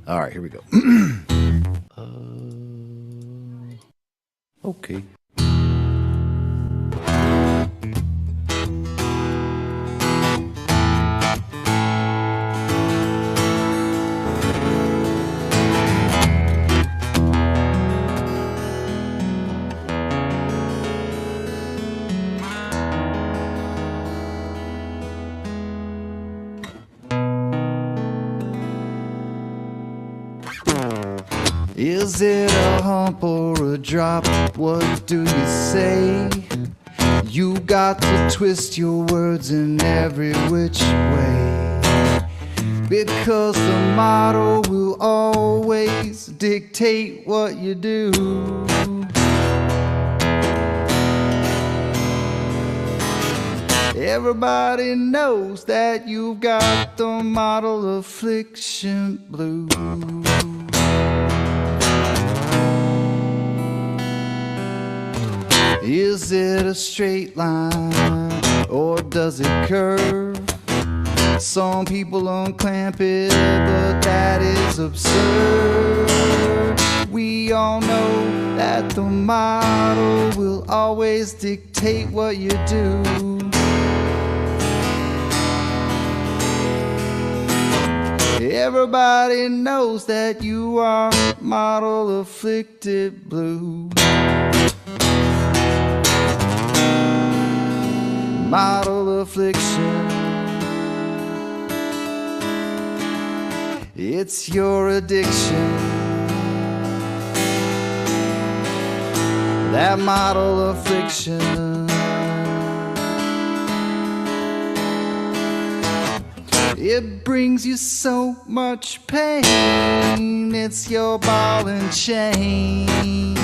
All right, here we go. Okay. Is it a hump or a drop? What do you say? You got to twist your words in every which way, because the motto will always dictate what you do. Everybody knows that you've got the model affliction blues. Is it a straight line or does it curve? Some people unclamp it, but that is absurd. We all know that the model will always dictate what you do. Everybody knows that you are model afflicted blue. Model affliction. It's your addiction. That model affliction. It brings you so much pain. It's your ball and chain.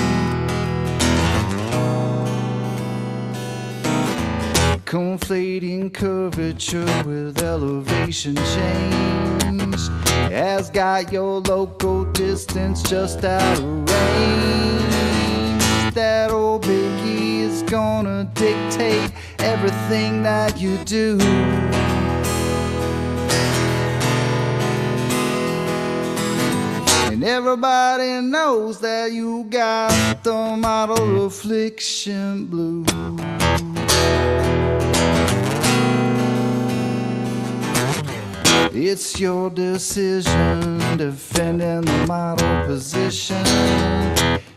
Conflating curvature with elevation change has got your local distance just out of range. That old biggie is gonna dictate everything that you do. And everybody knows that you got the model affliction blue. It's your decision defending the model position.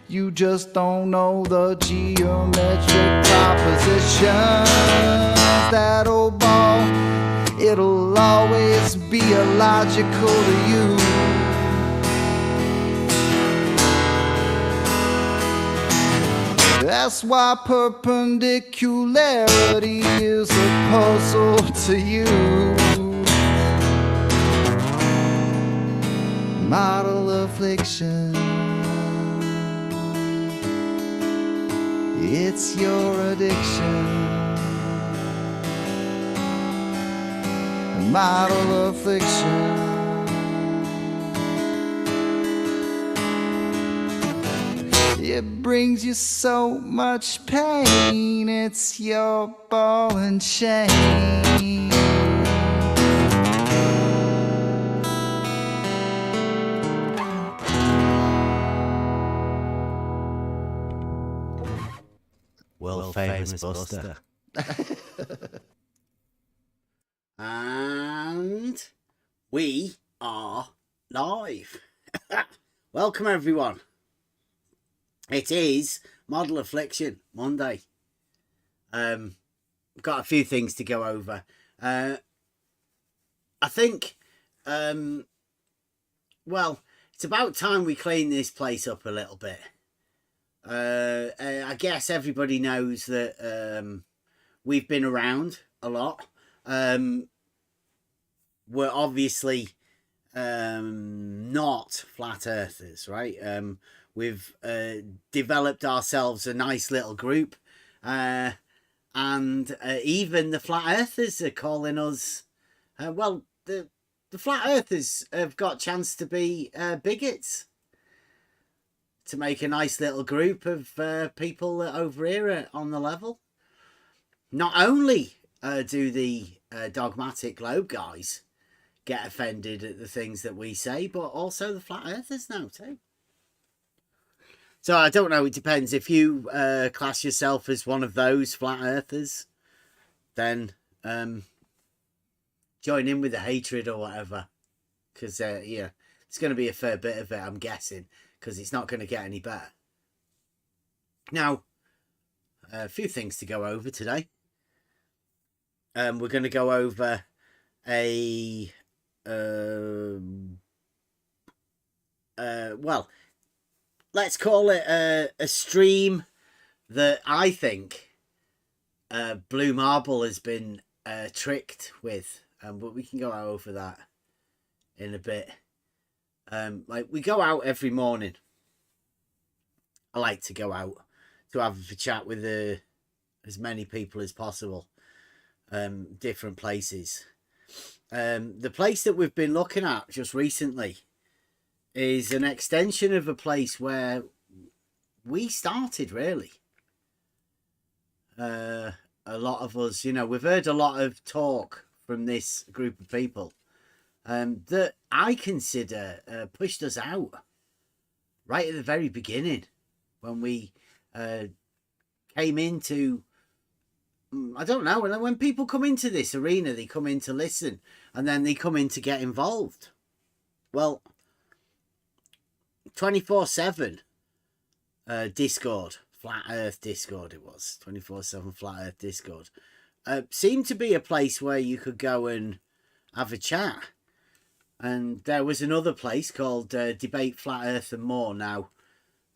You just don't know the geometric proposition. That old ball, it'll always be illogical to you. That's why perpendicularity is a puzzle to you. Model affliction. It's your addiction. Model affliction. It brings you so much pain. It's your ball and chain. World famous Buster. And we are live. Welcome everyone. It is Model Affliction Monday. Got a few things to go over. I think, well, it's about time we clean this place up a little bit. I guess everybody knows that we've been around a lot. We're obviously not flat earthers, right? We've developed ourselves a nice little group, and even the flat earthers are calling us. The flat earthers have got a chance to be bigots, to make a nice little group of people over here on the level. Not only do the dogmatic globe guys get offended at the things that we say, but also the flat earthers now too. So I don't know, it depends. If you class yourself as one of those flat earthers, then join in with the hatred or whatever. Because, yeah, it's going to be a fair bit of it, I'm guessing, because it's not going to get any better. Now, a few things to go over today. We're going to go over well, let's call it a stream that I think Blue Marble has been tricked with, but we can go over that in a bit. Like, we go out every morning. I like to go out to have a chat with as many people as possible, different places. The place that we've been looking at just recently is an extension of a place where we started, really. A lot of us, we've heard a lot of talk from this group of people that I consider pushed us out right at the very beginning when we came into, I don't know, when people come into this arena, they come in to listen and then they come in to get involved. Well, 24/7 Discord, Flat Earth Discord it was, 24/7 Flat Earth Discord, seemed to be a place where you could go and have a chat. And there was another place called Debate Flat Earth and More. Now,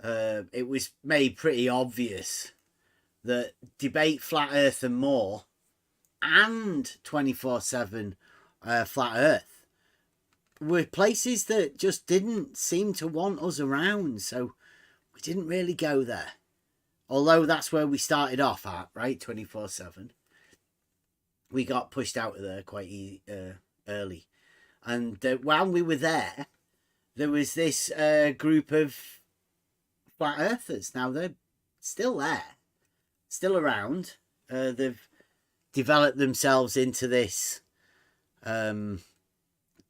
it was made pretty obvious that Debate Flat Earth and More and 24/7 Flat Earth were places that just didn't seem to want us around, so we didn't really go there. Although that's where we started off at, right? 24/7. We got pushed out of there quite early. And while we were there was this group of flat earthers. Now, they're still there, still around. They've developed themselves into this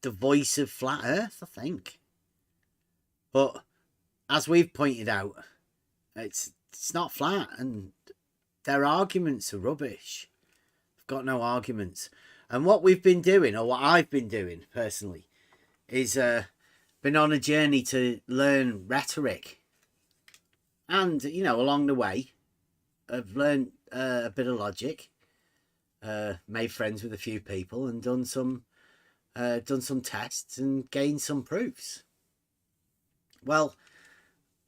the voice of flat earth, I think. But as we've pointed out, it's not flat, and their arguments are rubbish. I've got no arguments. And what we've been doing, or what I've been doing personally, is been on a journey to learn rhetoric. And, along the way, I've learned a bit of logic, made friends with a few people, and done some tests and gained some proofs. Well,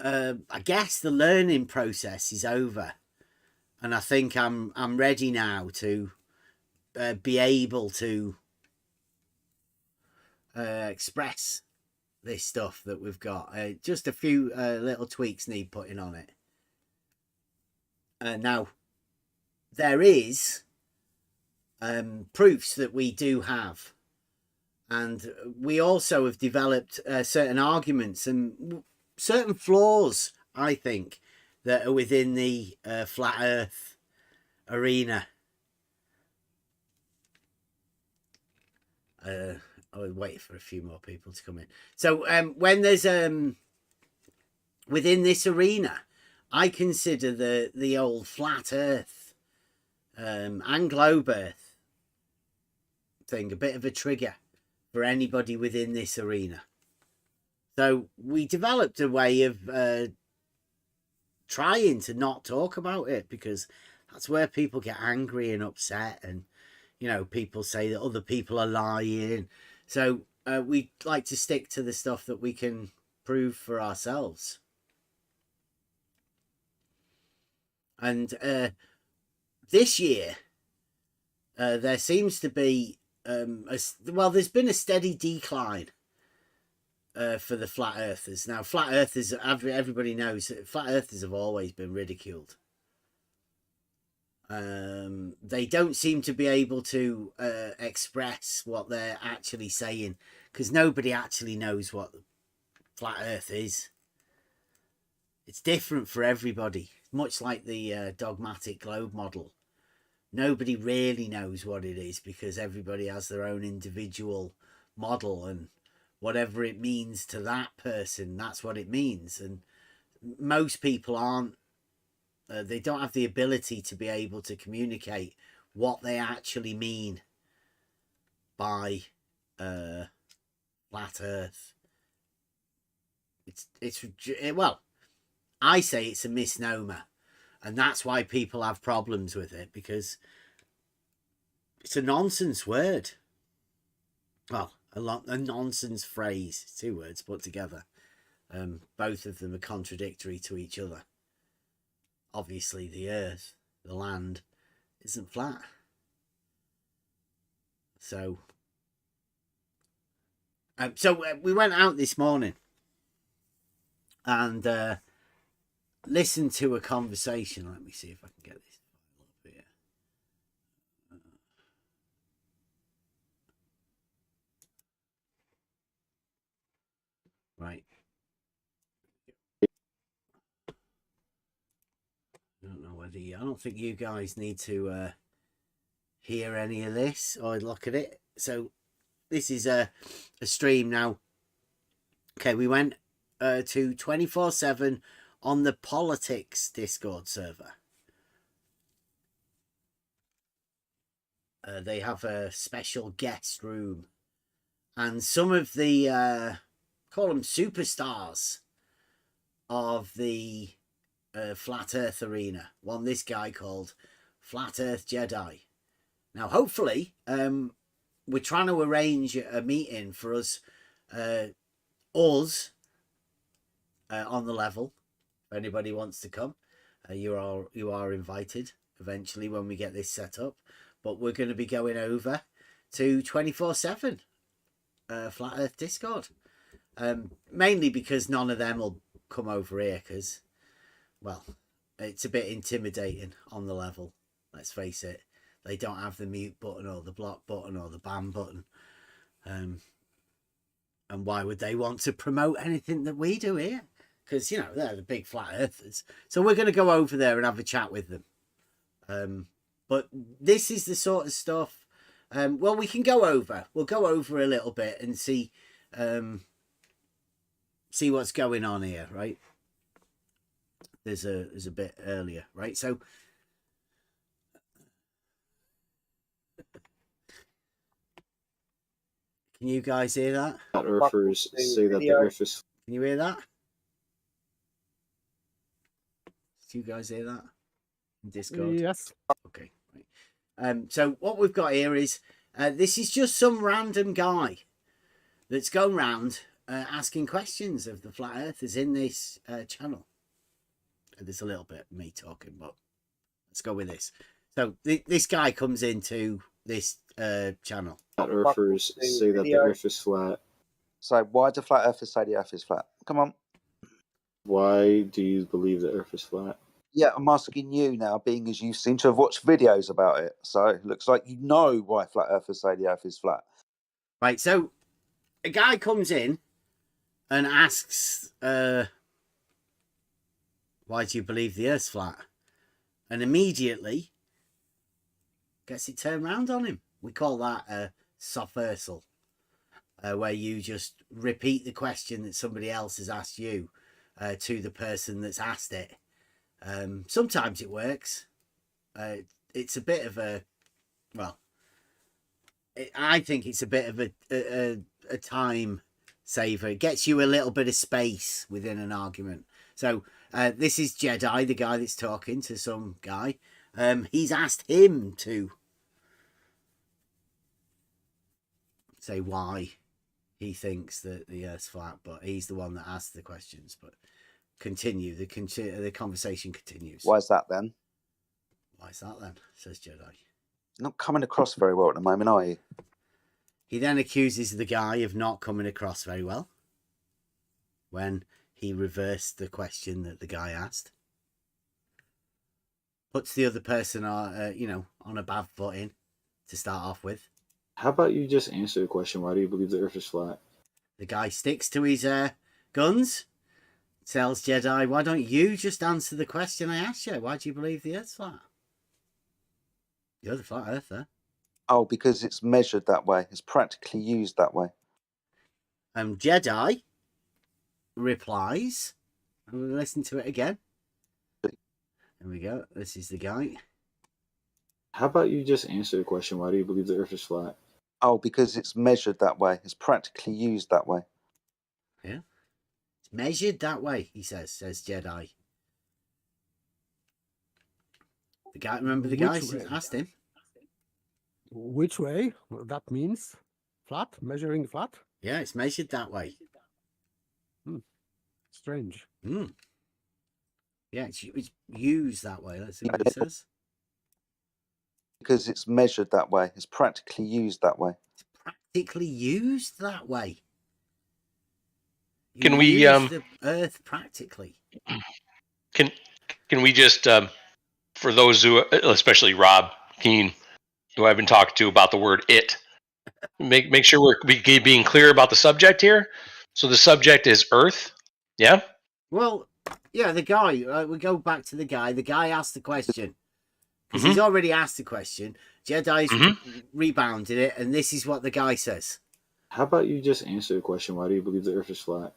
I guess the learning process is over, and I think I'm ready now to be able to express this stuff that we've got. Just a few little tweaks need putting on it. Now, there is proofs that we do have. And we also have developed certain arguments and certain flaws, I think, that are within the flat earth arena. I'll wait for a few more people to come in. So when there's within this arena, I consider the old flat earth and globe earth thing a bit of a trigger for anybody within this arena. So we developed a way of trying to not talk about it, because that's where people get angry and upset, and people say that other people are lying. So we like to stick to the stuff that we can prove for ourselves. And this year there seems to be there's been a steady decline for the flat earthers. Now, flat earthers, everybody knows, flat earthers have always been ridiculed. They don't seem to be able to express what they're actually saying, because nobody actually knows what flat earth is. It's different for everybody, much like the dogmatic globe model. Nobody really knows what it is, because everybody has their own individual model, and whatever it means to that person, that's what it means. And most people aren't, they don't have the ability to be able to communicate what they actually mean by flat Earth. Well, I say it's a misnomer, and that's why people have problems with it, because it's a nonsense word. Well, a nonsense phrase. 2 words put together. Both of them are contradictory to each other. Obviously, the Earth, the land, isn't flat. So we went out this morning and listened to a conversation. Let me see if I can get this up here. Right. I don't know whether I don't think you guys need to hear any of this or look at it. So this is a stream now. Okay, we went to 24/7 on the politics Discord server. They have a special guest room, and some of the call them superstars of the Flat Earth arena won this guy called Flat Earth Jedi. Now, hopefully, we're trying to arrange a meeting for us on the level. If anybody wants to come, you are invited eventually when we get this set up. But we're going to be going over to 24/7 Flat Earth Discord, mainly because none of them will come over here because, well, it's a bit intimidating on the level. Let's face it. They don't have the mute button or the block button or the ban button. And why would they want to promote anything that we do here? Because, they're the big flat earthers. So we're going to go over there and have a chat with them. But this is the sort of stuff. Well, we can go over. We'll go over a little bit and see what's going on here, right? There's a bit earlier, right? So can you guys hear that? Earthers say that the Earth is. Can you hear that? Do you guys hear that? In Discord? Yes. Okay. Right. So what we've got here is this is just some random guy that's going round asking questions of the flat earthers in this channel. There's a little bit of me talking, but let's go with this. So this guy comes into this channel. Earthers say that the Earth is flat. So why do flat earthers say the Earth is flat? Come on. Why do you believe the Earth is flat? Yeah, I'm asking you now, being as you seem to have watched videos about it. So it looks like you know why flat earthers say the Earth is flat. Right, so a guy comes in and asks, why do you believe the Earth's flat? And immediately gets it turned round on him. We call that a sophersal, where you just repeat the question that somebody else has asked you to the person that's asked it. Sometimes it works. It's a bit of a, well, I think it's a bit of a time saver. It gets you a little bit of space within an argument. So this is Jedi, the guy that's talking to some guy. He's asked him to say why he thinks that the Earth's flat, but he's the one that asked the questions. But continue, the conversation continues. Why is that then? Why is that then? Says Jedi. You're not coming across very well at the moment, are you? He then accuses the guy of not coming across very well when he reversed the question that the guy asked. Puts the other person on a bad footing to start off with. How about you just answer the question? Why do you believe the Earth is flat? The guy sticks to his guns. Tells Jedi, why don't you just answer the question I asked you? Why do you believe the Earth's flat? You're the flat earther. Oh, because it's measured that way. It's practically used that way. Jedi replies. I'm going to listen to it again. There we go. This is the guy. How about you just answer the question? Why do you believe the Earth is flat? Oh, because it's measured that way. It's practically used that way. Yeah. It's measured that way, he says Jedi. The guy, remember the guy asked him? Which way? Well, that means flat, measuring flat? Yeah, it's measured that way. Strange. Yeah, it's used that way. Let's see what it says. Because it's measured that way. It's practically used that way. It's practically used that way. You Can we use the Earth practically? Can we just for those who, especially Rob Keane, who I've been talking to about the word "it," make sure we're being clear about the subject here. So the subject is Earth. Yeah. Well, yeah, the guy. We go back to the guy. The guy asked the question because he's already asked the question. Jedi's rebounded it, and this is what the guy says. How about you just answer the question? Why do you believe the Earth is flat?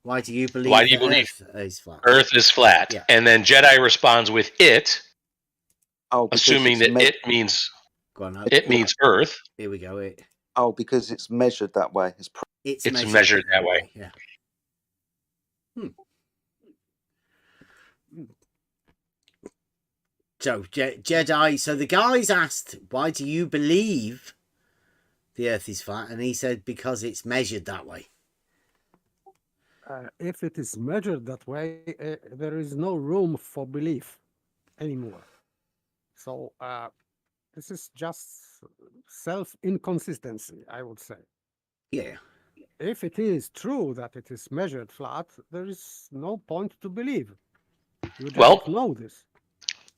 Why do you believe? Earth is flat? Earth is flat. Yeah. And then Jedi responds with "it," assuming that it means Go on, it means Earth. Here we go. Oh, because it's measured that way. It's measured that way. Yeah. So Jedi. So the guy's asked, "Why do you believe the Earth is flat?" And he said, "Because it's measured that way." If it is measured that way, there is no room for belief anymore. So this is just self-inconsistency, I would say. Yeah. If it is true that it is measured flat, there is no point to believe. You just know this.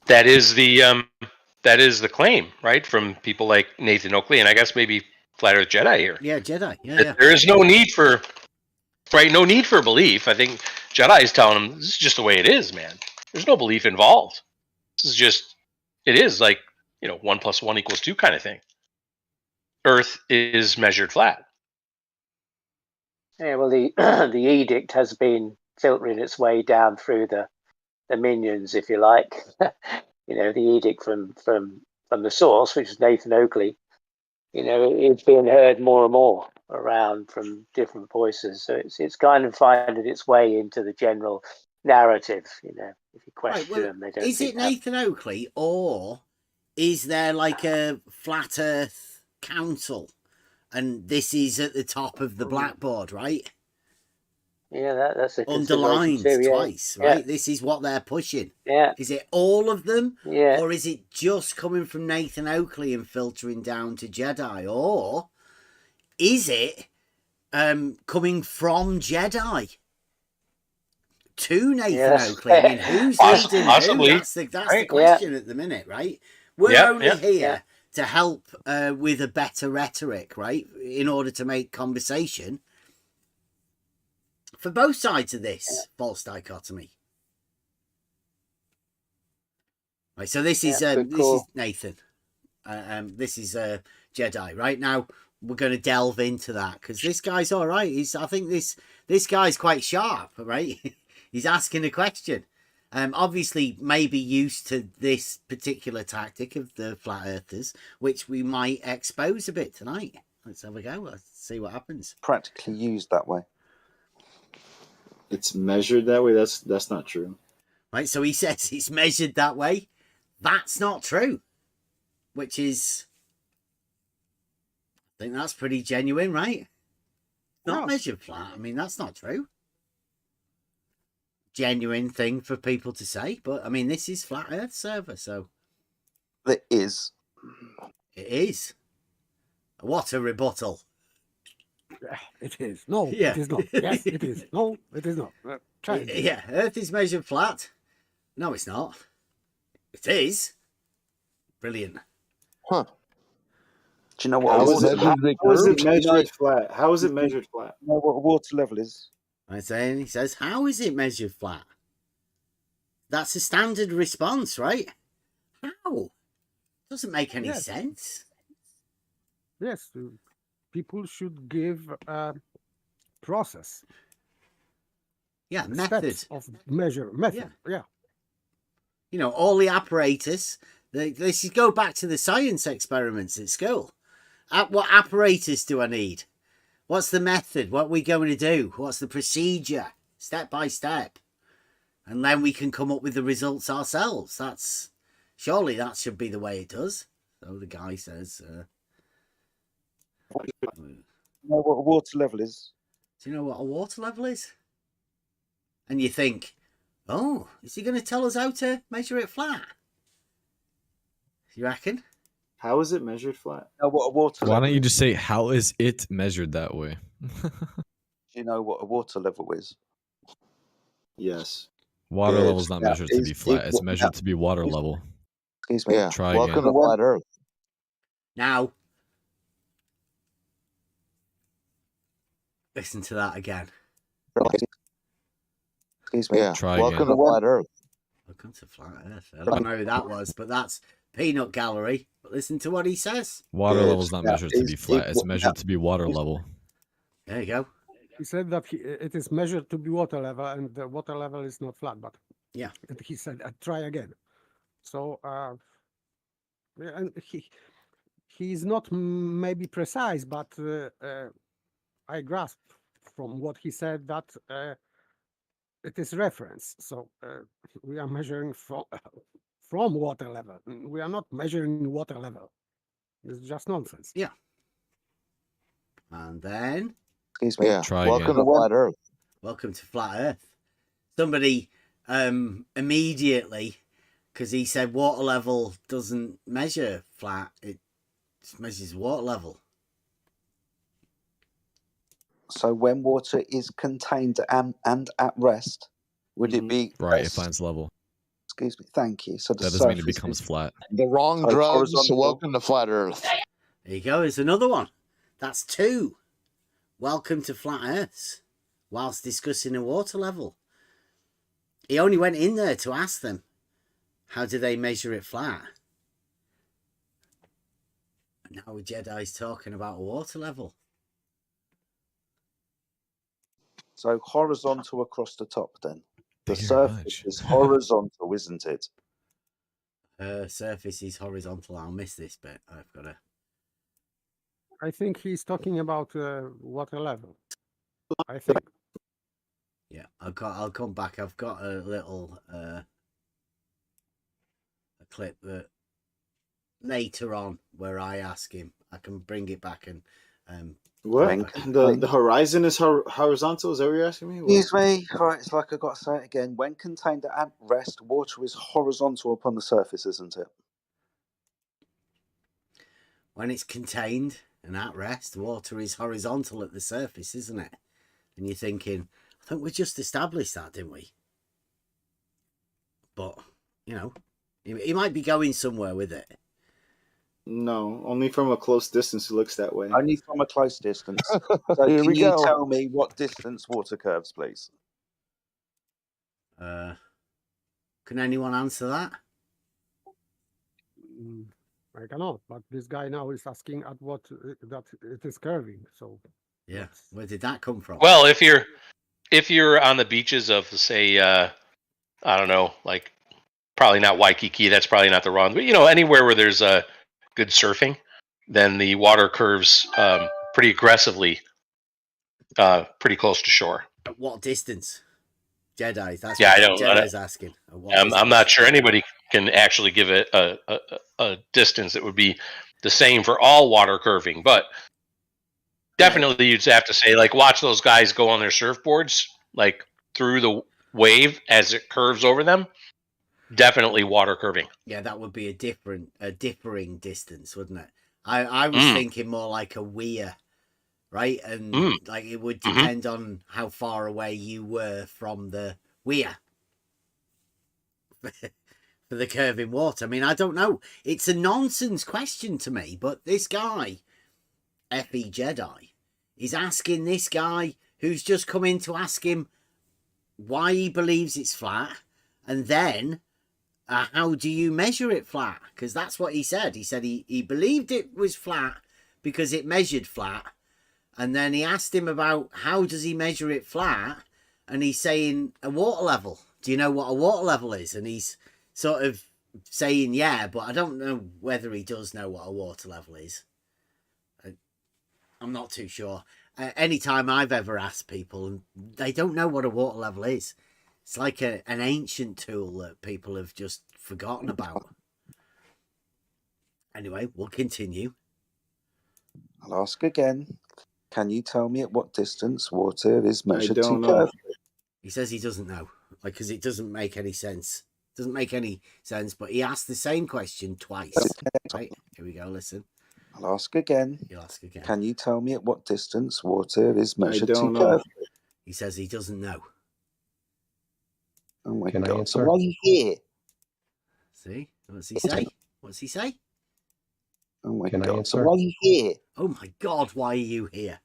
That is the claim, right, from people like Nathan Oakley, and I guess maybe Flat Earth Jedi here. Yeah, Jedi. Yeah. There is no need for belief. I think Jedi is telling them this is just the way it is, man. There's no belief involved. This is just it is like 1 + 1 = 2 kind of thing. Earth is measured flat. Yeah, well, the edict has been filtering its way down through the minions, if you like. The edict from the source, which is Nathan Oakley. It's being heard more and more around from different voices. So it's kind of finding its way into the general narrative. If you question them, they don't. Is it Nathan Oakley, or is there like a flat Earth council, and this is at the top of the blackboard, right? Yeah, that's a underlined too, twice, right? Yeah. This is what they're pushing. Yeah. Is it all of them? Yeah. Or is it just coming from Nathan Oakley and filtering down to Jedi? Or is it coming from Jedi to Nathan Oakley? I mean, who's leading who? That's the question at the minute, right? We're only here to help with a better rhetoric, right? In order to make conversation for both sides of this false dichotomy. Right, so this is Nathan. This is Jedi. Right now, we're going to delve into that because this guy's all right. I think this guy's quite sharp, right? He's asking a question. Obviously, maybe used to this particular tactic of the flat earthers, which we might expose a bit tonight. Let's have a go. Let's see what happens. Practically used that way. It's measured that way. That's not true. Right, so he says it's measured that way. That's not true. Which is, I think that's pretty genuine, right? Not measured flat. I mean, that's not true. Genuine thing for people to say, but I mean, this is Flat Earth server, so it is. It is. What a rebuttal. It is. No, it is not. Yes, it is. No, it is not. Yeah, Earth is measured flat. No, it's not. It is. Brilliant. Huh. Do you know what? How is it measured flat? How is it measured flat? You know what water level is? He says, how is it measured flat? That's a standard response, right? How? Doesn't make any sense. Yes, people should give process. Yeah, The method. steps of method. Yeah. You know, all the apparatus. This is go back to the science experiments at school. What apparatus do I need? What's the method? What are we going to do? What's the procedure? Step by step. And then we can come up with the results ourselves. Surely that should be the way it does. So the guy says... You know what a water level is? Do you know what a water level is? And you think, oh, is he going to tell us how to measure it flat? You reckon? How is it measured flat? You know what a water Why level don't you is? just say, how is it measured that way? Do you know what a water level is? Yes. Water Good. level is not Now, measured to be flat. It's measured to be water excuse- level. Excuse me. Yeah. Try Welcome again. to Flat Earth. Now, listen to that again. Excuse me. Yeah. Try Welcome again. to Flat Earth. Welcome to Flat Earth. I don't know who that was, but that's Peanut Gallery. But listen to what he says. Water Good. level is not Now, measured to be is flat. it- It's measured to be water level. There you go. He said that it is measured to be water level, and the water level is not flat. But Yeah. and he said, "Try again." So, yeah, and he's not maybe precise, but I grasp from what he said that it is reference. So we are measuring from water level. We are not measuring water level. It's just nonsense. And then, Excuse me. Yeah. Try Welcome again. to Flat Earth. welcome to Flat Earth. Somebody immediately, because he said water level doesn't measure flat, it measures water level. So when water is contained and at rest, would it be Right, it rest? finds level. Excuse me. Thank you. So the That doesn't mean it surface becomes is- flat. The wrong So drugs. horizontal. Welcome to Flat Earth. There you go. There's another one. That's 2. Welcome to Flat Earth. Whilst discussing a water level. He only went in there to ask them, how do they measure it flat? And now Jedi's talking about a water level. So horizontal across the top then. The Thank you very surface much. is horizontal, isn't it? Surface is horizontal. I'll miss this bit. I've got to... I think he's talking about water level. I think. Yeah, I'll come back. I've got a little a clip that later on where I ask him. I can bring it back and What? Frank. The horizon is horizontal? Is that what you're asking me? What? Excuse me. Right, it's like I've got to say it again. When contained at rest, water is horizontal upon the surface, isn't it? when it's contained and at rest, water is horizontal at the surface, isn't it? And you're thinking, I think we just established that, didn't we? But, you know, he might be going somewhere with it. No, only from a close distance it looks that way. Only from a close distance. So Here can we you go. tell me what distance water curves, please? Can anyone answer that? I cannot, but this guy now is asking at what that it is curving. So Yeah, where did that come from? Well, if you're on the beaches of, say, I don't know, like probably not Waikiki, that's probably not the wrong, but anywhere where there's good surfing, then the water curves pretty aggressively, pretty close to shore. At what distance? Jedi. That's Yeah, what I don't- Jedi's asking. At what I'm distance? not sure anybody can actually give it a distance that would be the same for all water curving, but definitely you'd have to say, like, watch those guys go on their surfboards, like through the wave as it curves over them. Definitely water curving. Yeah, that would be a differing distance, wouldn't it? I was thinking more like a weir, right? And like it would depend on how far away you were from the weir for the curving water. I mean, I don't know. It's a nonsense question to me, but this guy, F.E. Jedi, is asking this guy who's just come in to ask him why he believes it's flat, and then how do you measure it flat? Because that's what he said. He said he believed it was flat because it measured flat, And then he asked him about how does he measure it flat, and he's saying a water level. Do you know what a water level is? And he's sort of saying yeah, but I don't know whether he does know what a water level is. I'm not too sure. Anytime I've ever asked people, they don't know what a water level is. It's like an ancient tool that people have just forgotten about. Anyway, we'll continue. I'll ask again. Can you tell me at what distance water is I measured to don't know. curve? He says he doesn't know, like, because it doesn't make any sense. Doesn't make any sense, but he asked the same question twice. Right, here we go, listen. I'll ask again. He'll ask again. Can you tell me at what distance water is I measured to don't know. curve? He says he doesn't know. Oh my Can I god! So answer? why are you here? See? What's he say? What's he say? Oh my Can I god! So answer? why are you here? Oh my God, why are you here?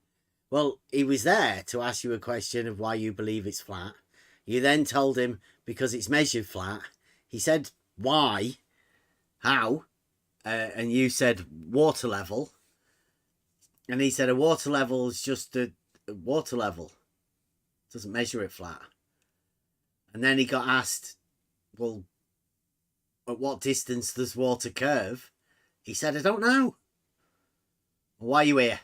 Well, he was there to ask you a question of why you believe it's flat. You then told him because it's measured flat. He said, why? How? And you said water level. And he said a water level is just a water level. It doesn't measure it flat. And then he got asked, well, at what distance does water curve? He said, I don't know. Why are you here?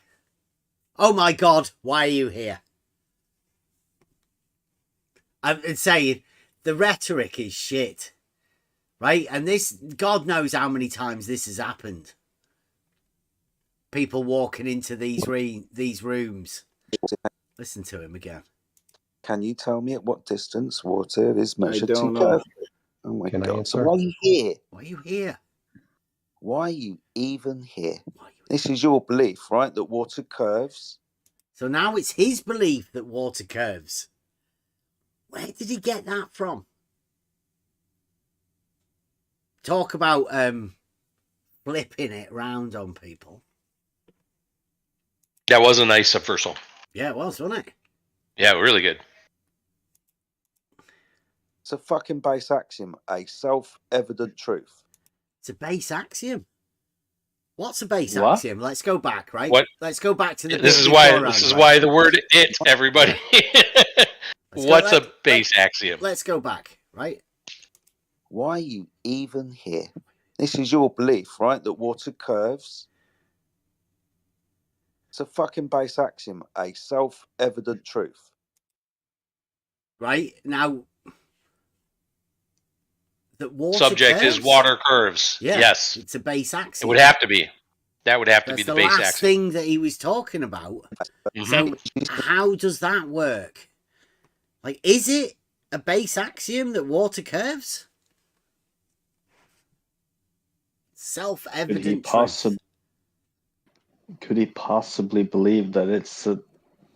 Oh my God, why are you here? I'm saying the rhetoric is shit, right? And this, God knows how many times this has happened. People walking into these rooms. Listen to him again. Can you tell me at what distance water is I measured to don't know. curve? Oh my Can I god! So answer? why are you here? Why are you here? Why are you even here? Why are you here? This is your belief, right? That water curves. So now it's his belief that water curves. Where did he get that from? Talk about flipping it round on people. That was a nice subversal. Yeah, it was, wasn't it? Yeah, really good. It's a fucking base axiom, a self-evident truth. It's a base axiom. What's a base What? axiom? Let's go back, right? What? Let's go back to the This bit is before why. round This is one. why the word "it," everybody. Let's go- What's a let- base axiom? Let's go back, right? Why are you even here? This is your belief, right? That water curves. It's a fucking base axiom, a self-evident truth. Right? Now, that water Subject is curves? water curves. Yeah, Yes, it's a base it axiom. would have to be. That would have to That's be the the base last axiom. thing that he was talking about. Mhm. So how does that work? Like, is it a base axiom that water curves? Self-evident truth. Could he possibly believe that it's an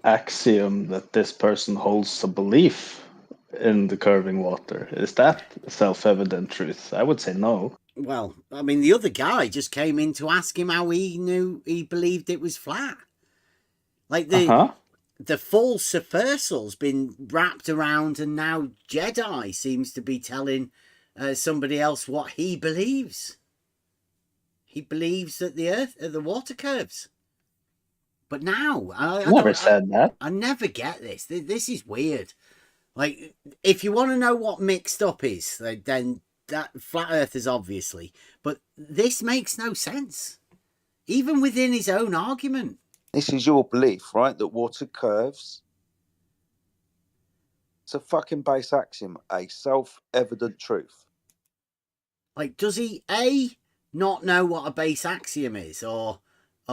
axiom that this person holds a belief in the curving water? Is that self-evident truth? I would say no. Well, I mean, the other guy just came in to ask him how he knew he believed it was flat. Like the full subversal's been wrapped around, and now Jedi seems to be telling somebody else what he believes. He believes that the water curves. But now, I never said that. I never get this. This is weird. Like, if you want to know what mixed up is, then that flat earthers obviously. But this makes no sense, even within his own argument. This is your belief, right? That water curves. It's a fucking base axiom, a self-evident truth. Like, does he A, not know what a base axiom is, or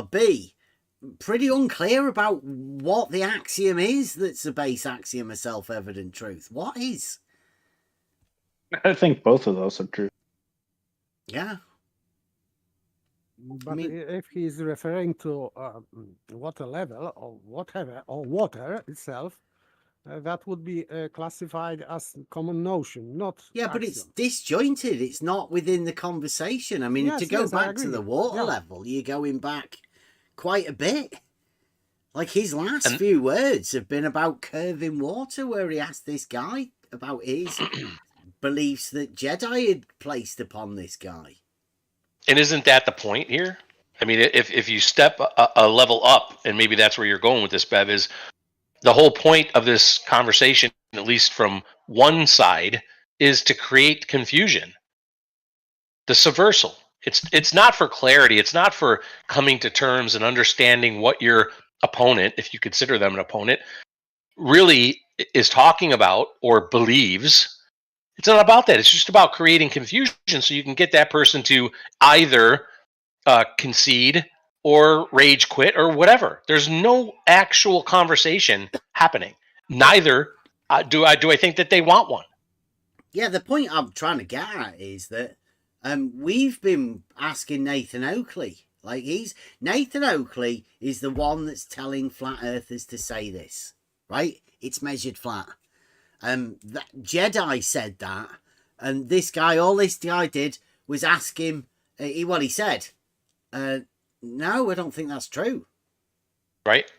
B, pretty unclear about what the axiom is that's a base axiom, a self-evident truth? What is? I think both of those are true. Yeah. But mean- if he's referring to water level or whatever, or water itself, that would be classified as common notion, not Yeah, but it's axiom. disjointed. It's not within the conversation. I mean, Yes, to go yes, I back to agree. the water Yeah. level, you're going back quite a bit. Like, his last And- few words have been about curving water, where he asked this guy about his beliefs that Jedi had placed upon this guy. And isn't that the point here? I mean, if you step a level up, and maybe that's where you're going with this, Bev, is the whole point of this conversation, at least from one side, is to create confusion. The subversal. It's not for clarity. It's not for coming to terms and understanding what your opponent, if you consider them an opponent, really is talking about or believes. It's not about that. It's just about creating confusion so you can get that person to either concede or rage quit or whatever. There's no actual conversation happening. Neither do I think that they want one. Yeah, the point I'm trying to get at is that we've been asking Nathan Oakley. Like Nathan Oakley is the one that's telling flat earthers to say this, right? It's measured flat. That Jedi said that, and all this guy did was ask him. He said, "No, I don't think that's true." Right?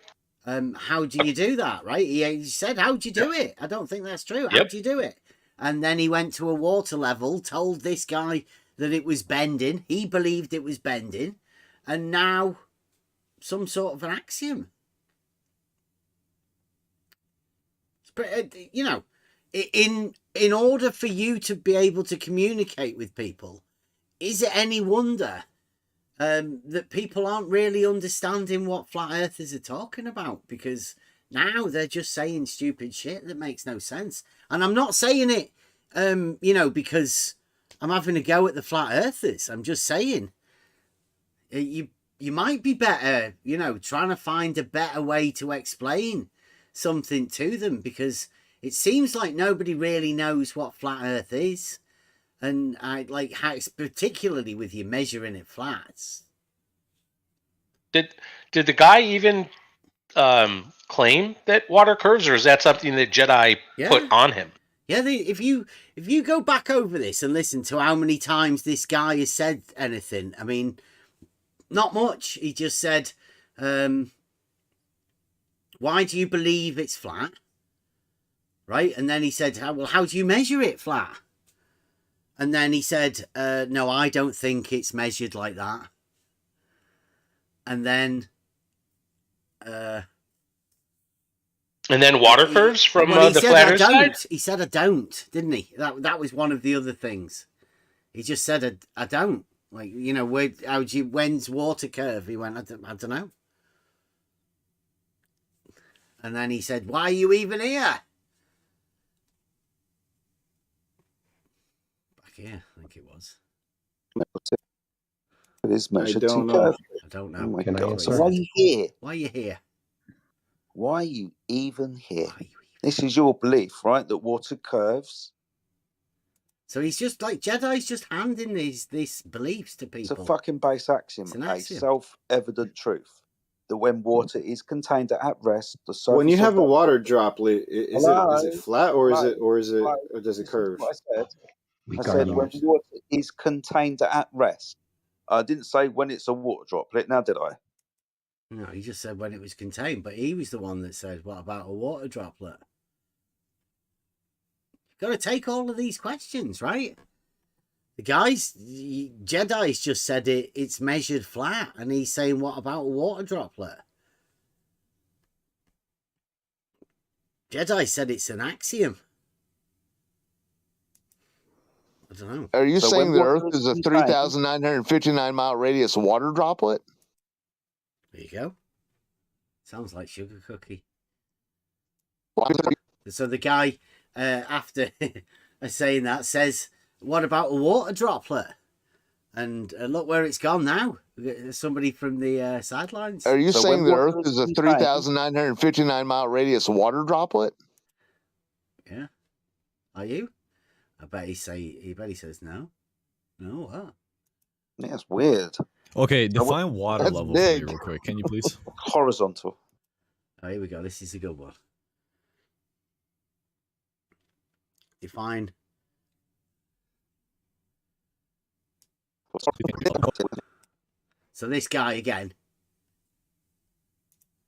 How do you do that? Right? He said, "How do you do it? I don't think that's true. How do you do it?" And then he went to a water level, told this guy that it was bending. He believed it was bending, and now some sort of an axiom. You know, in order for you to be able to communicate with people, is it any wonder that people aren't really understanding what flat earthers are talking about? Because now they're just saying stupid shit that makes no sense. And I'm not saying it, because I'm having a go at the flat earthers. I'm just saying, you might be better, trying to find a better way to explain something to them, because it seems like nobody really knows what flat earth is. And I like how, particularly with you measuring it flats. Did the guy even claim that water curves, or is that something that Jedi put on him? Yeah, if you go back over this and listen to how many times this guy has said anything, I mean, not much. He just said, "Why do you believe it's flat?" Right, and then he said, "Well, how do you measure it flat?" And then he said, "No, I don't think it's measured like that." And then water curves from the flat earth side? He said, "I don't," didn't he? That was one of the other things. He just said, I don't. Like, when's water curve? He went, I don't know. And then he said, "Why are you even here?" Back here, I think it was. It is measured. I don't know. I don't know. Oh my Can I God. answer? Why are you here? Why are you here? Why are you even here? This is your belief, right? That water curves. So he's just like Jedi's just handing these beliefs to people. It's a fucking base axiom, It's an a axiom. self-evident truth that when water is contained at rest, the surface. When you have of a water droplet, is it flat or does it curve? What I said when water is contained at rest. I didn't say when it's a water droplet. Now did I? No, he just said when it was contained, but he was the one that said, "What about a water droplet?" Got to take all of these questions, right? The Jedi's just said it's measured flat, and he's saying, "What about a water droplet?" Jedi said it's an axiom. I don't know. Are you saying the Earth is a 3,959 mile radius water droplet? There you go. Sounds like sugar cookie. So the guy, after saying that, says, "What about a water droplet?" And look where it's gone now. Somebody from the sidelines. Are you saying the Earth is a 3,959 mile radius water droplet? Yeah. Are you? I bet he says no. No, what? Yeah, it's weird. Okay, define water That's level big. for me real quick. Can you please? Horizontal. Oh, here we go. This is a good one. Define. So this guy again.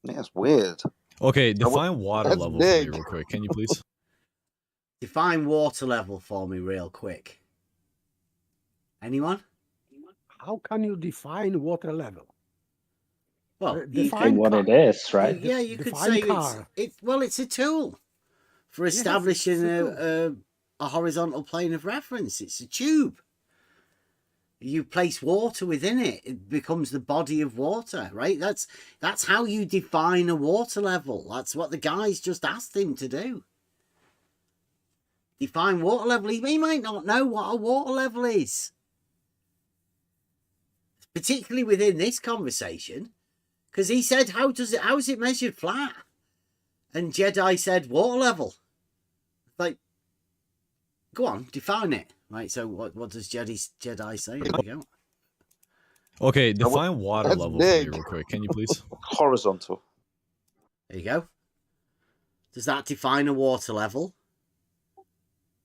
Yeah, it's weird. Okay, define water That's level big. for me real quick. Can you please? Define water level for me real quick. Anyone? How can you define water level? Well, you define what car. it is, right? yeah, you could Define say car. it's a tool for Yes, establishing it's a a horizontal plane of reference. It's a tube. You place water within it, it becomes the body of water, right? That's how you define a water level. That's what the guys just asked him to do. Define water level. He might not know what a water level is, particularly within this conversation, because he said, how is it measured flat? And Jedi said water level. Like, go on, define it. Right, so what does Jedi say? There we go. Okay, define water that's level for me big. real quick. Can you please? Horizontal. There you go. Does that define a water level?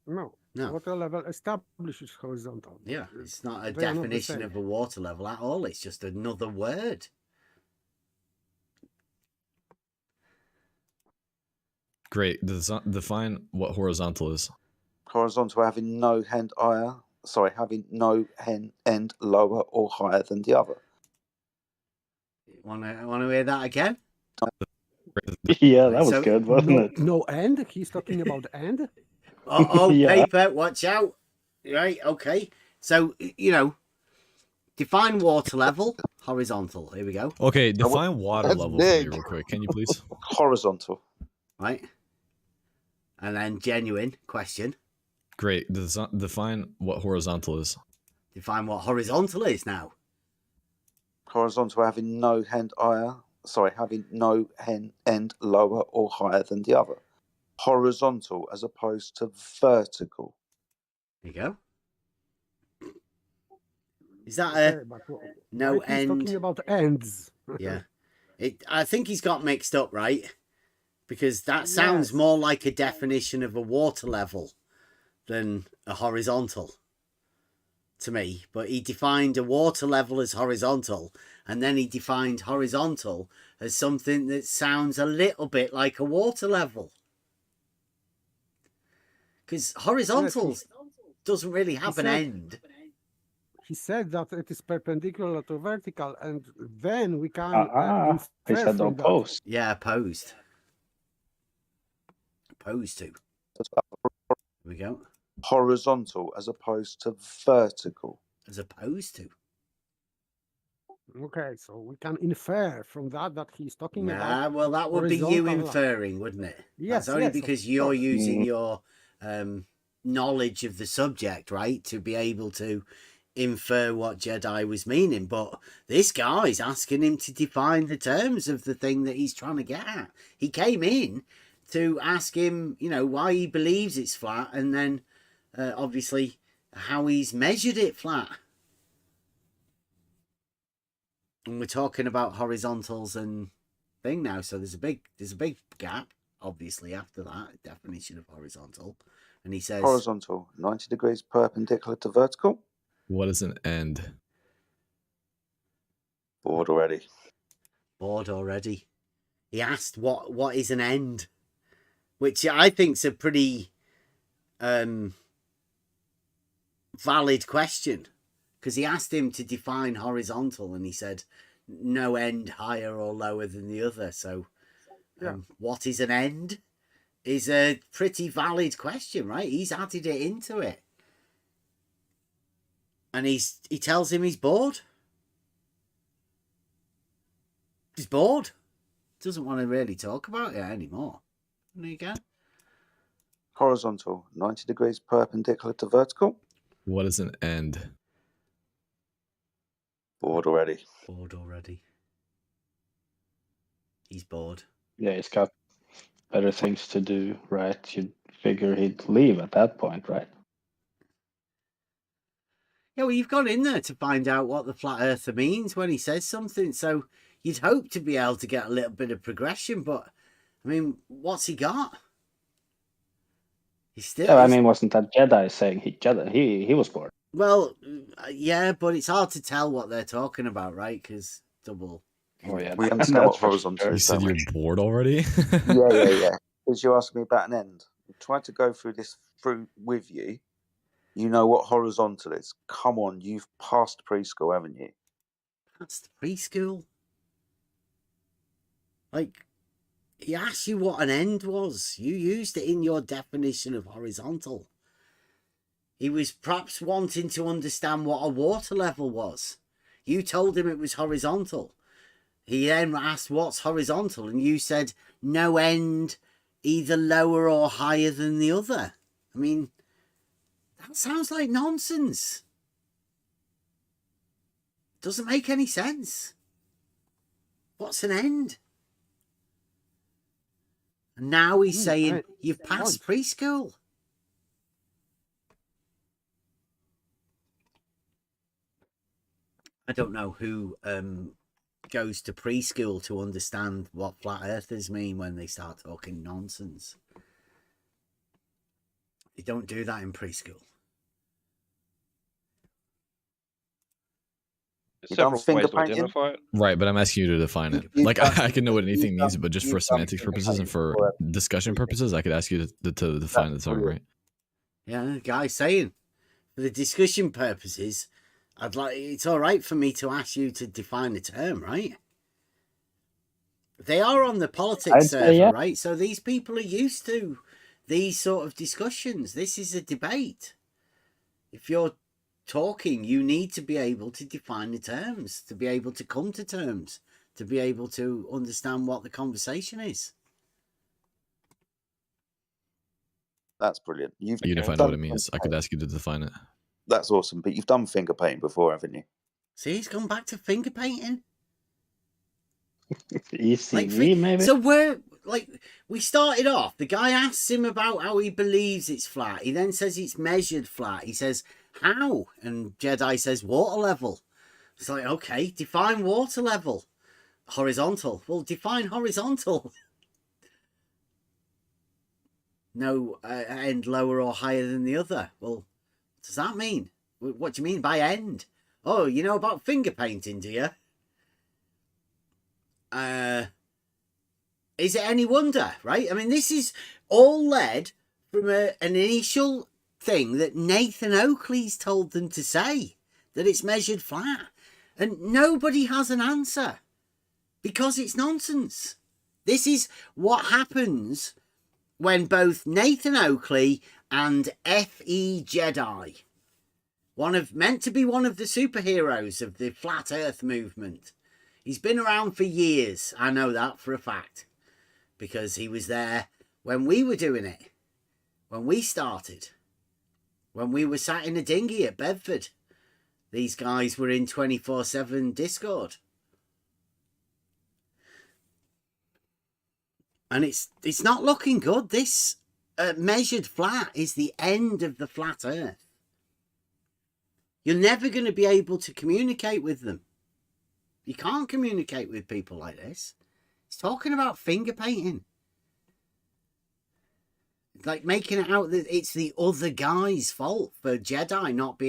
No. No. Water level establishes horizontal. Yeah, it's not a They are not the definition same. of a water level at all. It's just another word. Great. Define what horizontal is. Horizontal having no end higher. Sorry, having no end lower or higher than the other. Want to hear that again? Yeah, that was So- good, wasn't No, it? no end. He's talking about end. Oh, Yeah. paper, watch out. Right, okay. So, define water level, horizontal. Here we go. Okay, define water that's level for me big. real quick. Can you please? Horizontal. Right? And then genuine question. Great. Define what horizontal is. Define what horizontal is now. Horizontal having no end higher. Sorry, having no end lower or higher than the other. Horizontal as opposed to vertical. There you go. Is that Okay, but no why he's talking end? about ends. Yeah. I think he's got mixed up, right? Because that sounds Yes. more like a definition of a water level than a horizontal to me. But he defined a water level as horizontal, and then he defined horizontal as something that sounds a little bit like a water level. Because horizontal doesn't really have an said- end. He said that it is perpendicular to vertical, and then we can He infer said from that. opposed. Yeah, opposed. Opposed to. Here we go. Horizontal as opposed to vertical. As opposed to. Okay, so we can infer from that he's talking about. Nah, well, that would be you horizontal. inferring, wouldn't it? Yes, That's only yes, of because you're course. using your knowledge of the subject, right, to be able to infer what Jedi was meaning. But this guy's asking him to define the terms of the thing that he's trying to get at. He came in to ask him, why he believes it's flat, and then obviously how he's measured it flat. And we're talking about horizontals and thing now, so there's a big gap, obviously, after that definition of horizontal. And he says Horizontal, 90 degrees perpendicular to vertical. What is an end? Bored already. bored already. He asked what is an end, which I think's a pretty valid question, because he asked him to define horizontal and he said no end higher or lower than the other. So what is an end is a pretty valid question, right? He's added it into it. And he tells him he's bored. He's bored. Doesn't want to really talk about it anymore. There you go. Horizontal, 90 degrees perpendicular to vertical. What is an end? Bored already. Bored already. He's bored. Yeah, he's got better things to do, right? You'd figure he'd leave at that point, right? Yeah, well, you've gone in there to find out what the flat earther means when he says something, so you'd hope to be able to get a little bit of progression, but I mean, what's he got? He's still. Yeah, I mean, wasn't that Jedi saying he was bored? Well, yeah, but it's hard to tell what they're talking about, right? Because double. Oh yeah, We understand what horizontal You is. said don't you're we? bored already? Yeah. Because you asked me about an end. I tried to go through this with you. You know what horizontal is. Come on, you've passed preschool, haven't you? That's the preschool. Like, he asked you what an end was. You used it in your definition of horizontal. He was perhaps wanting to understand what a water level was. You told him it was horizontal. He then asked what's horizontal, and you said no end either lower or higher than the other. I mean, that sounds like nonsense. Doesn't make any sense. What's an end? And now he's saying you've passed preschool. I don't know who goes to preschool to understand what flat earthers mean when they start talking nonsense. You don't do that in preschool. There's several ways to painting? identify it. Right, but I'm asking you to define it. You've Like, done- I can know what anything means, but just for you've done semantics finger purposes and painting for before. discussion purposes, I could ask you to define the term, right? Yeah, the guy's saying, for the discussion purposes, it's all right for me to ask you to define the term, right? They are on the politics I'd say server, yeah. right? So these people are used to these sort of discussions. This is a debate. If you're talking, you need to be able to define the terms, to be able to come to terms, to be able to understand what the conversation is. That's brilliant. Even if I know what it means, I could ask you to define it. That's awesome. But you've done finger painting before, haven't you? See, he's gone back to finger painting. ECV, maybe? So we started off, the guy asks him about how he believes it's flat. He then says it's measured flat. He says, how? And Jedi says, water level. It's like, okay, define water level. Horizontal. Well, define horizontal. No end lower or higher than the other. Well, what does that mean? What do you mean by end? Oh, you know about finger painting, do you? Is it any wonder, right? I mean, this is all led from an initial thing that Nathan Oakley's told them to say, that it's measured flat. And nobody has an answer because it's nonsense. This is what happens when both Nathan Oakley and F.E. Jedi, meant to be one of the superheroes of the Flat Earth movement. He's been around for years. I know that for a fact. Because he was there when we were doing it. When we started. When we were sat in a dinghy at Bedford. These guys were in 24/7 Discord. And it's not looking good. This measured flat is the end of the flat Earth. You're never going to be able to communicate with them. You can't communicate with people like this. He's talking about finger painting. Like making it out that it's the other guy's fault for Jedi not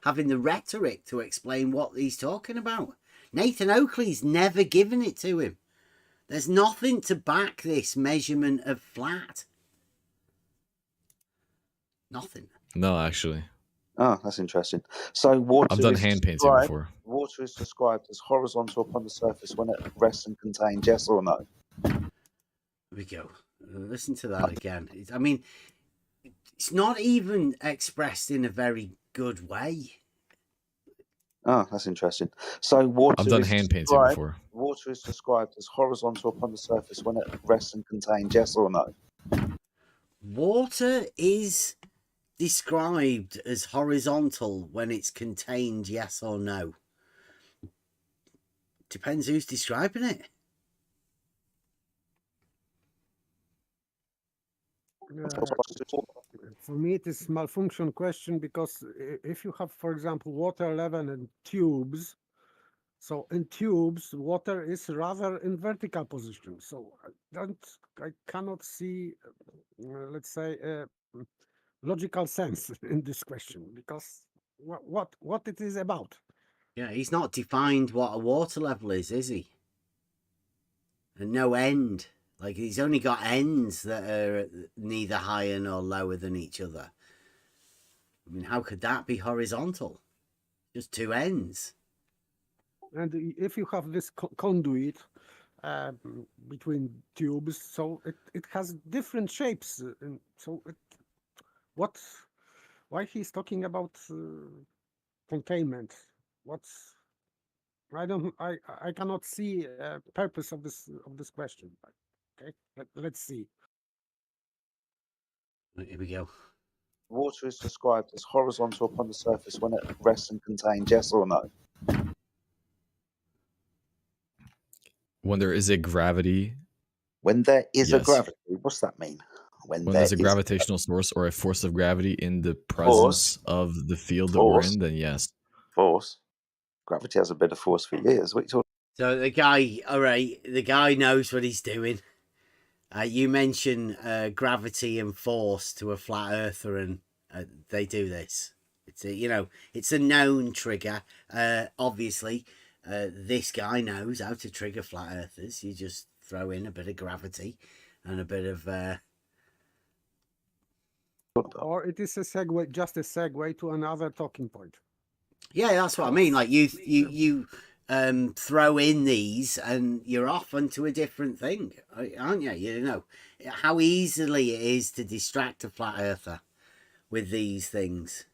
having the rhetoric to explain what he's talking about. Nathan Oakley's never given it to him. There's nothing to back this measurement of flat. Nothing. No, actually. Oh, that's interesting. So water. I've done hand painting before. Water is described as horizontal upon the surface when it rests and contains. Yes or no? Here we go. Listen to that again. I mean, it's not even expressed in a very good way. Oh, that's interesting. So water. I've done hand painting before. Water is described as horizontal upon the surface when it rests and contains. Yes or no? Water is described as horizontal when it's contained. Yes or no? Depends who's describing it. For me, it is malfunction question because if you have, for example, water level in tubes, so in tubes, water is rather in vertical position. So I cannot see, let's say, logical sense in this question because what it is about. Yeah, he's not defined what a water level is he? And no end. Like, he's only got ends that are neither higher nor lower than each other. I mean, how could that be horizontal? Just two ends. And if you have this conduit, between tubes, so it has different shapes. And so what? Why he's talking about containment? What's I cannot see purpose of this question. Okay, let's see. Here we go. Water is described as horizontal upon the surface when it rests and contains, yes or no? When there is a gravity, When there is a Yes. gravity, what's that mean? when there's a gravitational source or a force of gravity in the Force. presence of the field that we're Force. in, then yes. Force. Gravity has a bit of force for years. What are you talking? So the guy, all right, the guy knows what he's doing. You mention gravity and force to a flat earther, and they do this. It's it's a known trigger. Obviously, this guy knows how to trigger flat earthers. You just throw in a bit of gravity and a bit of. Or it is a segue, just a segue to another talking point. Yeah, that's what I mean. Like you throw in these and you're off onto a different thing, aren't you? You know how easily it is to distract a flat earther with these things.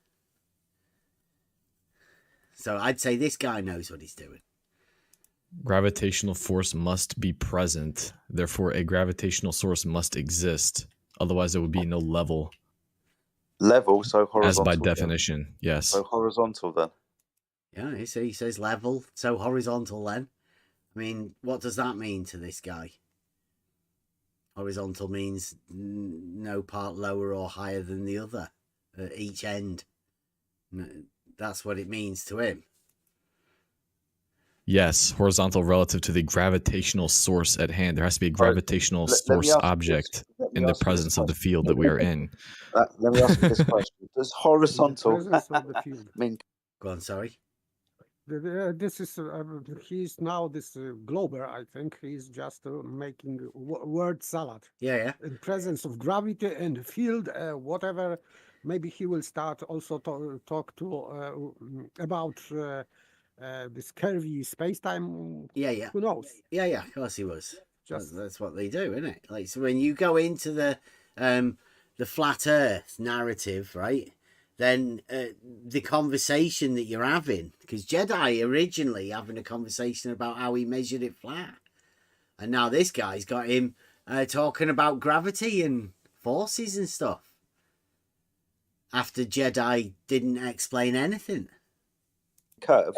So I'd say this guy knows what he's doing. Gravitational force must be present. Therefore, a gravitational source must exist. Otherwise, there would be no level. Level, so horizontal. As by definition, yes. So horizontal then. Yeah, he says level, so horizontal then. I mean, what does that mean to this guy? Horizontal means no part lower or higher than the other at each end. That's what it means to him. Yes, horizontal relative to the gravitational source at hand. There has to be a gravitational source object in the presence of the field that we are in. Let me ask you this question. Does horizontal mean... Go on, sorry. This is he's now this Glober. I think he's just making word salad. Yeah. In presence of gravity and field, whatever. Maybe he will start also talk to about this curvy space-time. Yeah. Who knows? Yeah. Of course he was. That's what they do, isn't it? Like, so when you go into the flat Earth narrative, right? Then the conversation that you're having, because Jedi originally having a conversation about how he measured it flat, and now this guy's got him talking about gravity and forces and stuff. After Jedi didn't explain anything. Curved.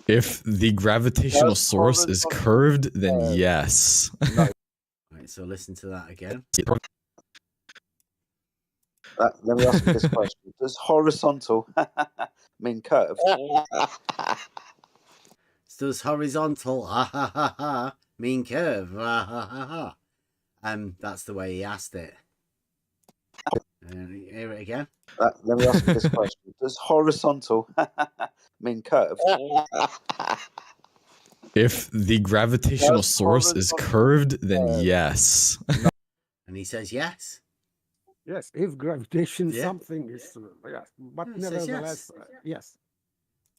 If the gravitational source is curved, then yes. Right, so listen to that again. Let me ask you this question. Does horizontal mean curved? Does horizontal mean curve? That's the way he asked it. Hear it again. Let me ask you this question. Does horizontal mean curved? If the gravitational source is curved, then yes. And he says yes. Yes, if gravitation something is yes, but nevertheless, yes.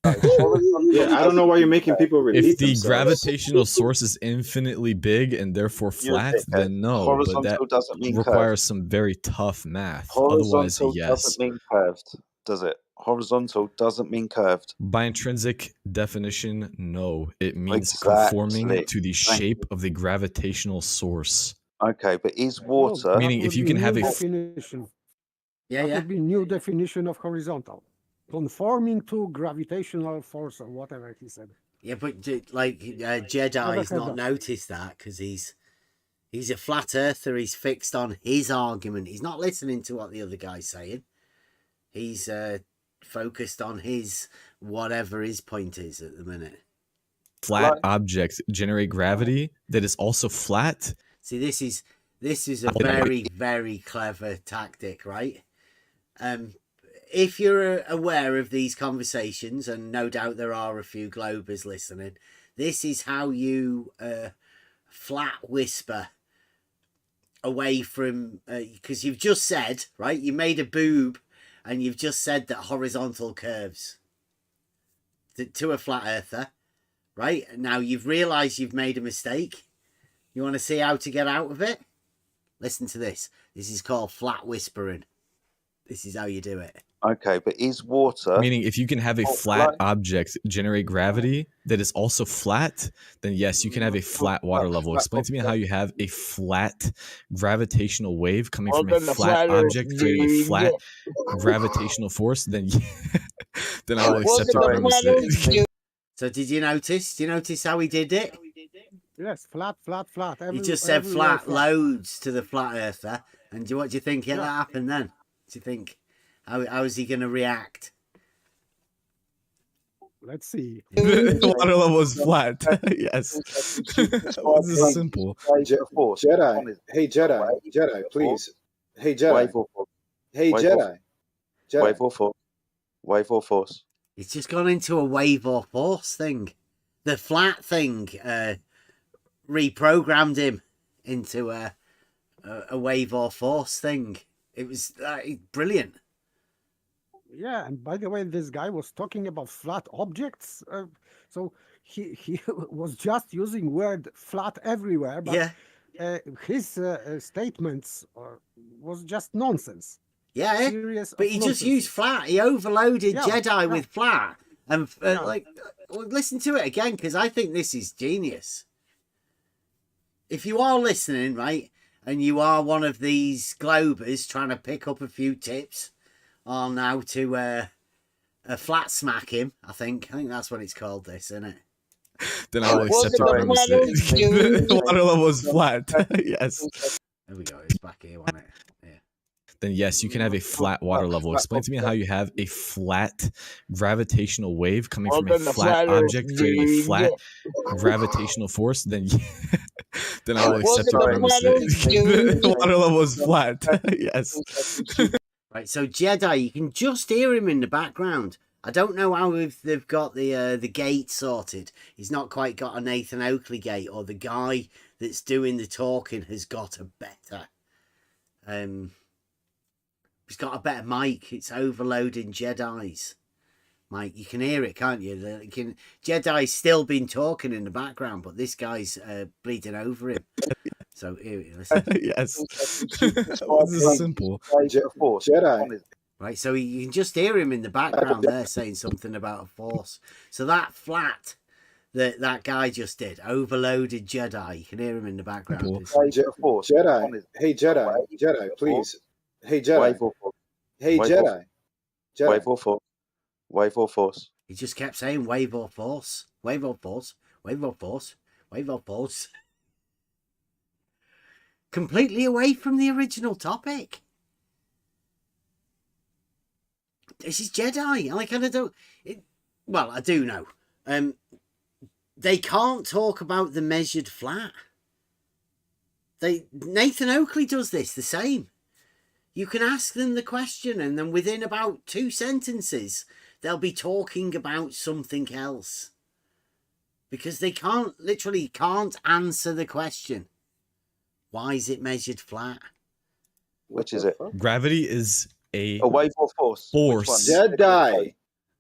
Yeah, I don't know why you're making people repeat If the themselves. gravitational source is infinitely big and therefore flat, then no. Horizontal but that doesn't mean requires some very tough math. Horizontal Otherwise, yes. doesn't mean curved, does it? Horizontal doesn't mean curved. By intrinsic definition, no. It means conforming to the shape of the gravitational source. Okay, but is water... Meaning if you can have a... definition. That would be new definition of horizontal. Conforming to gravitational force or whatever he said. Yeah, but Jedi's not noticed that because he's a flat earther. He's fixed on his argument. He's not listening to what the other guy's saying. He's focused on his whatever his point is at the minute. Flat objects generate gravity that is also flat. See, this is a very, very clever tactic, right? If you're aware of these conversations, and no doubt there are a few Globers listening, this is how you flat whisper away from, because you've just said, right, you made a boob and you've just said that horizontal curves to a flat earther, right? Now you've realized you've made a mistake. You want to see how to get out of it? Listen to this. This is called flat whispering. This is how you do it. Okay, but is water... Meaning, if you can have a flat object generate gravity that is also flat, then yes, you can have a flat water level. Explain to me how you have a flat gravitational wave coming from a flat object creating a flat gravitational force. Then, then I will accept your premise. So did you notice? Do you notice how he did it? Yes, flat, flat, flat. He just said flat loads to the flat earther. And what do you think that happened then? Do you think how is he going to react? Let's see. The water level is flat. Yes. This is simple. Jedi. Hey, Jedi, please. Hey, Jedi. Hey, Jedi. Wave or force. Wave or force. It's just gone into a wave or force thing. The flat thing reprogrammed him into a wave or force thing. It was brilliant. Yeah, and by the way, this guy was talking about flat objects, so he was just using word flat everywhere. But his statements was just nonsense. Yeah, but he just used flat. He overloaded Jedi with flat, and well, listen to it again because I think this is genius. If you are listening, right, and you are one of these globers trying to pick up a few tips on how to flat smack him, I think that's what it's called. This, isn't it? Then I will accept your premise. The water level is flat. Yes. There we go. It's back here, wasn't it? Yeah. Then yes, you can have a flat water level. Explain to me how you have a flat gravitational wave coming from a flat object creating a flat gravitational force. Then I will accept your premise. The water level is flat. Yes. Right, so Jedi, you can just hear him in the background. I don't know how they've got the gate sorted. He's not quite got a Nathan Oakley gate, or the guy that's doing the talking has got a better. He's got a better mic. It's overloading Jedi's mic. You can hear it, can't you? Jedi's still been talking in the background, but this guy's bleeding over him. So here, listen. Yes. This is simple. Jedi. Right, so you can just hear him in the background there saying something about a force. So that flat that guy just did, overloaded Jedi. You can hear him in the background. Jedi. Hey, Jedi, please. Hey, Jedi. Hey, Jedi. Wave or force. Wave or force. He just kept saying wave or force. Wave or force. Wave or force. Wave or force. Completely away from the original topic. This is Jedi. I kind of don't... well, I do know. They can't talk about the measured flat. Nathan Oakley does this the same. You can ask them the question and then within about 2 sentences, they'll be talking about something else. Because they literally can't answer the question. Why is it measured flat? Which is it? Gravity is a wave or force. Jedi.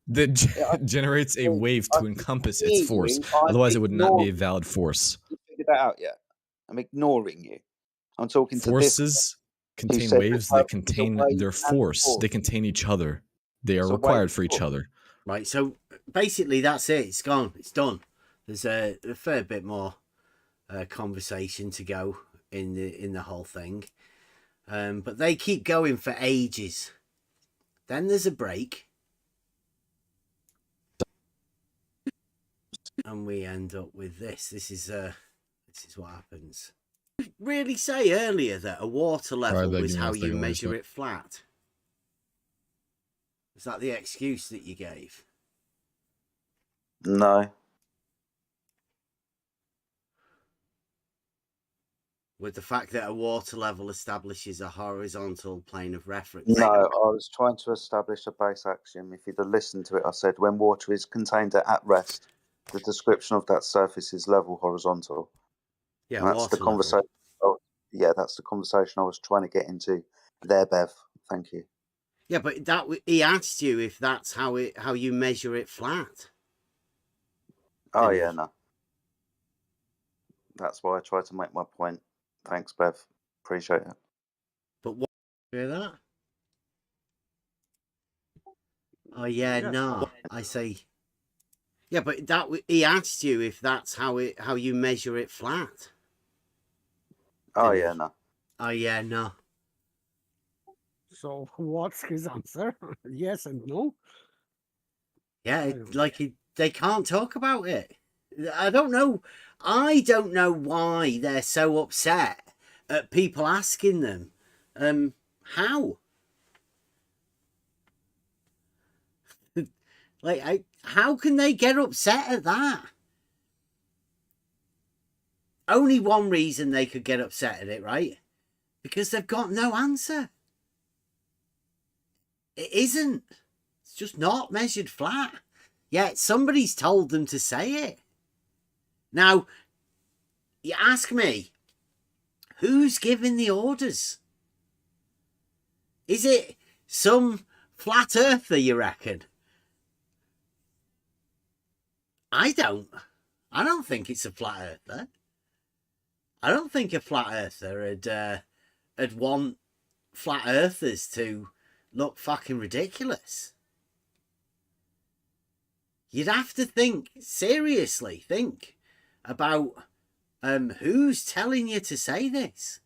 That generates a wave to encompass its force. Otherwise, it would not be a valid force. You figured that out yet? I'm ignoring you. I'm talking to forces contain waves that contain their force. They contain each other. They are required for each other. Right. So basically, that's it. It's gone. It's done. There's a fair bit more conversation to go in the whole thing, but they keep going for ages. Then there's a break, and we end up with this. This is what happens. Did you really say earlier that a water level was how you measure it flat? Is that the excuse that you gave? No. With the fact that a water level establishes a horizontal plane of reference. No, I was trying to establish a base axiom. If you'd have listened to it, I said when water is contained at rest, the description of that surface is level horizontal. Yeah, and that's the conversation. Oh, yeah, that's the conversation I was trying to get into there, Bev. Thank you. Yeah, but he asked you if that's how you measure it flat. Oh didn't yeah, he? no. That's why I tried to make my point. Thanks, Bev. Appreciate it. But what hear that? Oh yeah, Yes, no. I say, yeah, but he asked you if that's how you measure it flat. Oh Didn't yeah, he? no. Oh yeah, no. So what's his answer? Yes and no? Yeah, I don't they can't talk about it. I don't know. I don't know why they're so upset at people asking them. How? How can they get upset at that? Only one reason they could get upset at it, right? Because they've got no answer. It isn't. It's just not measured flat. Yet somebody's told them to say it. Now, you ask me, who's giving the orders? Is it some flat earther, you reckon? I don't think it's a flat earther. I don't think a flat earther would want flat earthers to look fucking ridiculous. You'd have to seriously think about who's telling you to say this.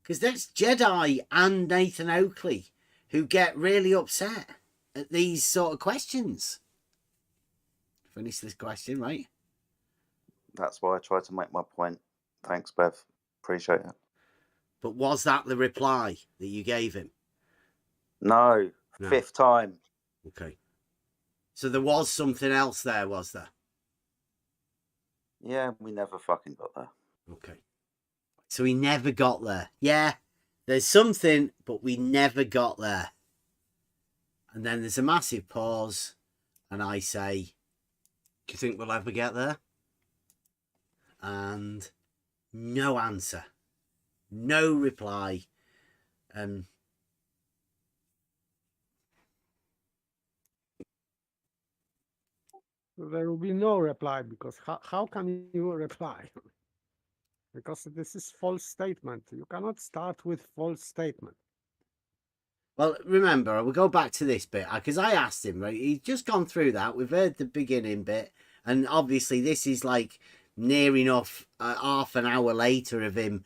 Because that's Jedi and Nathan Oakley who get really upset at these sort of questions. Finish this question, right? That's why I tried to make my point. Thanks, Bev. Appreciate it. But was that the reply that you gave him? No. Fifth time. Okay. So there was something else there, was there? Yeah, we never fucking got there. Okay. So we never got there. Yeah, there's something, but we never got there. And then there's a massive pause, and I say, do you think we'll ever get there? And no answer. No reply. There will be no reply because how can you reply? Because this is false statement. You cannot start with false statement. Well, remember, we'll go back to this bit because I asked him, right? He's just gone through that. We've heard the beginning bit, and obviously this is like near enough half an hour later of him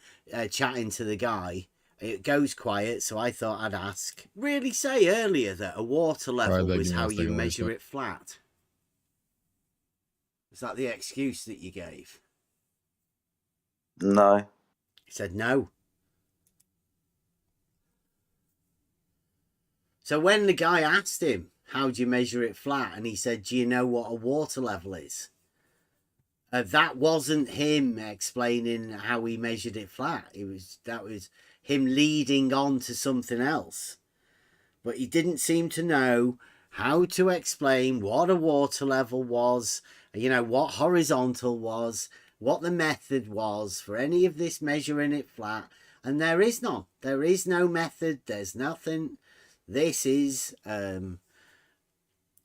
chatting to the guy. It goes quiet, so I thought I'd ask. Really say earlier that a water level was how you measure it flat. Is that the excuse that you gave? No. He said no. So when the guy asked him, how do you measure it flat? And he said, do you know what a water level is? That wasn't him explaining how he measured it flat. That was him leading on to something else. But he didn't seem to know how to explain what a water level was, what horizontal was, what the method was for any of this measuring it flat. And there is none. There is no method. There's nothing. This is a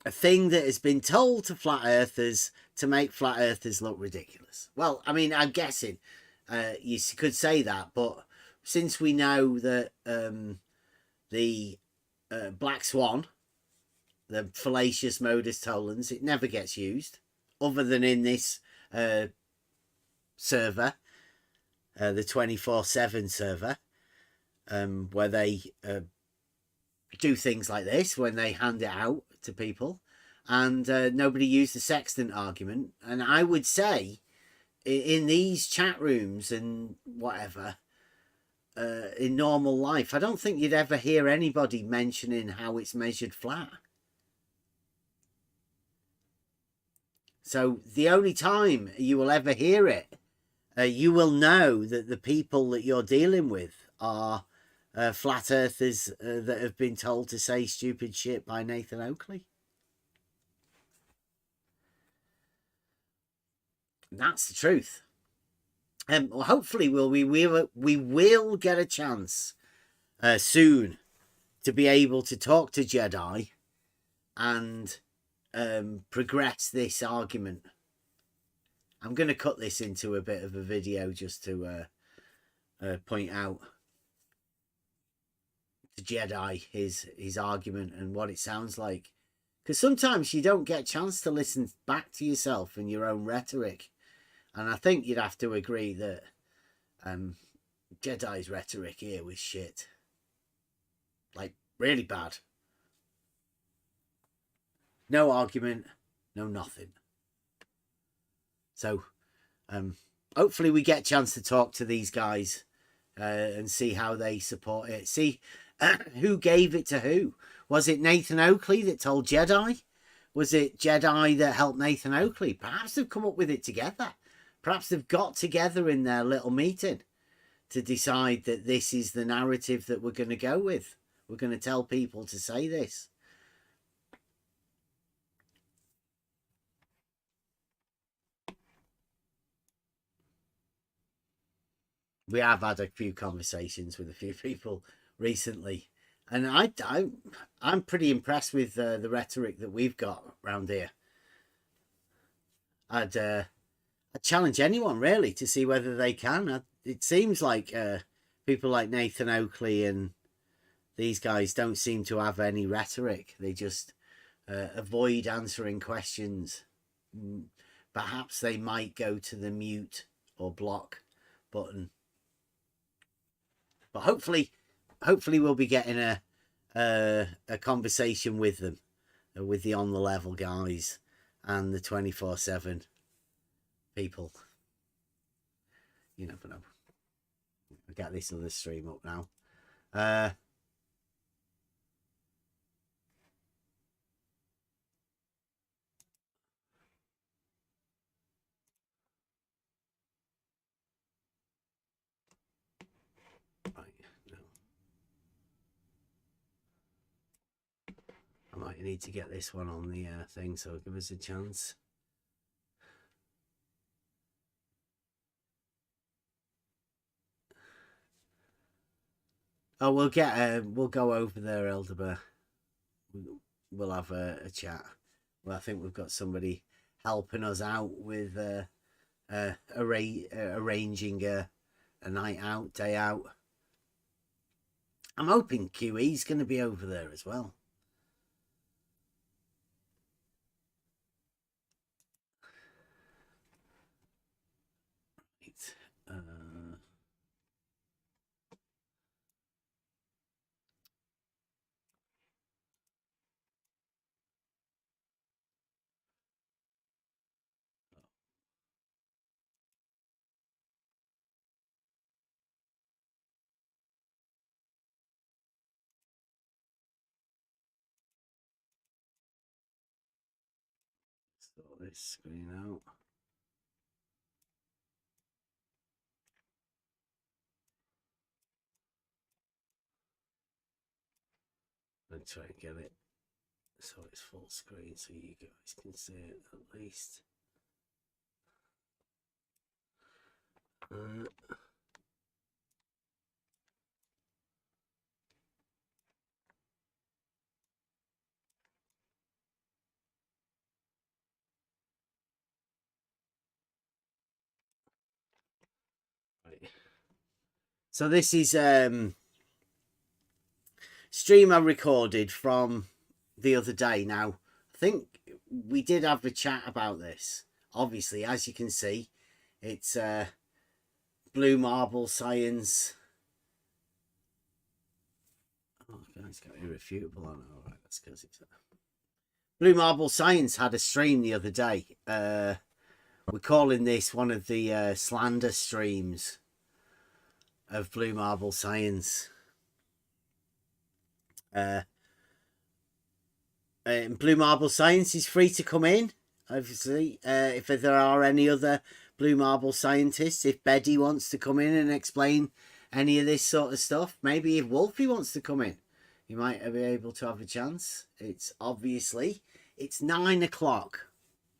thing that has been told to flat earthers to make flat earthers look ridiculous. Well, I mean, I'm guessing you could say that, but since we know that the black swan, the fallacious modus tollens, it never gets used other than in this server, the 24/7 server, where they do things like this when they hand it out to people, and nobody used the sextant argument. And I would say in these chat rooms and whatever, in normal life, I don't think you'd ever hear anybody mentioning how it's measured flat. So the only time you will ever hear it, you will know that the people that you're dealing with are flat earthers that have been told to say stupid shit by Nathan Oakley. And that's the truth. Well, hopefully we will get a chance soon to be able to talk to Jedi and progress this argument I'm going to cut this into a bit of a video just to point out to Jedi his argument and what it sounds like. Because sometimes you don't get a chance to listen back to yourself and your own rhetoric. And I think you'd have to agree that Jedi's rhetoric here was shit. Like, really bad. No argument, no nothing. So, hopefully we get a chance to talk to these guys and see how they support it. See who gave it to who. Was it Nathan Oakley that told Jedi? Was it Jedi that helped Nathan Oakley? Perhaps they've come up with it together. Perhaps they've got together in their little meeting to decide that this is the narrative that we're going to go with. We're going to tell people to say this. We have had a few conversations with a few people recently, and I'm pretty impressed with the rhetoric that we've got around here. I'd challenge anyone really to see whether they can. It seems like people like Nathan Oakley and these guys don't seem to have any rhetoric. They just avoid answering questions. Perhaps they might go to the mute or block button. But hopefully we'll be getting a conversation with them, with the On the Level guys and the 24/7 people. You never know. I'll get this other stream up now. I might need to get this one on the thing, so give us a chance. Oh, we'll go over there, Elderbear. We'll have a chat. Well, I think we've got somebody helping us out with arranging a night out, day out. I'm hoping QE's going to be over there as well. Sort this screen out. And try and get it so it's full screen so you guys can see it at least. Right. So this is stream I recorded from the other day. Now, I think we did have a chat about this. Obviously, as you can see, it's Blue Marble Science. Oh, it's got irrefutable on it. All right, that's because it's Blue Marble Science had a stream the other day. We're calling this one of the slander streams of Blue Marble Science. Blue Marble Science is free to come in, obviously. If there are any other Blue Marble scientists, if Betty wants to come in and explain any of this sort of stuff, maybe if Wolfie wants to come in, you might be able to have a chance. It's 9 o'clock,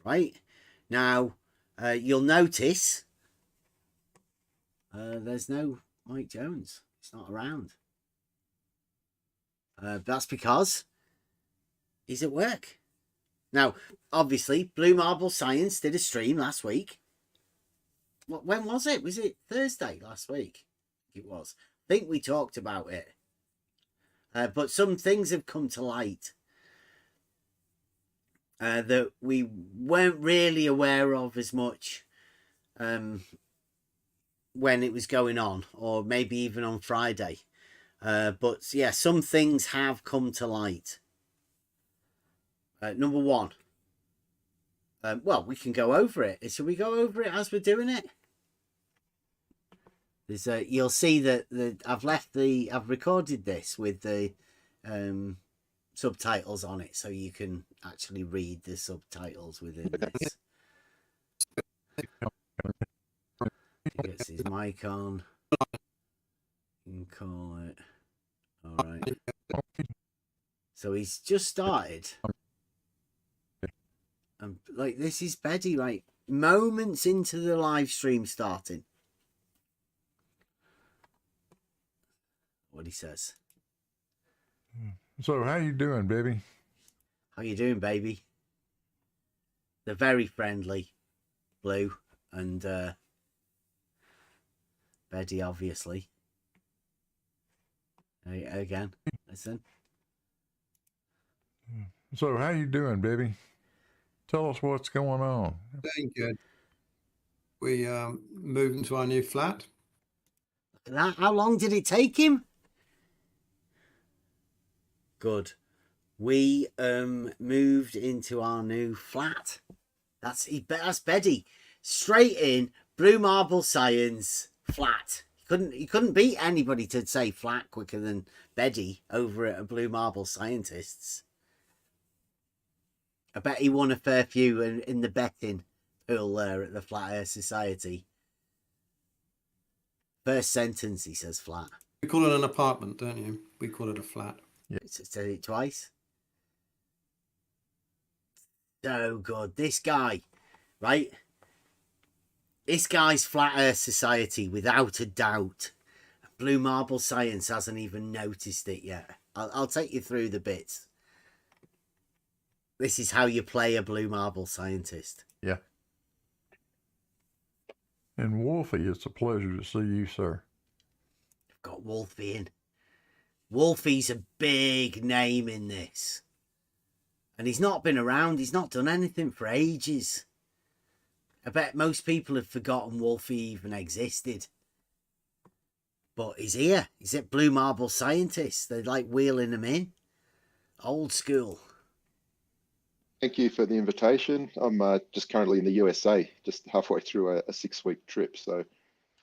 right? Now, you'll notice there's no Mike Jones. He's not around. That's because he's at work. Now, obviously, Blue Marble Science did a stream last week. when was it? Was it Thursday last week? It was. I think we talked about it. But some things have come to light that we weren't really aware of as much when it was going on, or maybe even on Friday. But yeah, some things have come to light. Number one. Well, we can go over it. Shall we go over it as we're doing it? There's you'll see that I've recorded this with the subtitles on it, so you can actually read the subtitles within this. He gets his mic on. You can call it. All right. So he's just started. And like, this is Betty, right? Moments into the live stream starting. What he says. So how you doing, baby? How you doing, baby? They're very friendly, Blue and Betty, obviously. Again, listen. So how you doing, baby? Tell us what's going on. Doing good. We moved into our new flat. Look at that. How long did it take him? Good. We moved into our new flat. That's Betty. Straight in, blue marble science, flat. He couldn't beat anybody to say flat quicker than Betty over at a Blue Marble Scientists. I bet he won a fair few in the betting pool there at the Flat Earth Society. First sentence, he says flat. You call it an apartment, don't you? We call it a flat. Yeah. Said it twice. So good. This guy, right? This guy's Flat Earth Society, without a doubt. Blue Marble Science hasn't even noticed it yet. I'll take you through the bits. This is how you play a Blue Marble Scientist. Yeah. And Wolfie, it's a pleasure to see you, sir. I've got Wolfie in. Wolfie's a big name in this. And he's not been around. He's not done anything for ages. I bet most people have forgotten Wolfie even existed. But he's here. He's at Blue Marble Scientists. They're like wheeling him in. Old school. Thank you for the invitation. I'm just currently in the USA, just halfway through a 6-week trip. So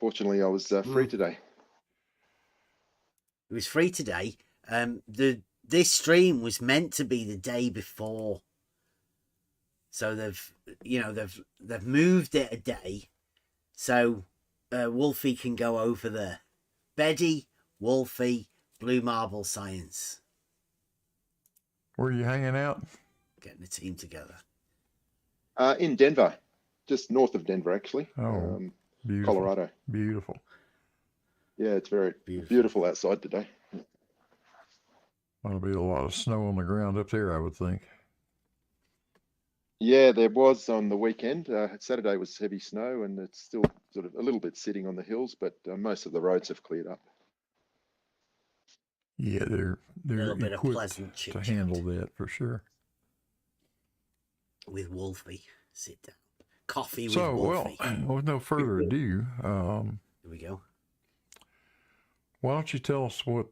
fortunately, I was free today. It was free today. This stream was meant to be the day before. So they've moved it a day, so Wolfie can go over there. Betty, Wolfie, Blue Marble Science. Where are you hanging out? Getting a team together. In Denver, just north of Denver, actually. Oh, beautiful. Colorado. Beautiful. Yeah, it's very beautiful outside today. There'll be a lot of snow on the ground up there, I would think. Yeah, there was on the weekend. Saturday was heavy snow, and it's still sort of a little bit sitting on the hills, but most of the roads have cleared up. Yeah, they're equipped to handle that for sure. With Wolfie, sit down. Coffee with Wolfie. Wolfie. With no further ado, here we go. Why don't you tell us what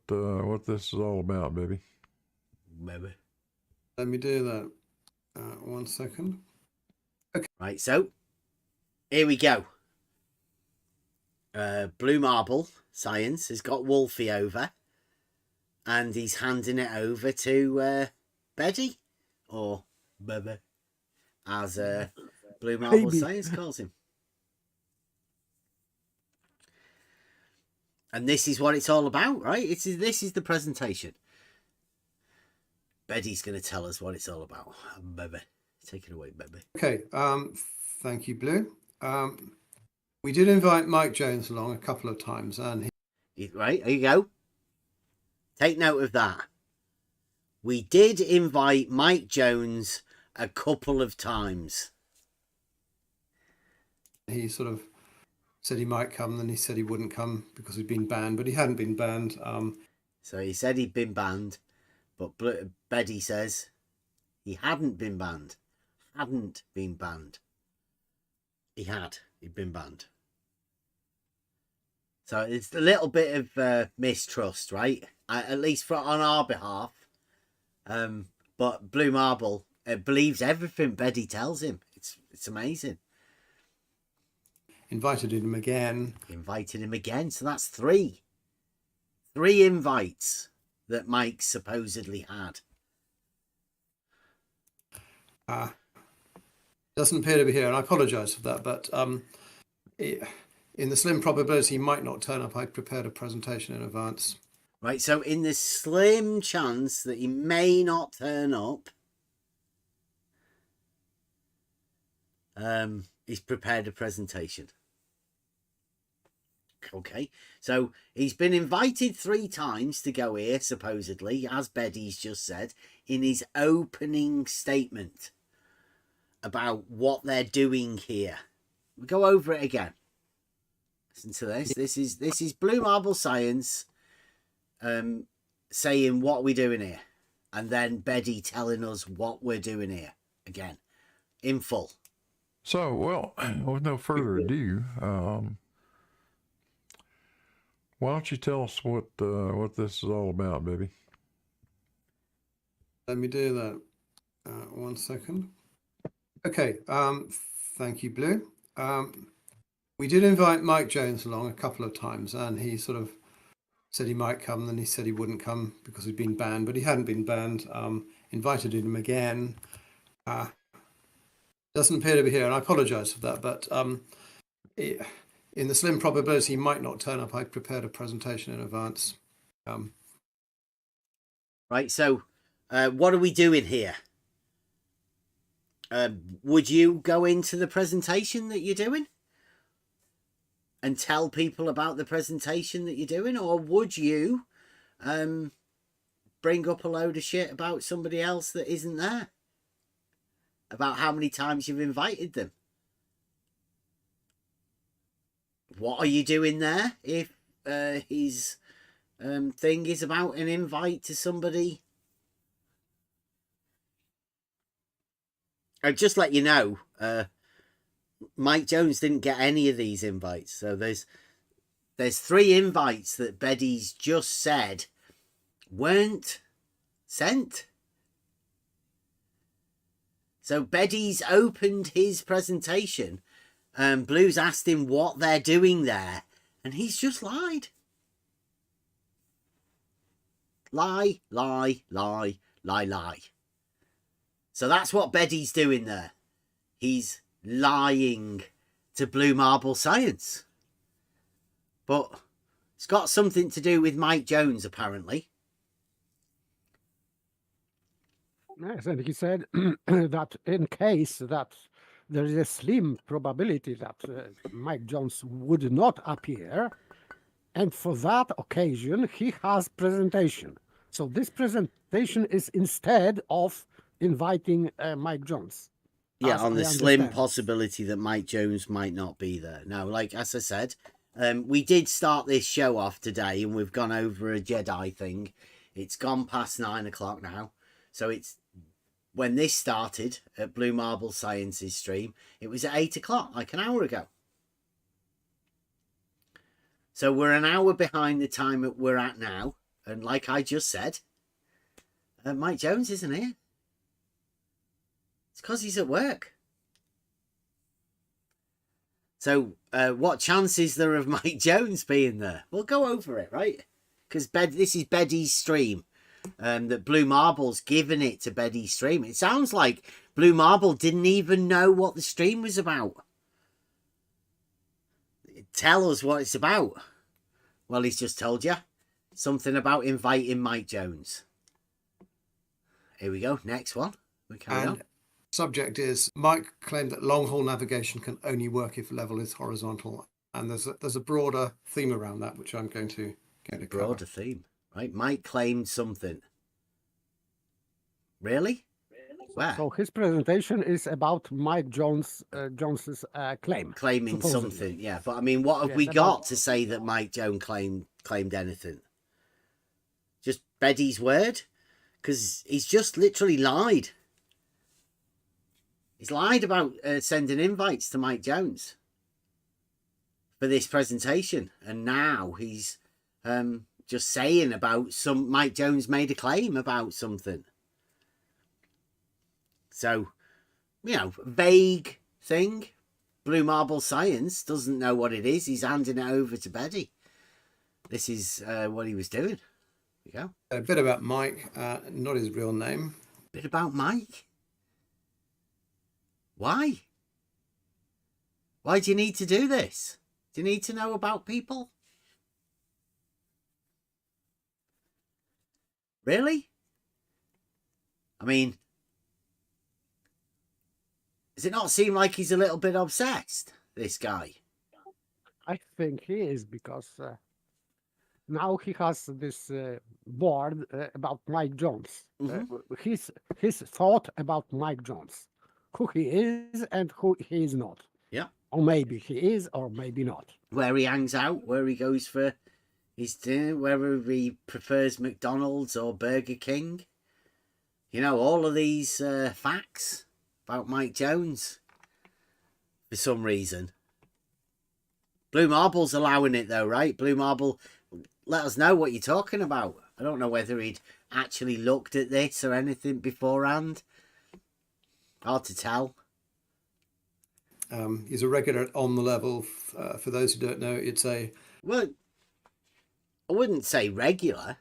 this is all about, baby? Maybe. Let me do that. 1 second. Okay. Right, so here we go. Blue Marble Science has got Wolfie over, and he's handing it over to Betty, or Bebe, as Blue Marble Science calls him. And this is what it's all about, right? This is the presentation. Betty's going to tell us what it's all about. Bebe, take it away, Bebe. Okay, thank you, Blue. We did invite Mike Jones along a couple of times, and right, here you go. Take note of that. We did invite Mike Jones a couple of times. He sort of said he might come, then he said he wouldn't come because he'd been banned, but he hadn't been banned. So he said he'd been banned, but Beddy says he hadn't been banned. Hadn't been banned. He'd been banned. So it's a little bit of mistrust, right? At least on our behalf. But Blue Marble believes everything Beddy tells him. It's amazing. Invited him again. So that's 3. 3 invites that Mike supposedly had. Doesn't appear to be here, and I apologise for that, but in the slim probability he might not turn up, I prepared a presentation in advance. Right, so in the slim chance that he may not turn up, he's prepared a presentation. Okay, so he's been invited 3 times to go here, supposedly, as Beddy's just said, in his opening statement about what they're doing here. We'll go over it again. Listen to this. This is Blue Marble Science saying what we're doing here, and then Beddy telling us what we're doing here again in full. So, well, with no further ado, why don't you tell us what this is all about, baby? Let me do that. 1 second. Okay. Thank you, Blue. We did invite Mike Jones along a couple of times, and he sort of said he might come, then he said he wouldn't come because he'd been banned, but he hadn't been banned. Invited him again. Doesn't appear to be here, and I apologise for that, but in the slim probability he might not turn up, I prepared a presentation in advance. Right, so what are we doing here? Would you go into the presentation that you're doing and tell people about the presentation that you're doing, or would you bring up a load of shit about somebody else that isn't there? About how many times you've invited them? What are you doing there if his thing is about an invite to somebody? I'll just let you know, Mike Jones didn't get any of these invites. So there's 3 invites that Beddy's just said weren't sent. So Beddy's opened his presentation, and Blue's asked him what they're doing there, and he's just lied. Lie, lie, lie, lie, lie. So that's what Beddy's doing there. He's lying to Blue Marble Science. But it's got something to do with Mike Jones, apparently. Yes, and he said that in case that there is a slim probability that Mike Jones would not appear, and for that occasion he has presentation. So this presentation is instead of inviting Mike Jones. Yeah, on the slim possibility that Mike Jones might not be there. Now, like as I said, we did start this show off today, and we've gone over a Jedi thing. It's gone past 9 o'clock now, so it's when this started at Blue Marble Science's stream. It was at 8 o'clock, like an hour ago. So we're an hour behind the time that we're at now, and like I just said, Mike Jones isn't here. It's because he's at work. So what chance is there of Mike Jones being there? We'll go over it, right? Because this is Beddy's stream. That Blue Marble's given it to Beddy's stream. It sounds like Blue Marble didn't even know what the stream was about. Tell us what it's about. Well, he's just told you. Something about inviting Mike Jones. Here we go. Next one. We carry on. Subject is Mike claimed that long haul navigation can only work if level is horizontal, and there's a broader theme around that which I'm going to cover. Broader theme, right? Mike claimed something. Really? Where? So his presentation is about Mike Jones's claim. Claiming supposedly. something, yeah. But I mean, what have Yes, we about- got to say that Mike Jones claimed anything? Just Beddy's word? Because he's just literally lied. He's lied about sending invites to Mike Jones for this presentation, and now he's just saying about Mike Jones made a claim about something. So, you know, vague thing. Blue Marble Science doesn't know what it is. He's handing it over to Beddy. This is what he was doing. There you go. A bit about Mike, not his real name. Bit about Mike. Why? Why do you need to do this? Do you need to know about people? Really? I mean, does it not seem like he's a little bit obsessed, this guy? I think he is, because now he has this board about Mike Jones. His thought about Mike Jones, who he is and who he is not. Yeah. Or maybe he is, or maybe not. Where he hangs out, where he goes for his dinner, whether he prefers McDonald's or Burger King. You know, all of these facts about Mike Jones for some reason. Blue Marble's allowing it though, right? Blue Marble, let us know what you're talking about. I don't know whether he'd actually looked at this or anything beforehand. Hard to tell. He's a regular at On the Level. For those who don't know, it's a... Well, I wouldn't say regular.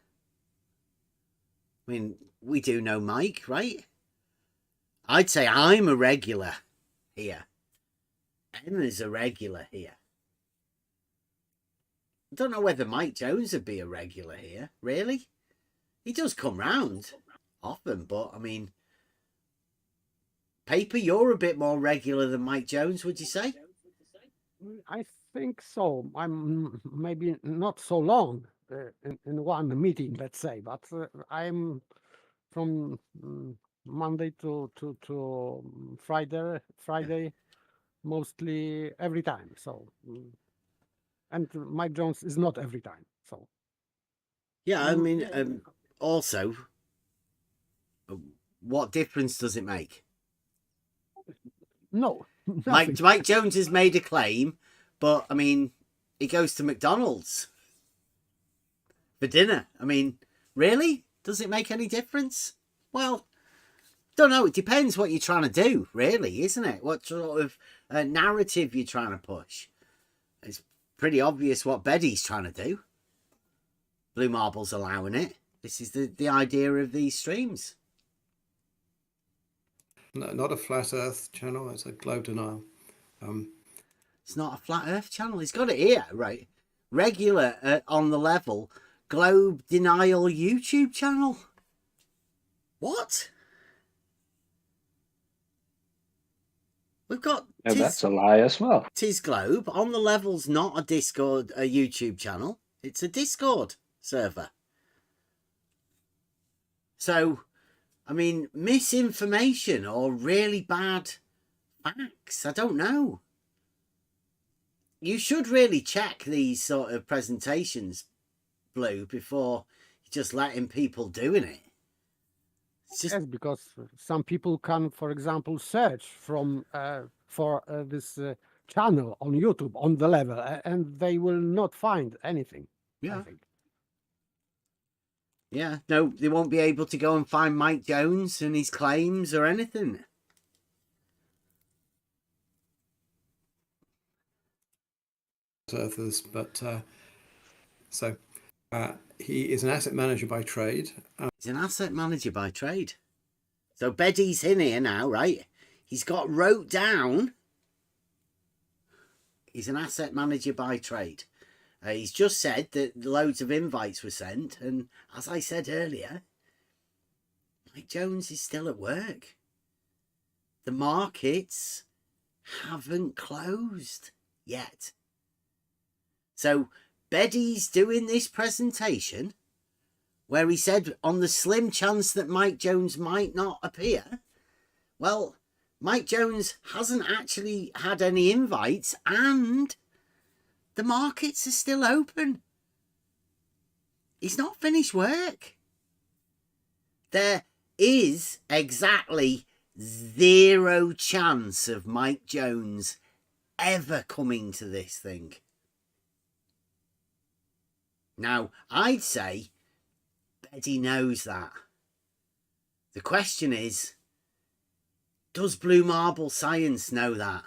I mean, we do know Mike, right? I'd say I'm a regular here. Emma's a regular here. I don't know whether Mike Jones would be a regular here, really. He does come round often, but I mean, Paper, you're a bit more regular than Mike Jones, would you say? I think so. I'm maybe not so long in one meeting, let's say, but I'm from Monday to Friday, mostly every time. So, and Mike Jones is not every time. So, yeah, I mean, also, what difference does it make? No. Mike Jones has made a claim, but I mean, he goes to McDonald's for dinner. I mean, really? Does it make any difference? Well, don't know. It depends what you're trying to do, really, isn't it? What sort of narrative you're trying to push. It's pretty obvious what Beddy's trying to do. Blue Marble's allowing it. This is the idea of these streams. No, not a flat Earth channel. It's a globe denial. It's not a flat Earth channel. He's got it here, right? Regular On the Level globe denial YouTube channel. What? We've got... Yeah, that's a lie as well. Tis Globe. On the Level's not a Discord, a YouTube channel. It's a Discord server. So, I mean, misinformation or really bad facts. I don't know. You should really check these sort of presentations, Blue, before you just letting people doing it. Yes, because some people can, for example, search for this channel on YouTube On the Level, and they will not find anything. Yeah. I think. Yeah, no, they won't be able to go and find Mike Jones and his claims or anything. Earthers, but he is an asset manager by trade. He's an asset manager by trade. So Beddy's in here now, right? He's got wrote down. He's an asset manager by trade. He's just said that loads of invites were sent, and as I said earlier, Mike Jones is still at work. The markets haven't closed yet. So Beddy's doing this presentation where he said on the slim chance that Mike Jones might not appear, Well, Mike Jones hasn't actually had any invites and the markets are still open. He's not finished work. There is exactly 0 chance of Mike Jones ever coming to this thing. Now, I'd say Betty knows that. The question is, does Blue Marble Science know that?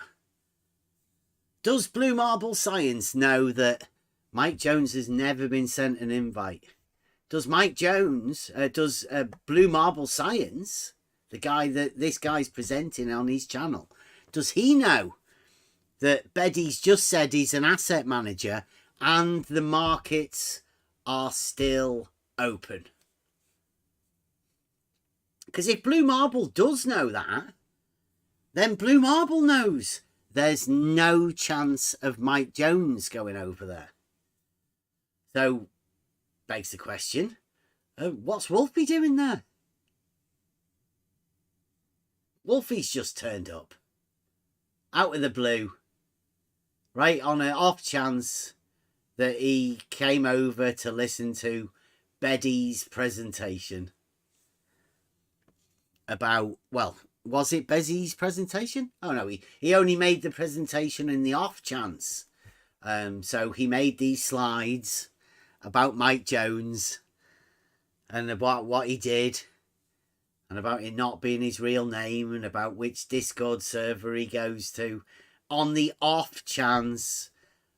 Does Blue Marble Science know that Mike Jones has never been sent an invite? Does Mike Jones, does Blue Marble Science, the guy that this guy's presenting on his channel, does he know that Beddy's just said he's an asset manager and the markets are still open? Because if Blue Marble does know that, then Blue Marble knows there's no chance of Mike Jones going over there. So, begs the question, what's Wolfie doing there? Wolfie's just turned up. Out of the blue. Right, on an off chance that he came over to listen to Beddy's presentation about, well, was it Beddy's presentation? Oh no, he only made the presentation in the off chance. So he made these slides about Mike Jones and about what he did and about it not being his real name and about which Discord server he goes to on the off chance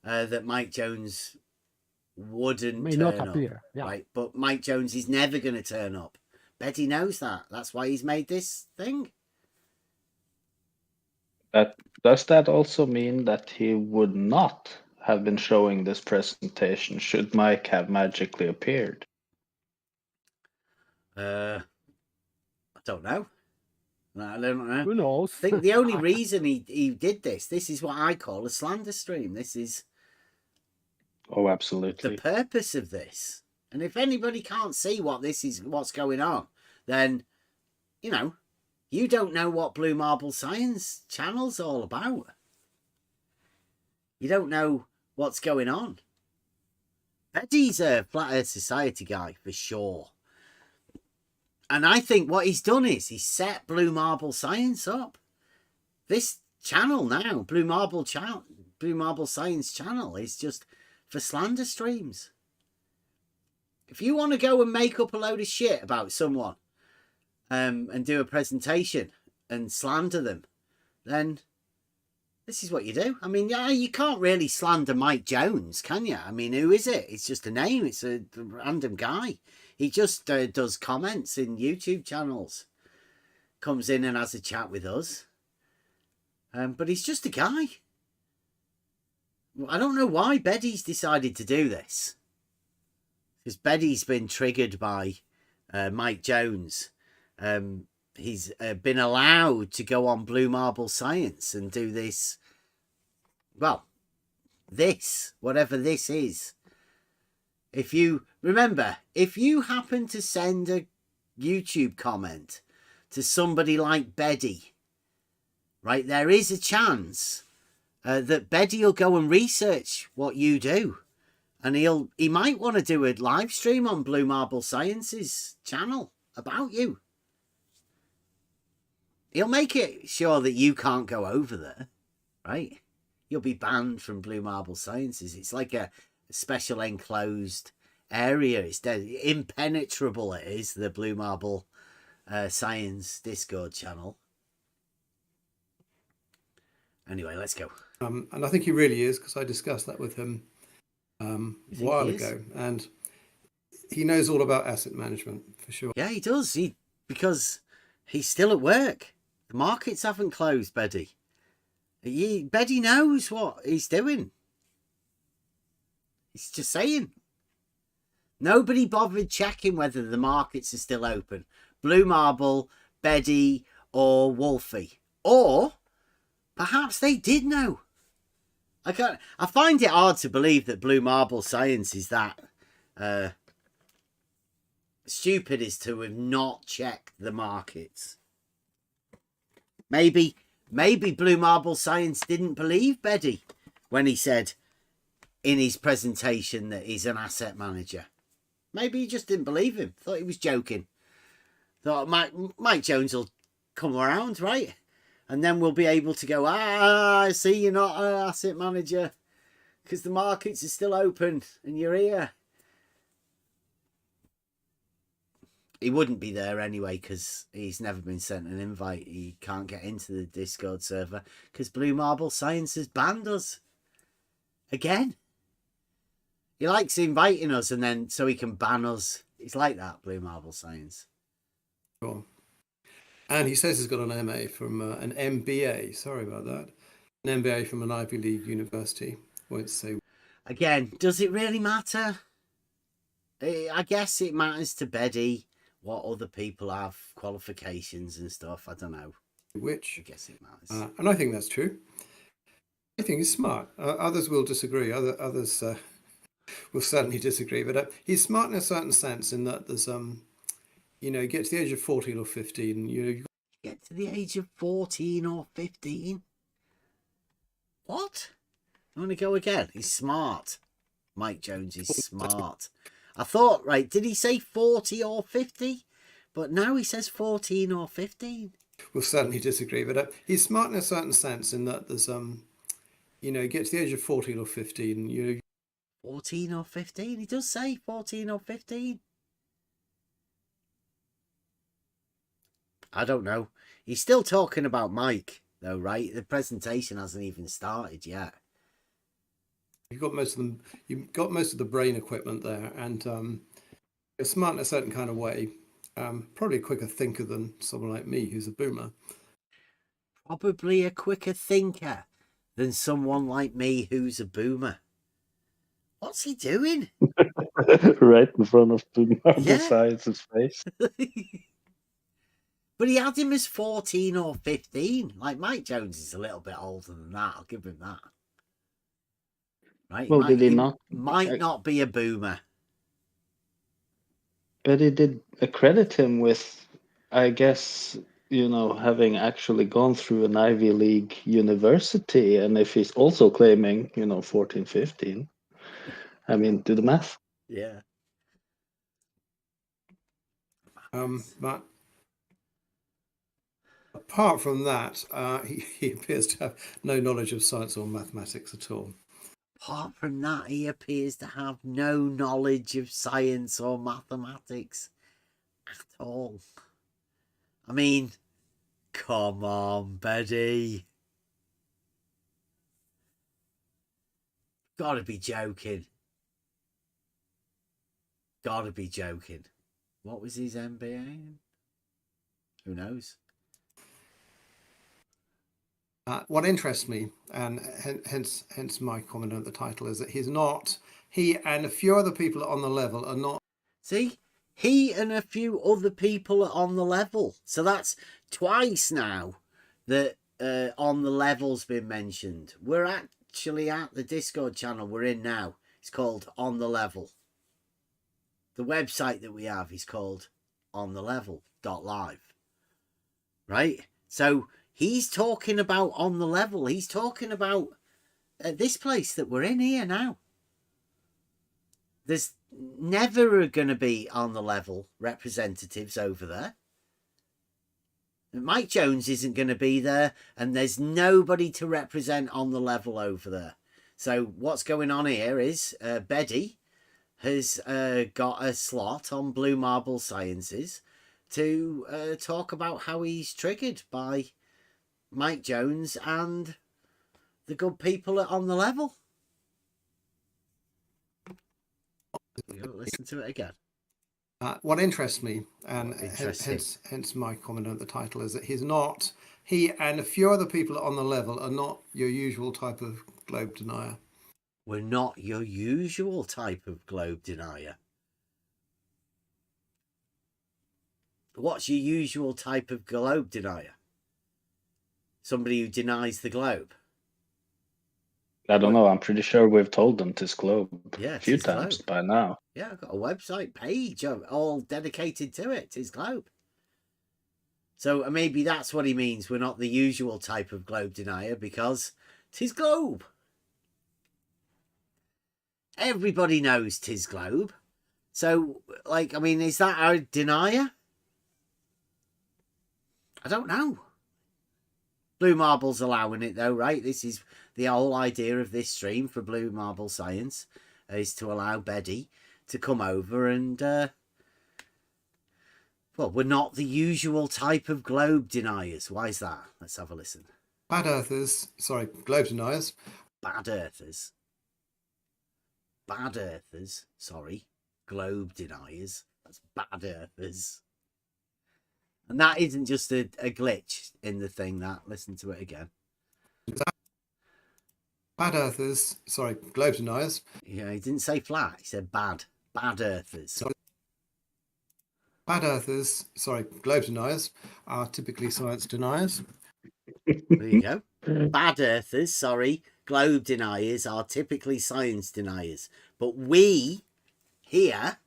that Mike Jones wouldn't May turn not up. appear. Yeah. Right? But Mike Jones is never going to turn up. Betty knows that. That's why he's made this thing. Does that also mean that he would not have been showing this presentation should Mike have magically appeared? I don't know. I don't know. Who knows? I think the only reason he did this is what I call a slander stream. This is Oh, absolutely. the purpose of this. And if anybody can't see what's going on, then, you know, you don't know what Blue Marble Science channel's all about. You don't know what's going on. Beddy's a Flat Earth Society guy, for sure. And I think what he's done is he's set Blue Marble Science up. This channel now, Blue Marble Science channel, is just for slander streams. If you want to go and make up a load of shit about someone and do a presentation and slander them, then this is what you do. I mean, yeah, you can't really slander Mike Jones, can you? I mean, who is it? It's just a name. It's a random guy. He just does comments in YouTube channels. Comes in and has a chat with us. But he's just a guy. I don't know why Beddy's decided to do this. Because Beddy's been triggered by Mike Jones. He's been allowed to go on Blue Marble Science and do this. Well, whatever this is. If you remember, if you happen to send a YouTube comment to somebody like Beddy, right, there is a chance that Beddy will go and research what you do. And he might want to do a live stream on Blue Marble Science's channel about you. He'll make it sure that you can't go over there, right? You'll be banned from Blue Marble Sciences. It's like a special enclosed area. It's impenetrable. It is the Blue Marble Science Discord channel. Anyway, let's go. And I think he really is, because I discussed that with him a while ago, and he knows all about asset management for sure. Yeah, he does. Because he's still at work. The markets haven't closed, Beddy. Beddy knows what he's doing. He's just saying. Nobody bothered checking whether the markets are still open. Blue Marble, Beddy, or Wolfie. Or perhaps they did know. I find it hard to believe that Blue Marble Science is that stupid as to have not checked the markets. Maybe Blue Marble Science didn't believe Beddy when he said in his presentation that he's an asset manager. Maybe he just didn't believe him. Thought he was joking. Thought Mike Jones will come around, right? And then we'll be able to go, I see you're not an asset manager because the markets are still open and you're here. He wouldn't be there anyway because he's never been sent an invite. He can't get into the Discord server because Blue Marble Science has banned us. Again. He likes inviting us and then so he can ban us. He's like that, Blue Marble Science. Cool. And he says he's got an MA from an MBA. Sorry about that. An MBA from an Ivy League university. Won't say. Again, does it really matter? I guess it matters to Beddy what other people have, qualifications and stuff. I don't know. Which? I guess it matters. And I think that's true. I think he's smart. Others will disagree. Others will certainly disagree. But he's smart in a certain sense in that there's, you know, you get to the age of 14 or 15, you get to the age of 14 or 15? What? I want to go again. He's smart. Mike Jones is smart. I thought, right, did he say 40 or 50? But now he says 14 or 15. We'll certainly disagree. But he's smart in a certain sense in that there's, you know, you get to the age of 14 or 15, you know. 14 or 15? He does say 14 or 15. I don't know. He's still talking about Mike, though, right? The presentation hasn't even started yet. You've got most of them. You've got most of the brain equipment there, and you're smart in a certain kind of way. Probably a quicker thinker than someone like me, who's a boomer. Probably a quicker thinker than someone like me, who's a boomer. What's he doing? Right in front of Blue Marble Science's face. But he had him as 14 or 15. Like, Mike Jones is a little bit older than that. I'll give him that. Right? Well, did he not? Might not be a boomer. But he did accredit him with, I guess, you know, having actually gone through an Ivy League university. And if he's also claiming, you know, 14, 15, I mean, do the math. Yeah. But apart from that, he appears to have no knowledge of science or mathematics at all. Apart from that, he appears to have no knowledge of science or mathematics at all. I mean, come on, Beddy. Gotta be joking. Gotta be joking. What was his MBA? Who knows? What interests me, and hence my comment on the title, is that he and a few other people on the level are not. See, he and a few other people are on the level. So that's twice now that on the level's been mentioned. We're actually at the Discord channel we're in now. It's called On the Level. The website that we have is called onthe-level.live. Right? So he's talking about On the Level. He's talking about this place that we're in here now. There's never going to be On the Level representatives over there. Mike Jones isn't going to be there, and there's nobody to represent On the Level over there. So what's going on here is Beddy has got a slot on Blue Marble Sciences to talk about how he's triggered by Mike Jones and the good people On the Level. Listen to it again. What interests me, and hence my comment on the title, is that he and a few other people on the level are not your usual type of globe denier. We're not your usual type of globe denier. What's your usual type of globe denier? Somebody who denies the globe? I don't know. I'm pretty sure we've told them this globe a few times by now. Yeah, I've got a website page all dedicated to it. Tis Globe. So maybe that's what he means. We're not the usual type of globe denier because 'tis globe. Everybody knows 'tis globe. So, like, I mean, is that our denier? I don't know. Blue Marble's allowing it though, right? This is the whole idea of this stream for Blue Marble Science, is to allow Betty to come over and, well, we're not the usual type of globe deniers. Why is that? Let's have a listen. Bad earthers, sorry, globe deniers. Bad earthers. Bad earthers, sorry. Globe deniers. That's bad earthers. And that isn't just a glitch in the thing, that. Listen to it again. Bad earthers, sorry, globe deniers. Yeah, he didn't say flat. He said bad. Bad earthers. So, bad earthers, sorry, globe deniers are typically science deniers. There you go. Bad earthers, sorry, globe deniers are typically science deniers. But we here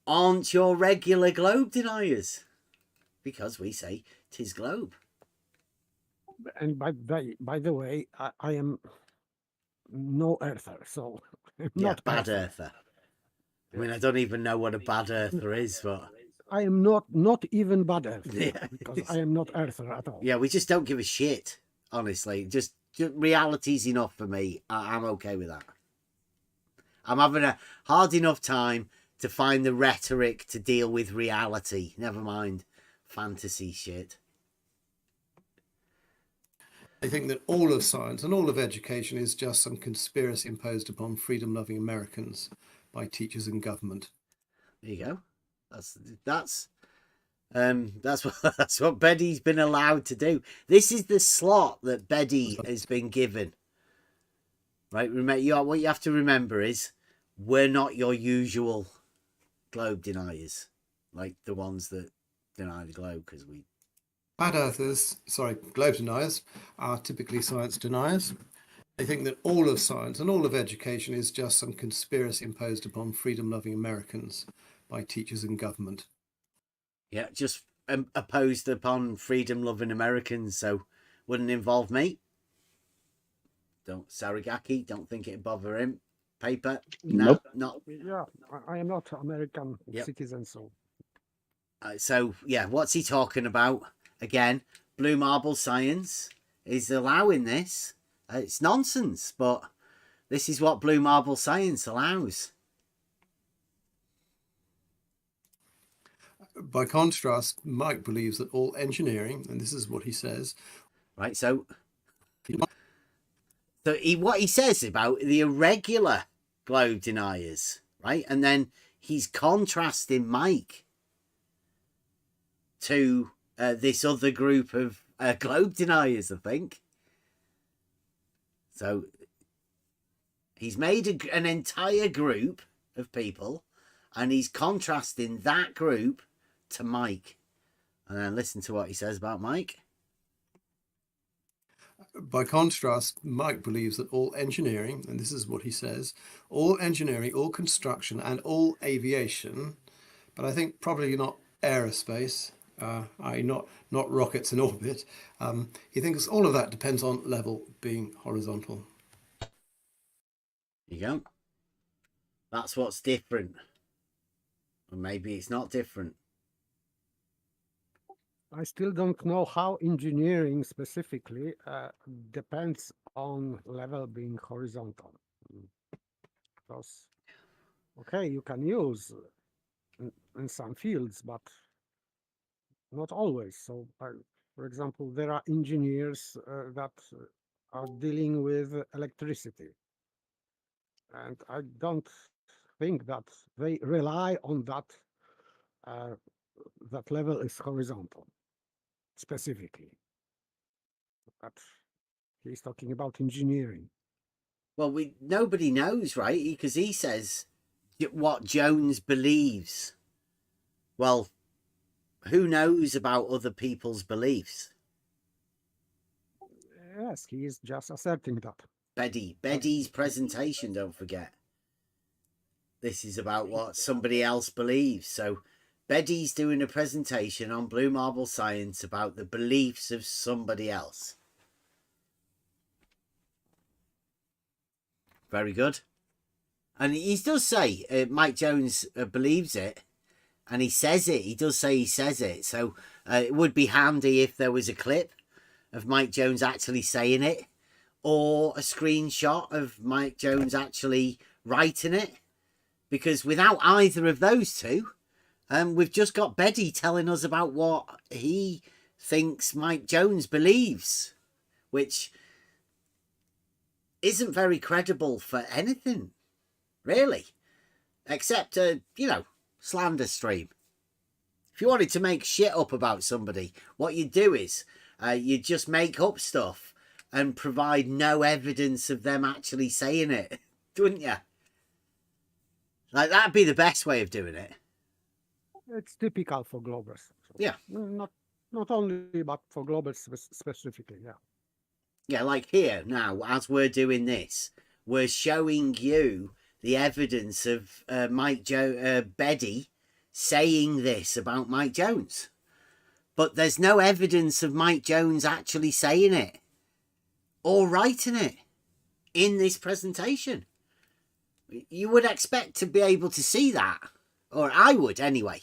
aren't your regular globe deniers because we say 'tis globe. And by the way, I am no earther, so I'm Yeah, not bad earther. I mean, I don't even know what a bad earther is, but I am not even bad earther, yeah, because I am not earther at all. yeah, we just don't give a shit, honestly. Just reality's enough for me. I'm okay with that. I'm having a hard enough time to find the rhetoric to deal with reality. Never mind fantasy shit. I think that all of science and all of education is just some conspiracy imposed upon freedom-loving Americans by teachers and government. There you go. That's what Betty's been allowed to do. This is the slot that Betty has been given. Right? Remember, what you have to remember is we're not your usual globe deniers, like the ones that deny the globe, because we. Bad earthers, sorry, globe deniers are typically science deniers. I think that all of science and all of education is just some conspiracy imposed upon freedom-loving Americans by teachers and government. Yeah, just opposed upon freedom-loving Americans, so wouldn't involve me. Don't Saragaki, don't think it'd bother him. Paper, no, not. Yeah, I am not American citizen, so. So yeah, what's he talking about? Again, Blue Marble Science is allowing this. It's nonsense, but this is what Blue Marble Science allows. By contrast, Mike believes that all engineering, and this is what he says. Right, so what he says about the irregular globe deniers, right? And then he's contrasting Mike to this other group of globe deniers, I think. So he's made an entire group of people and he's contrasting that group to Mike. And then listen to what he says about Mike. By contrast, Mike believes that all engineering, and this is what he says, all engineering, all construction, and all aviation, but I think probably not aerospace, not rockets in orbit. He thinks all of that depends on level being horizontal. There you go. That's what's different. Or maybe it's not different. I still don't know how engineering specifically depends on level being horizontal. Because, okay, you can use in some fields, but not always. So, for example, there are engineers that are dealing with electricity. And I don't think that they rely on that that level is horizontal. Specifically, but he's talking about engineering. Well, nobody knows, right? Because he says what Jones believes. Well, who knows about other people's beliefs? Yes, he is just asserting that. Betty's presentation, don't forget. This is about what somebody else believes. So Betty's doing a presentation on Blue Marble Science about the beliefs of somebody else. Very good. And he does say Mike Jones believes it, and he says it. He does say he says it. So it would be handy if there was a clip of Mike Jones actually saying it, or a screenshot of Mike Jones actually writing it. Because without either of those two, we've just got Betty telling us about what he thinks Mike Jones believes, which isn't very credible for anything, really, except a, slander stream. If you wanted to make shit up about somebody, what you do is you just make up stuff and provide no evidence of them actually saying it, wouldn't you? Like, that'd be the best way of doing it. It's typical for Globers. So Yeah. Not only, but for Globers specifically, yeah. Yeah, like here now, as we're doing this, we're showing you the evidence of Betty saying this about Mike Jones. But there's no evidence of Mike Jones actually saying it or writing it in this presentation. You would expect to be able to see that, or I would anyway.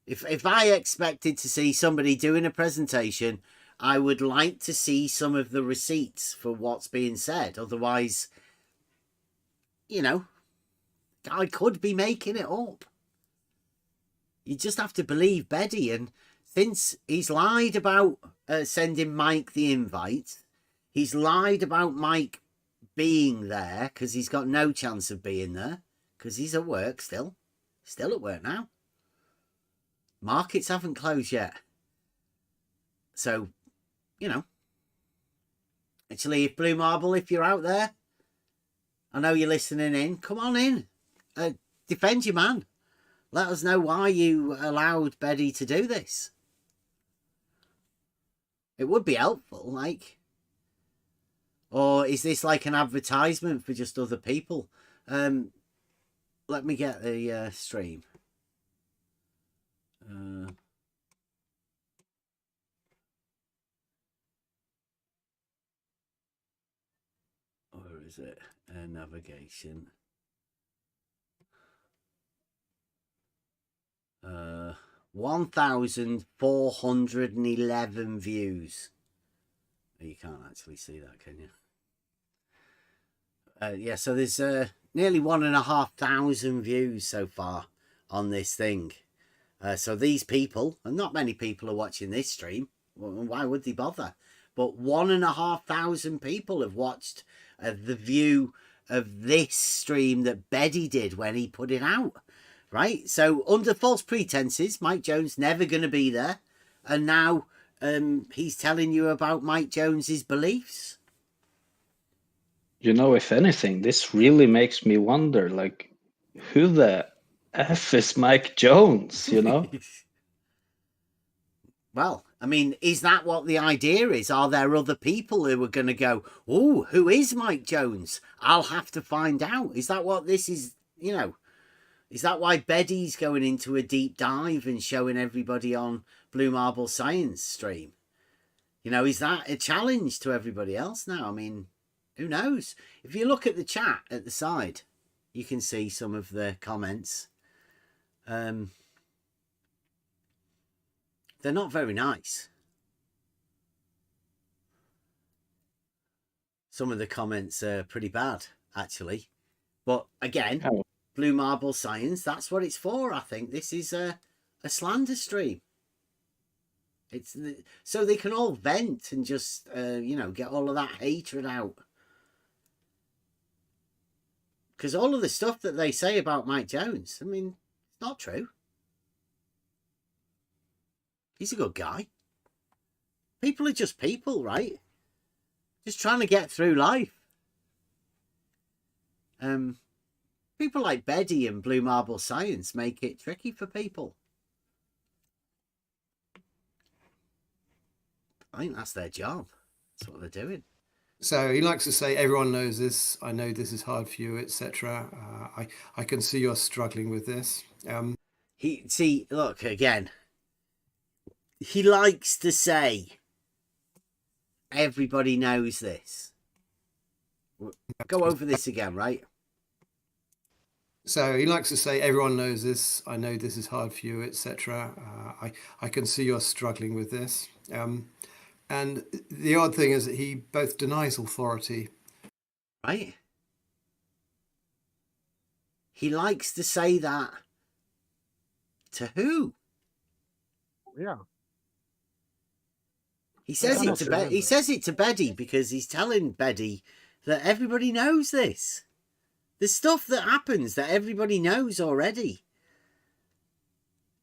If I expected to see somebody doing a presentation, I would like to see some of the receipts for what's being said. Otherwise, I could be making it up. You just have to believe Betty. And since he's lied about sending Mike the invite, he's lied about Mike being there because he's got no chance of being there because he's at work still at work now. Markets haven't closed yet. So, actually, if Blue Marble, if you're out there, I know you're listening in, come on in, defend your man. Let us know why you allowed Betty to do this. It would be helpful, like. Or is this like an advertisement for just other people? Let me get the stream. Or is it navigation? 1,411 views. You can't actually see that, can you? Yeah, so there's nearly 1,500 views so far on this thing. So these people, and not many people are watching this stream. Well, why would they bother? But 1,500 people have watched the view of this stream that Betty did when he put it out. Right? So under false pretenses, Mike Jones never going to be there. And now he's telling you about Mike Jones's beliefs. If anything, this really makes me wonder, like, who the F is Mike Jones, Well, I mean, is that what the idea is? Are there other people who are going to go, oh, who is Mike Jones? I'll have to find out. Is that what this is, Is that why Betty's going into a deep dive and showing everybody on Blue Marble Science stream? Is that a challenge to everybody else now? I mean, who knows? If you look at the chat at the side, you can see some of the comments. They're not very nice. Some of the comments are pretty bad, actually. But again, Blue Marble Science, that's what it's for, I think. This is a slander stream. It's so they can all vent and just, get all of that hatred out. Because all of the stuff that they say about Mike Jones, I mean, it's not true. He's a good guy. People are just people, right? Just trying to get through life. People like Betty and Blue Marble Science make it tricky for people. I think that's their job. That's what they're doing. So he likes to say, everyone knows this. I know this is hard for you, etc. I can see you're struggling with this. Look again. He likes to say, everybody knows this. Go over this again, right? So he likes to say, everyone knows this. I know this is hard for you, etc. I can see you're struggling with this. And the odd thing is that he both denies authority. Right? He likes to say that to who? Yeah. He says it to Betty. He says it to Betty because he's telling Betty that everybody knows this. There's stuff that happens that everybody knows already.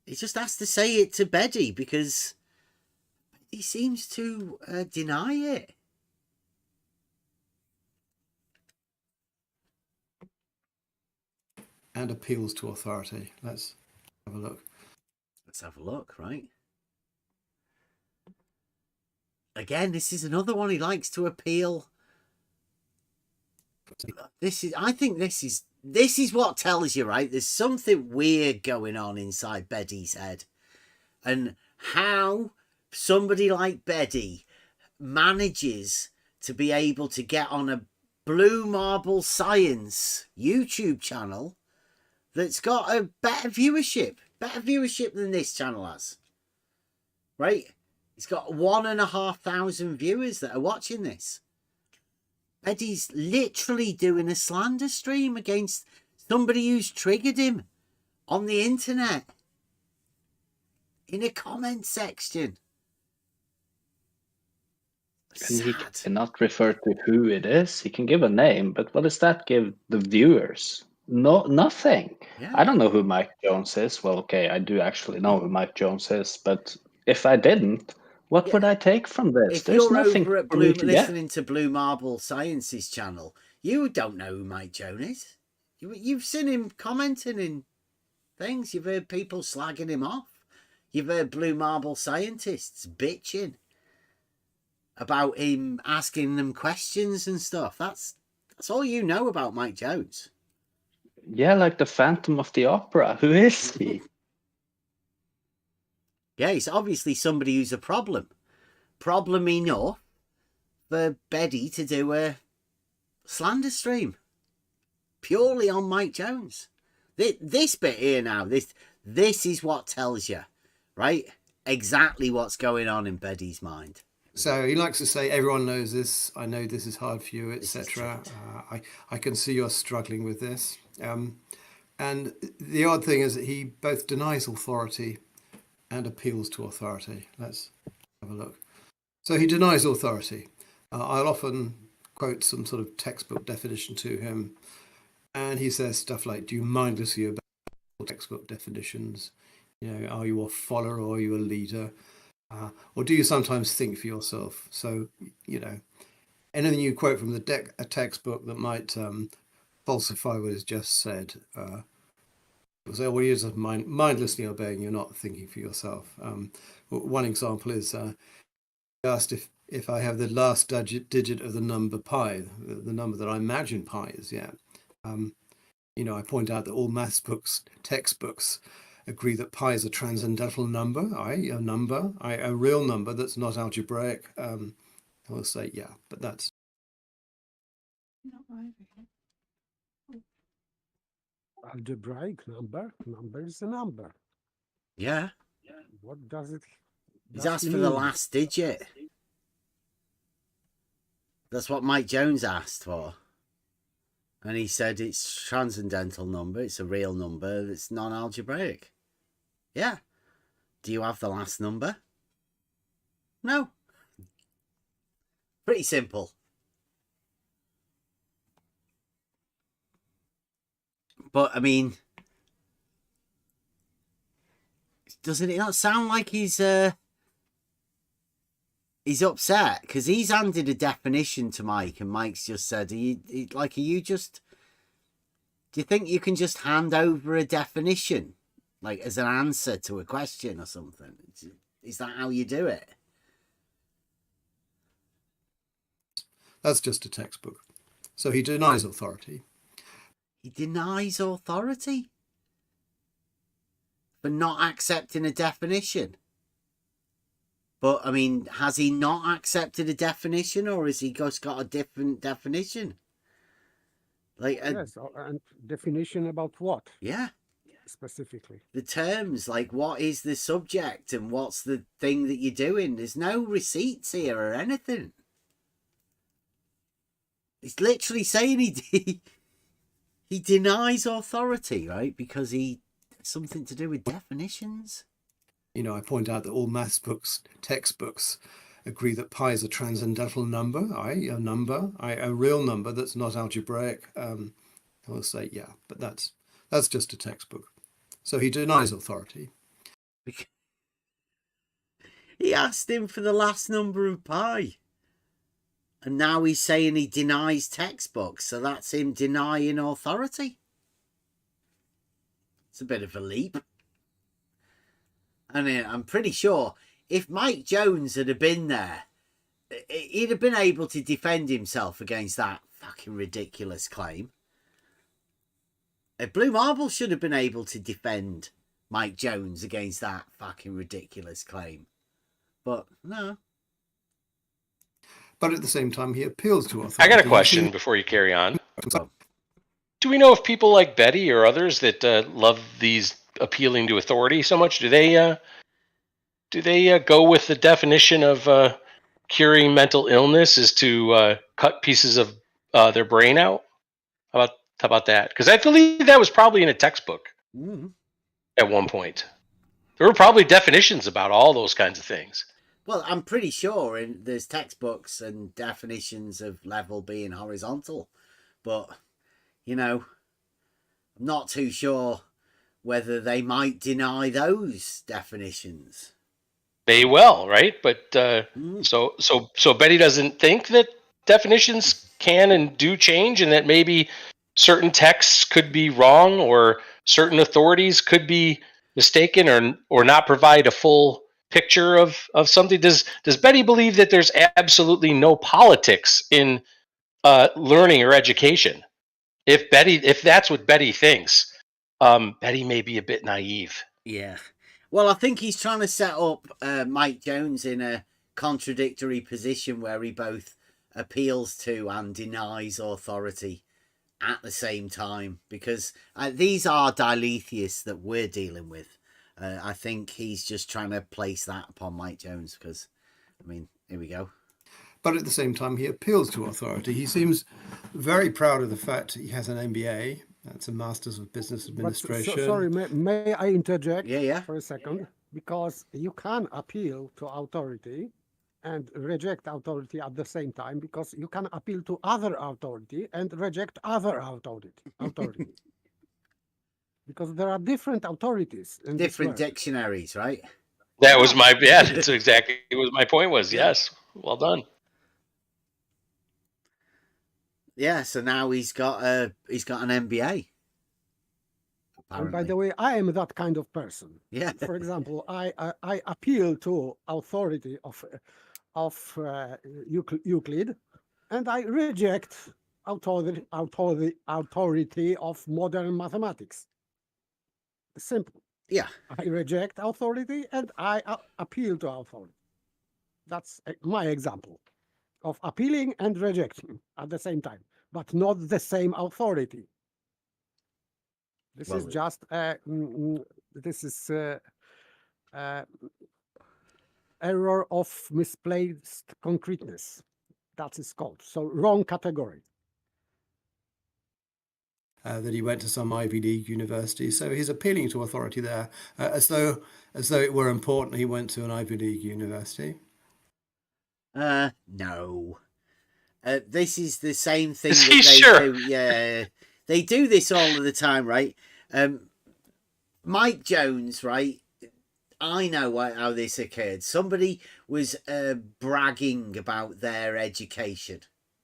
He just has to say it to Betty because he seems to deny it. And appeals to authority. Let's have a look. Let's have a look, right? Again, this is another one he likes to appeal. I think this is what tells you, right? There's something weird going on inside Betty's head. And how somebody like Betty manages to be able to get on a Blue Marble Science YouTube channel that's got a better viewership than this channel has. Right? It's got 1,500 viewers that are watching this. Betty's literally doing a slander stream against somebody who's triggered him on the internet in a comment section. And he cannot refer to who it is. He can give a name, but what does that give the viewers? No, nothing. Yeah. I don't know who Mike Jones is. Well, okay, I do actually know who Mike Jones is, but if I didn't, what would I take from this? If There's you're nothing over at for me Blue, to get. listening to Blue Marble Science's channel, you don't know who Mike Jones is. You've seen him commenting in things. You've heard people slagging him off. You've heard Blue Marble scientists bitching about him asking them questions and stuff. That's all you know about Mike Jones. Yeah, like the Phantom of the Opera. Who is he? Yeah, he's obviously somebody who's a problem. Problem enough for Betty to do a slander stream purely on Mike Jones. This bit here now, this is what tells you, right? Exactly what's going on in Betty's mind. So he likes to say, everyone knows this. I know this is hard for you, etc. I can see you're struggling with this. And the odd thing is that he both denies authority and appeals to authority. Let's have a look. So he denies authority. I'll often quote some sort of textbook definition to him. And he says stuff like, do you mindlessly obey textbook definitions? You know, are you a follower or are you a leader? Or do you sometimes think for yourself? So, you know, anything you quote from a textbook that might falsify what is just said, you'll say, well, you're just mindlessly obeying, you're not thinking for yourself. One example is asked if I have the last digit of the number pi, the number that I imagine pi is, yeah. You know, I point out that all maths books, textbooks, agree that pi is a transcendental number, a real number that's not algebraic. I'll say, yeah, but that's... Algebraic number is a number. Yeah. What does it... He's asked for the last digit. That's what Mike Jones asked for. And he said it's a transcendental number, it's a real number, it's non-algebraic. Yeah. Do you have the last number? No. Pretty simple. But, I mean, doesn't it not sound like he's upset? Because he's handed a definition to Mike, and Mike's just said, do you think you can just hand over a definition, like as an answer to a question or something? Is that how you do it? That's just a textbook. So he denies authority. He denies authority? for not accepting a definition. But, I mean, has he not accepted a definition, or has he just got a different definition? Like Yes, and definition about what? Yeah. Specifically. The terms, like what is the subject and what's the thing that you're doing? There's no receipts here or anything. He's literally saying he denies authority, right? Because he something to do with definitions. You know, I point out that all maths books, textbooks, agree that pi is a transcendental number, a real number that's not algebraic. I will say, yeah, but that's just a textbook. So he denies authority. He asked him for the last number of pi. And now he's saying he denies textbooks, so that's him denying authority. It's a bit of a leap. And I'm pretty sure if Mike Jones had been there, he'd have been able to defend himself against that fucking ridiculous claim. Blue Marble should have been able to defend Mike Jones against that fucking ridiculous claim. But no. But at the same time, he appeals to authority. I got a question before you carry on. Do we know if people like Betty or others that love these appealing to authority so much, do they go with the definition of curing mental illness is to cut pieces of their brain out? How about that? Because I believe that was probably in a textbook at one point. There were probably definitions about all those kinds of things. Well, I'm pretty sure there's textbooks and definitions of level being horizontal. But, you know, I'm not too sure whether they might deny those definitions. They will, right? But so Betty doesn't think that definitions can and do change, and that maybe certain texts could be wrong, or certain authorities could be mistaken, or not provide a full picture of something. Does Betty believe that there's absolutely no politics in learning or education? If that's what Betty thinks, Betty may be a bit naive. Yeah. Well, I think he's trying to set up Mike Jones in a contradictory position where he both appeals to and denies authority at the same time, because these are dilithiists that we're dealing with. I think he's just trying to place that upon Mike Jones because, I mean, here we go. But at the same time, he appeals to authority. He seems very proud of the fact he has an MBA. That's a Masters of Business Administration. But, sorry, may I interject yeah. for a second? Because you can appeal to authority and reject authority at the same time, because you can appeal to other authority and reject other authority. Because there are different authorities. In different dictionaries, right? That was that's exactly what my point was. Yes. Well done. Yeah, so now he's got an MBA. Apparently. And by the way, I am that kind of person. Yeah. For example, I appeal to authority of Euclid, and I reject authority of modern mathematics. Simple. Yeah. I reject authority and I appeal to authority. That's my example of appealing and rejecting at the same time, but not the same authority. This is just error of misplaced concreteness. That is called. So wrong category. That he went to some Ivy League university, so he's appealing to authority there, as though it were important he went to an Ivy League university. No. This is the same thing that they sure? do. Yeah, they do this all of the time, right? Mike Jones, right? I know how this occurred. Somebody was bragging about their education,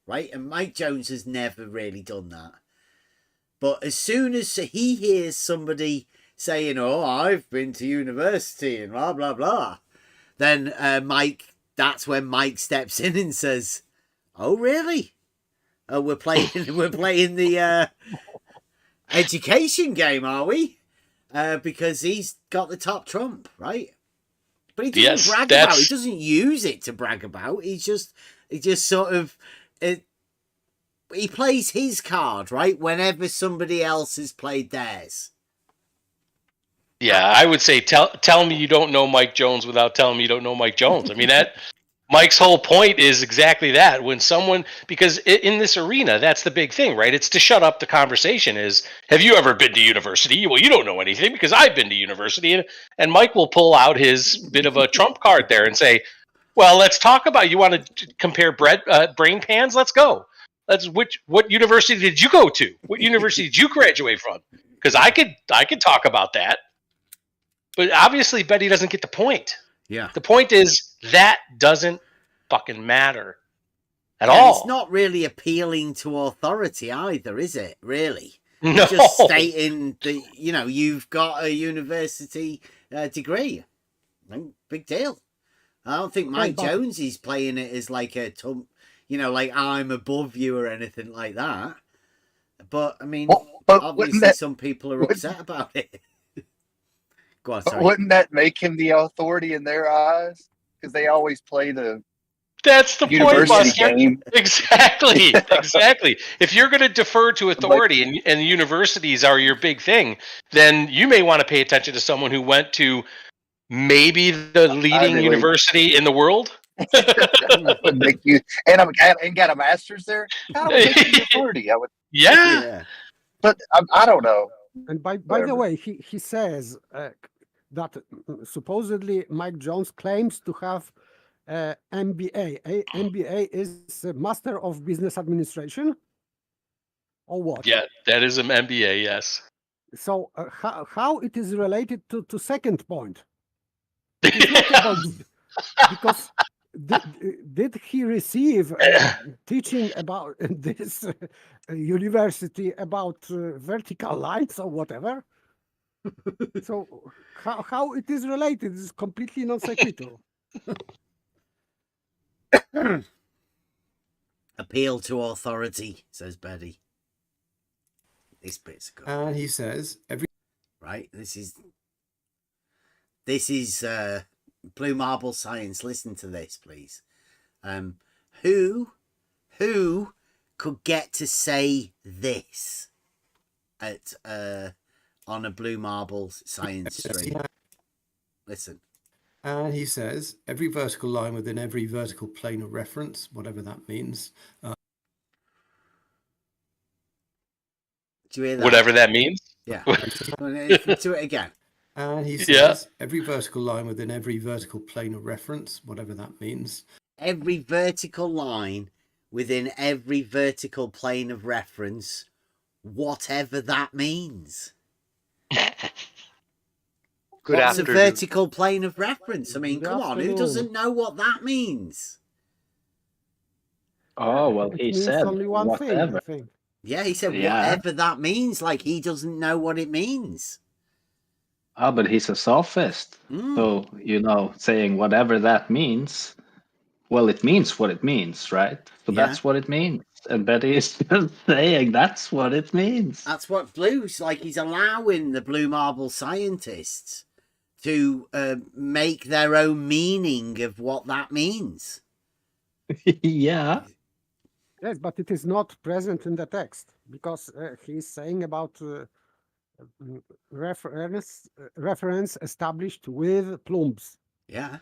right? And Mike Jones has never really done that. But as soon as he hears somebody saying, "Oh, I've been to university," and blah blah blah, then that's when Mike steps in and says, "Oh, really? Oh, we're playing the education game, are we?" because he's got the top trump, right? But he doesn't Yes, brag that's- about it. He doesn't use it to brag about. He just sort of he plays his card, right, whenever somebody else has played theirs. Yeah, I would say tell me you don't know Mike Jones without telling me you don't know Mike Jones. I mean, that Mike's whole point is exactly that. When someone, because in this arena, that's the big thing, right? It's to shut up the conversation is, have you ever been to university? Well, you don't know anything because I've been to university. And Mike will pull out his bit of a trump card there and say, well, let's talk about, you want to compare brain pans? Let's go. What university did you go to? What university did you graduate from? Because I could talk about that. But obviously, Betty doesn't get the point. Yeah. The point is that doesn't fucking matter at all. It's not really appealing to authority either, is it? Really? No. It's just stating that you've got a university degree. Big deal. I don't think Mike Jones is playing it as like like I'm above you or anything like that. But I mean, obviously, some people are upset about it. Go on, sorry. Wouldn't that make him the authority in their eyes? Because they always play the That's the university point, Buster. game. Exactly. If you're going to defer to authority and universities are your big thing, then you may want to pay attention to someone who went to maybe the leading university in the world. Would make you and got a master's there. How would make you the authority? I would. Yeah. But I don't know. And by the way, he says that supposedly Mike Jones claims to have MBA. MBA is Master of Business Administration, or what? Yeah, that is an MBA. Yes. So how it is related to second point? It is not about, because did he receive teaching about this university about vertical lines or whatever? So how it is related is completely non sequitur. Appeal to authority, says Betty. This bit's good. And he says right. This is Blue Marble Science. Listen to this, please. Who could get to say this at on a Blue Marble Science stream? Listen. And he says every vertical line within every vertical plane of reference, whatever that means. Do you hear that? Whatever that means? Yeah. Do it again. And he says every vertical line within every vertical plane of reference, whatever that means. Every vertical line within every vertical plane of reference, whatever that means. What's a vertical plane of reference? I mean, come on, who doesn't know what that means? Oh, well, he said only one whatever. thing. Yeah, he said whatever that means, like he doesn't know what it means. Oh, but he's a sophist. So, saying whatever that means, well, it means what it means, right? So that's what it means. And Betty is just saying that's what it means. That's what Blue's like. He's allowing the Blue Marble scientists to make their own meaning of what that means. Yeah. Yes, but it is not present in the text because he's saying about reference established with plumbs. Yeah.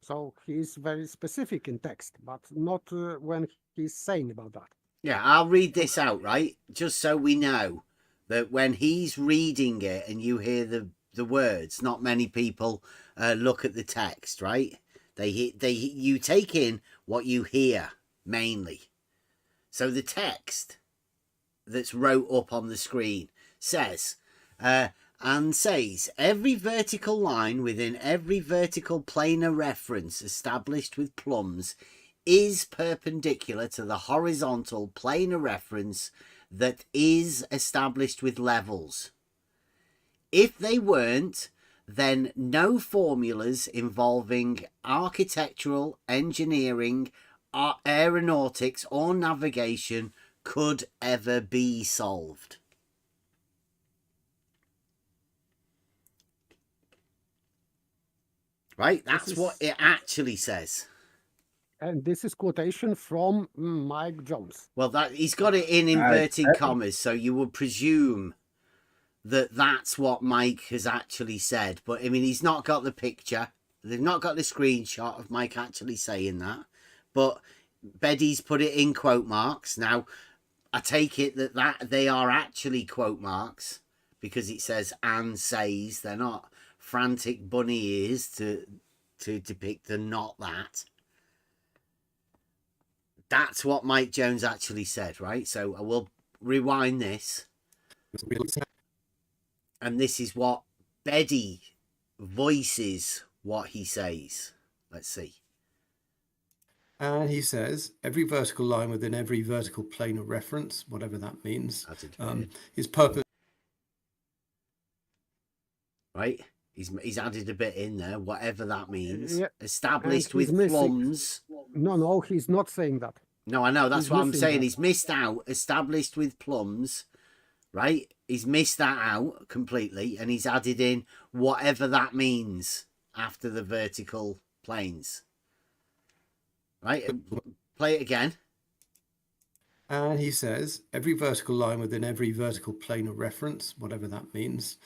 So he's very specific in text, but not when he's saying about that. Yeah, I'll read this out, right? Just so we know that when he's reading it and you hear the words, not many people look at the text, right? You take in what you hear mainly. So the text that's wrote up on the screen says, every vertical line within every vertical planar reference established with plumbs is perpendicular to the horizontal planar reference that is established with levels. If they weren't, then no formulas involving architectural, engineering, aeronautics, or navigation could ever be solved. Right? That's what it actually says. And this is quotation from Mike Jones. Well, he's got it in inverted commas, so you would presume that that's what Mike has actually said. But I mean, he's not got the picture. They've not got the screenshot of Mike actually saying that. But Beddy's put it in quote marks. Now, I take it that they are actually quote marks because it says "and says." They're not frantic bunny ears to depict the not that. That's what Mike Jones actually said, right? So I will rewind this. And this is what Beddy voices what he says. Let's see. And he says, every vertical line within every vertical plane of reference, whatever that means, is purpose. Right? He's added a bit in there, whatever that means. Yeah. Established And he's with missing- plums. No, he's not saying that. No, I know. That's He's what I'm missing saying. that. He's missed out. Established with plums. Right? He's missed that out completely. And he's added in whatever that means after the vertical planes. Right? Play it again. And he says, every vertical line within every vertical plane of reference, whatever that means,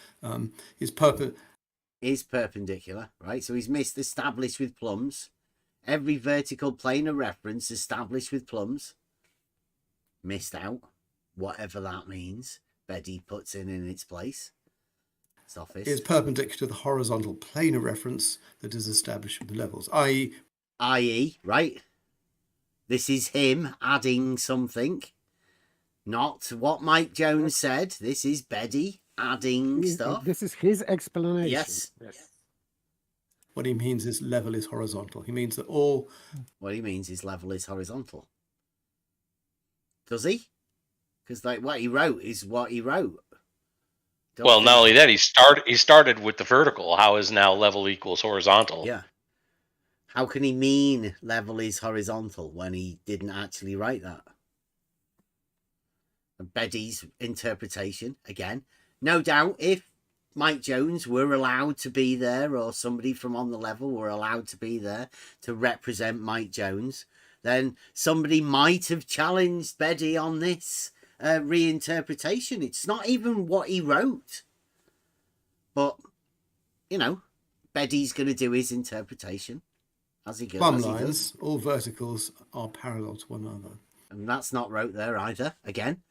is perpendicular, right? So he's missed established with plums. Every vertical plane of reference established with plums. Missed out, whatever that means. Beddy puts in its place. Sophist. is perpendicular to the horizontal plane of reference that is established with the levels, i.e., right? This is him adding something, not what Mike Jones said. This is Beddy adding stuff. This is his explanation. Yes. What he means is level is horizontal. He means that all... What he means is level is horizontal. Does he? Because like what he wrote is what he wrote. Well, not only that, he started with the vertical. How is now level equals horizontal? Yeah. How can he mean level is horizontal when he didn't actually write that? And Beddy's interpretation, again. No doubt, if Mike Jones were allowed to be there, or somebody from on the level were allowed to be there to represent Mike Jones, then somebody might have challenged Beddy on this reinterpretation. It's not even what he wrote. But, you know, Beddy's going to do his interpretation as he goes. Plumb lines, all verticals are parallel to one another. And that's not wrote there either. Again,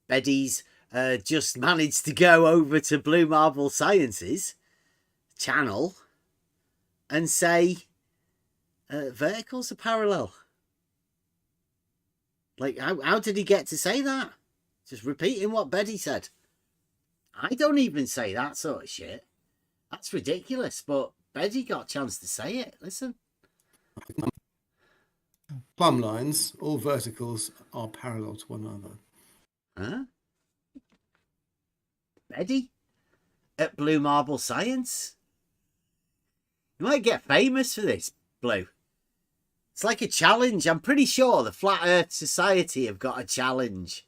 Beddy's just managed to go over to Blue Marble Sciences channel and say verticals are parallel. Like, how did he get to say that? Just repeating what Beddy said. I don't even say that sort of shit. That's ridiculous, but Beddy got a chance to say it. Listen. Plumb lines, all verticals are parallel to one another. Huh? Beddy? At Blue Marble Science? You might get famous for this, Blue. It's like a challenge. I'm pretty sure the Flat Earth Society have got a challenge.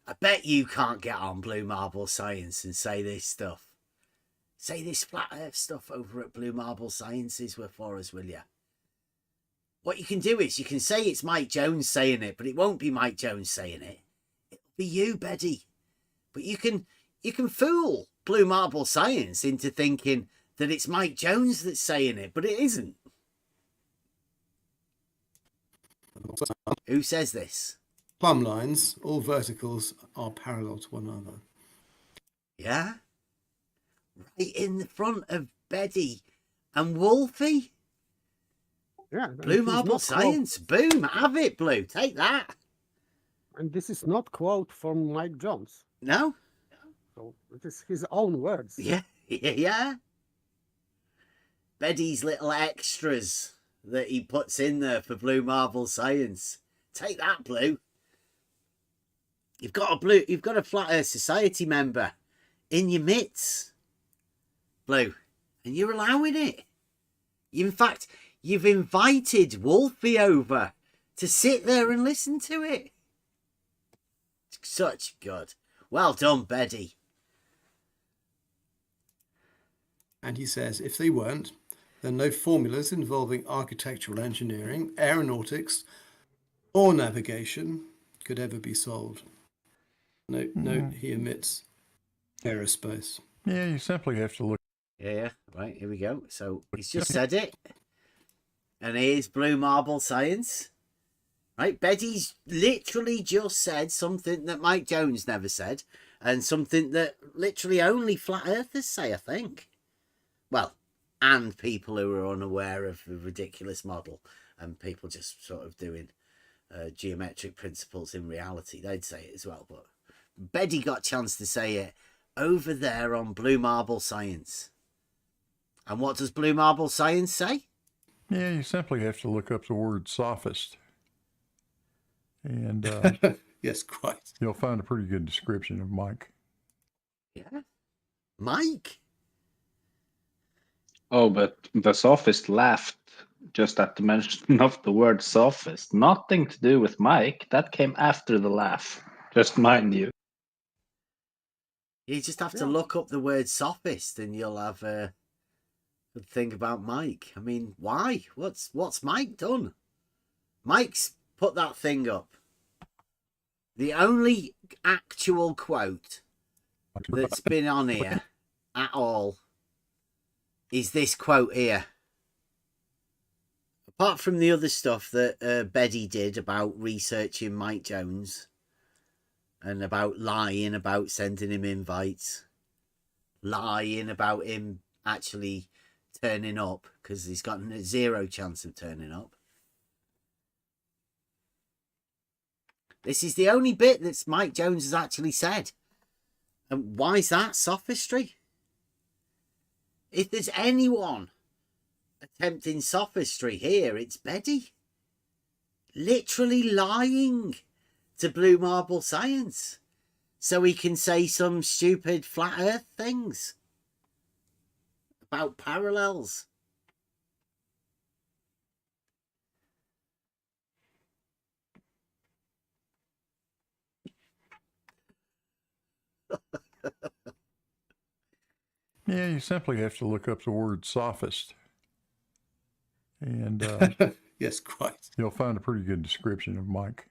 I bet you can't get on Blue Marble Science and say this stuff. Say this Flat Earth stuff over at Blue Marble Sciences for us, will you? What you can do is you can say it's Mike Jones saying it, but it won't be Mike Jones saying it. It'll be you, Beddy. But you can fool Blue Marble Science into thinking that it's Mike Jones that's saying it, but it isn't. Who says this? Plumb lines, all verticals are parallel to one another. Yeah? Right in the front of Beddy and Wolfie. Yeah. Blue Marble Science. Boom. Have it, Blue. Take that. And this is not quote from Mike Jones. No? So it is his own words. Yeah. Yeah. Beddy's little extras that he puts in there for Blue Marble Science. Take that, Blue. You've got a Flat Earth Society member in your midst, Blue, and you're allowing it. In fact, you've invited Wolfie over to sit there and listen to it. Such good. Well done, Beddy. And he says, if they weren't, then no formulas involving architectural engineering, aeronautics, or navigation could ever be solved. Note he omits aerospace. Yeah, you simply have to look. Yeah, right, here we go. So he's just said it. And here's blue marble science. Right, Betty's literally just said something that Mike Jones never said, and something that literally only flat earthers say, I think. Well, and people who are unaware of the ridiculous model, and people just sort of doing geometric principles in reality, they'd say it as well. But Betty got a chance to say it over there on Blue Marble Science. And what does Blue Marble Science say? Yeah, you simply have to look up the word sophist. And yes, quite. You'll find a pretty good description of Mike. Yeah. Mike? Oh, but the sophist laughed just at the mention of the word sophist. Nothing to do with Mike. That came after the laugh. Just mind you. You just have to look up the word sophist and you'll have a good thing about Mike. I mean, why? What's Mike done? Mike's put that thing up. The only actual quote that's been on here at all is this quote here. Apart from the other stuff that Betty did about researching Mike Jones and about lying about sending him invites, lying about him actually turning up because he's got zero chance of turning up. This is the only bit that Mike Jones has actually said. And why is that? Sophistry. If there's anyone attempting sophistry here, it's Betty. Literally lying to Blue Marble Science so he can say some stupid flat earth things about parallels. Yeah, you simply have to look up the word sophist. And yes, quite. You'll find a pretty good description of Mike.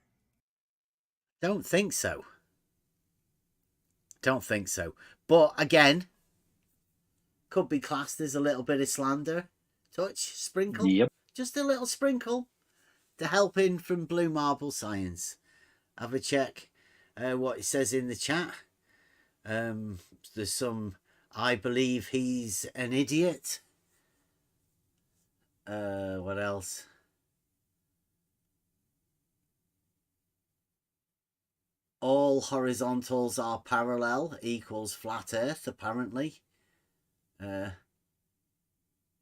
Don't think so. Don't think so. But again, could be classed as a little bit of slander. Touch, sprinkle. Yep. Just a little sprinkle to help in from Blue Marble Science. Have a check what it says in the chat. There's some, I believe he's an idiot. What else? All horizontals are parallel equals flat earth, apparently.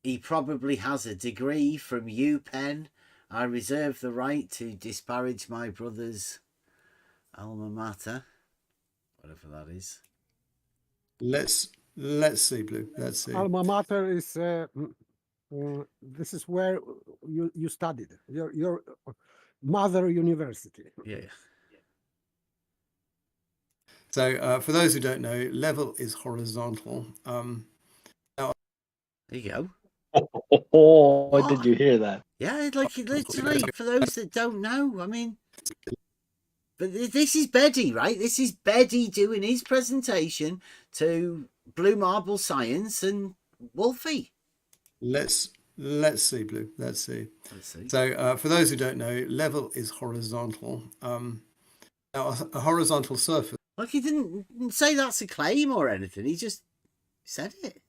He probably has a degree from UPenn. I reserve the right to disparage my brother's alma mater. Whatever that is. Let's see, Blue. Let's see. Alma mater is this is where you studied your mother university. Yeah. So for those who don't know, level is horizontal. There you go. Oh, did you hear that? Yeah, like literally, for those that don't know, I mean, but this is Betty, right? This is Betty doing his presentation to Blue Marble Science and Wolfie. Let's see, Blue. Let's see. So for those who don't know, level is horizontal. Now a horizontal surface. Like he didn't say that's a claim or anything. He just said it.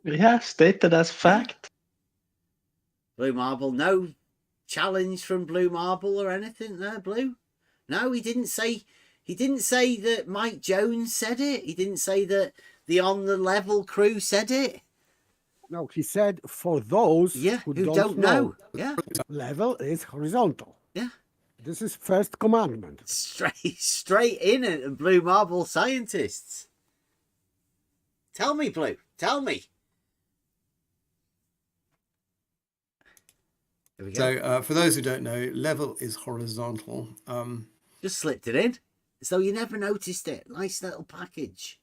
Yeah, stated as fact. Blue Marble, no challenge from Blue Marble or anything there, Blue. No, he didn't say that Mike Jones said it. He didn't say that the On the Level crew said it. No, he said for those who don't know. Yeah. Level is horizontal. Yeah. This is first commandment. Straight in at Blue Marble scientists. Tell me, Blue. Tell me. There we go. So for those who don't know, level is horizontal. Just slipped it in as though you never noticed it. Nice little package.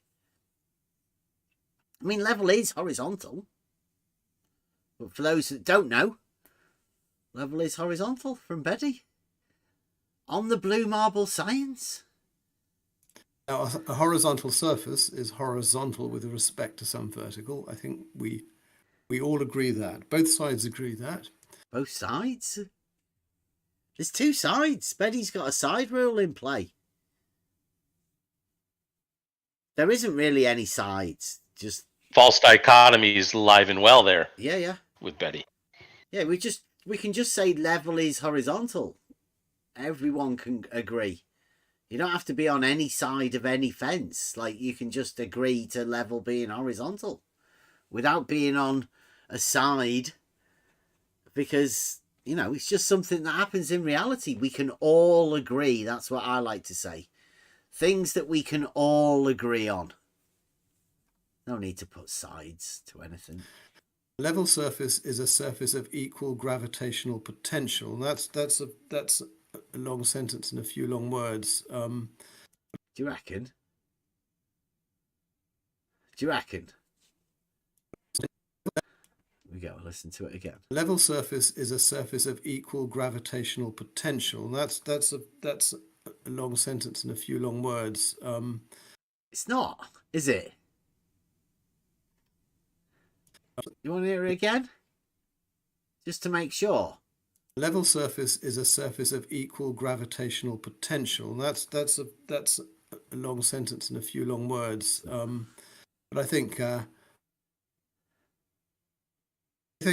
I mean, level is horizontal. But for those that don't know, level is horizontal from Betty. On the blue marble science. Now, a horizontal surface is horizontal with respect to some vertical. I think we all agree that. Both sides agree that. Both sides? There's two sides. Betty's got a side rule in play. There isn't really any sides. Just false dichotomies alive and well there. Yeah. With Betty. Yeah, we can just say level is horizontal. Everyone can agree. You don't have to be on any side of any fence. Like, you can just agree to level being horizontal without being on a side, because, you know, it's just something that happens in reality. We can all agree. That's what I like to say. Things that we can all agree on. No need to put sides to anything. Level surface is a surface of equal gravitational potential. That's a long sentence and a few long words. Do you reckon? We go listen to it again. Level surface is a surface of equal gravitational potential. That's a long sentence and a few long words. It's not, is it? You want to hear it again? Just to make sure. Level surface is a surface of equal gravitational potential. That's a long sentence and a few long words. But I think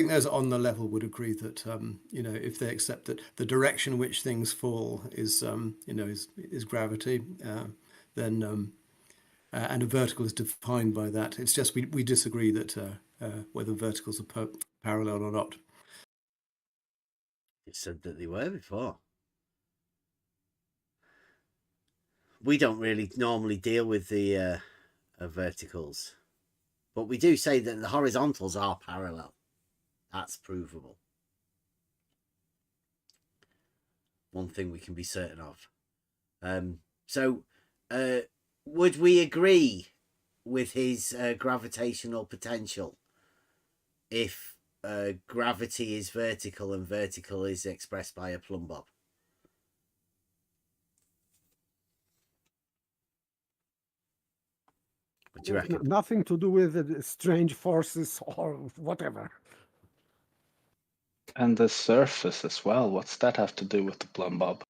those on the level would agree that you know, if they accept that the direction which things fall is you know, is gravity, then and a vertical is defined by that. It's just we disagree that whether verticals are parallel or not. You said that they were before. We don't really normally deal with the verticals, but we do say that the horizontals are parallel. That's provable. One thing we can be certain of. So would we agree with his gravitational potential if gravity is vertical and vertical is expressed by a plumb bob? What do you reckon? Nothing to do with strange forces or whatever. And the surface as well. What's that have to do with the plumb bob?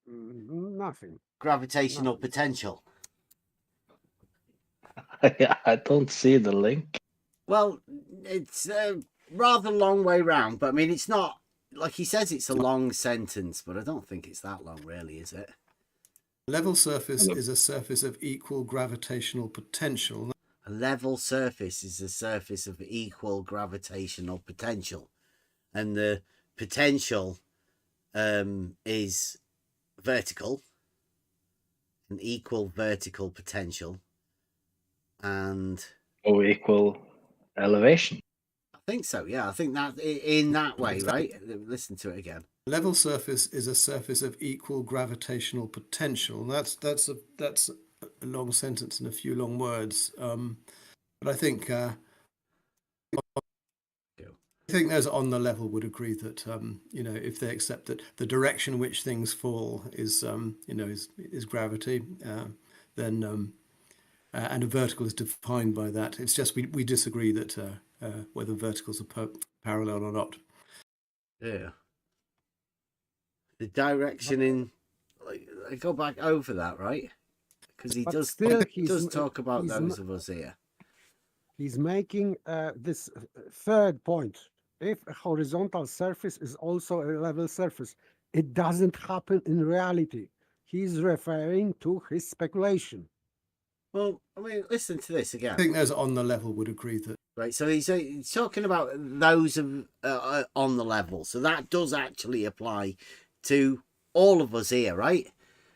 Nothing. Gravitational potential. I don't see the link. Well, it's a rather long way round, but I mean, it's not, like he says, it's a long sentence, but I don't think it's that long, really, is it? Level surface is a surface of equal gravitational potential. A level surface is a surface of equal gravitational potential. And the potential is vertical, an equal vertical potential, and equal elevation. I think so. Yeah, I think that in that way, right? Listen to it again. Level surface is a surface of equal gravitational potential. That's a long sentence and a few long words. But I think those on the level would agree that you know, if they accept that the direction which things fall is you know, is gravity, then and a vertical is defined by that. It's just we disagree that whether verticals are parallel or not. Yeah. The direction in, like, I go back over that, right? Because he does talk about those of us here. He's making this third point. If a horizontal surface is also a level surface, it doesn't happen in reality. He's referring to his speculation. Well, I mean, listen to this again. I think those on the level would agree that. Right, so he's talking about those of on the level. So that does actually apply to all of us here, right?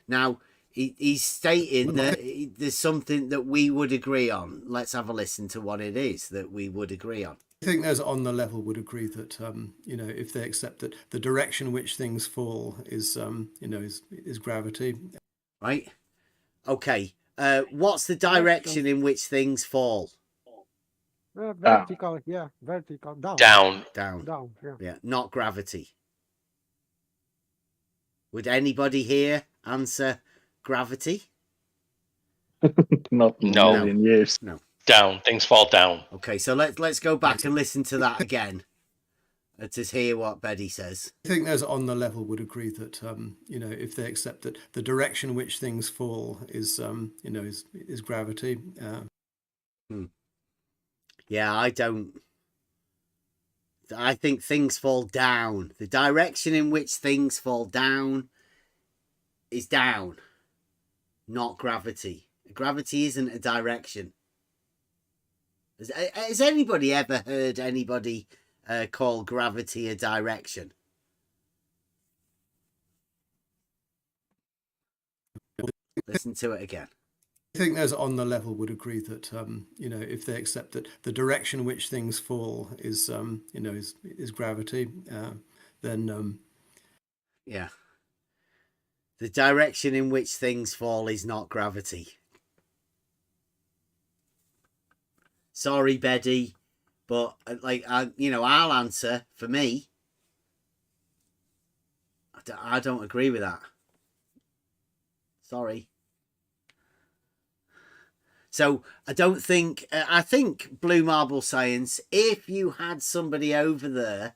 Now, he's stating that there's something that we would agree on. Let's have a listen to what it is that we would agree on. I think those on the level would agree that you know, if they accept that the direction which things fall is you know, is gravity. Right. Okay. What's the direction in which things fall? Vertical, yeah, vertical, down. Down. Down, yeah. Yeah, not gravity. Would anybody here answer gravity? Not in a No. million years. No. Down. Things fall down. Okay, so let's go back and listen to that again. To hear what Betty says. I think those on the level would agree that if they accept that the direction in which things fall is is gravity. Yeah, I don't. I think things fall down. The direction in which things fall down is down, not gravity. Gravity isn't a direction. Has anybody ever heard anybody call gravity a direction? Listen to it again. I think those on the level would agree that if they accept that the direction in which things fall is is gravity, then yeah, the direction in which things fall is not gravity. Sorry, Betty, but I'll answer for me. I don't agree with that. Sorry. So I don't think, I think Blue Marble Science, if you had somebody over there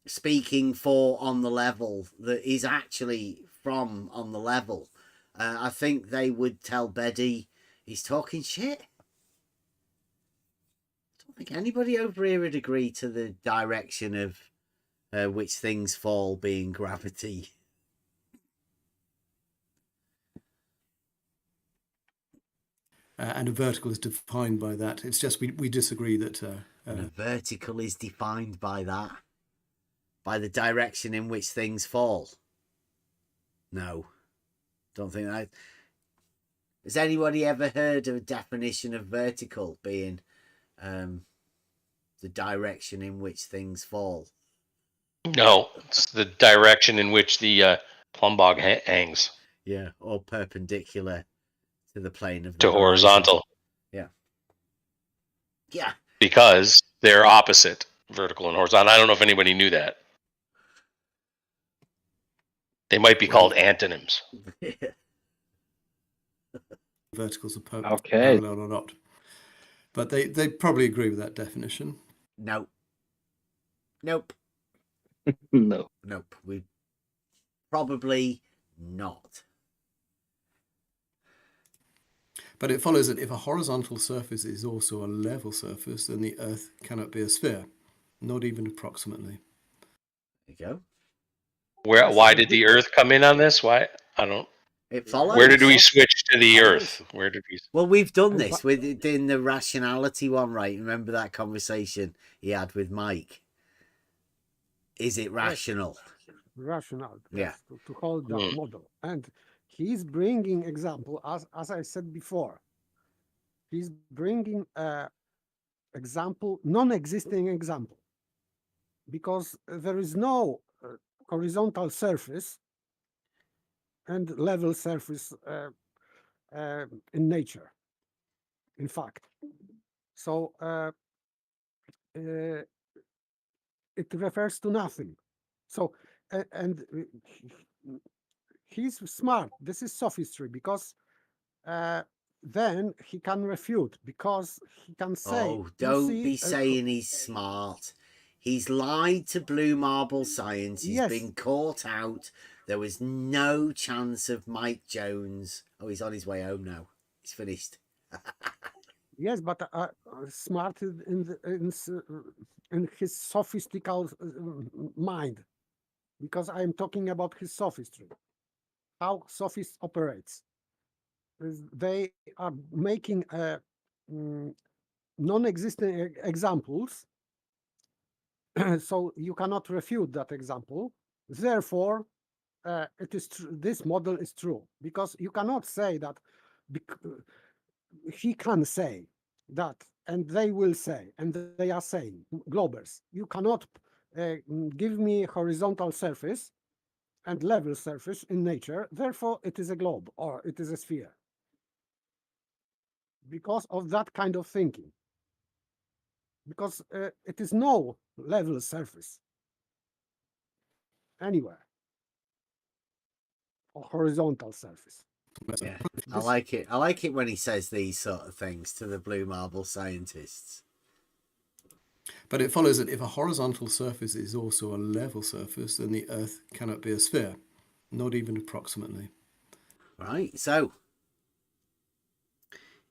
speaking for on the level that is actually from on the level, I think they would tell Betty he's talking shit. I don't think anybody over here would agree to the direction of which things fall being gravity. And a vertical is defined by that. It's just we disagree that. And a vertical is defined by that, by the direction in which things fall. No, don't think that. Has anybody ever heard of a definition of vertical being the direction in which things fall? No, it's the direction in which the plumb bob hangs. Yeah, or perpendicular to the plane of the to horizontal. Yeah. Yeah. Because they're opposite, vertical and horizontal. I don't know if anybody knew that. They might be called antonyms. Verticals are Okay. parallel or not. But they probably agree with that definition. No. Nope. No. Nope. We probably not. But it follows that if a horizontal surface is also a level surface, then the Earth cannot be a sphere, not even approximately. There you go. Why did the Earth come in on this? Why? I don't. It follows. Where did we switch to the Earth? Where did we? Well, we've done this in the rationality one, right? Remember that conversation he had with Mike? Is it rational? Rational. Yeah. To hold that model. And he's bringing example, as I said before, he's bringing example, non-existing example, because there is no horizontal surface and level surface in nature, in fact. So it refers to nothing. So, and he's smart. This is sophistry, because then he can refute, because he can say... Oh, don't be saying he's smart. He's lied to Blue Marble Science. He's been caught out. There was no chance of Mike Jones. Oh, he's on his way home now. He's finished. Yes, but smart in his sophistical mind, because I'm talking about his sophistry, how sophist operates. They are making non-existent examples, so you cannot refute that example. Therefore, it is this model is true, because you cannot say that. He can say that, and they will say, and they are saying, globers, you cannot give me horizontal surface and level surface in nature, therefore it is a globe or it is a sphere. because of that kind of thinking. Because it is no level surface anywhere, or horizontal surface. Yeah, I like it. I like it when he says these sort of things to the blue marble scientists. But it follows that if a horizontal surface is also a level surface, then the Earth cannot be a sphere, not even approximately. Right, so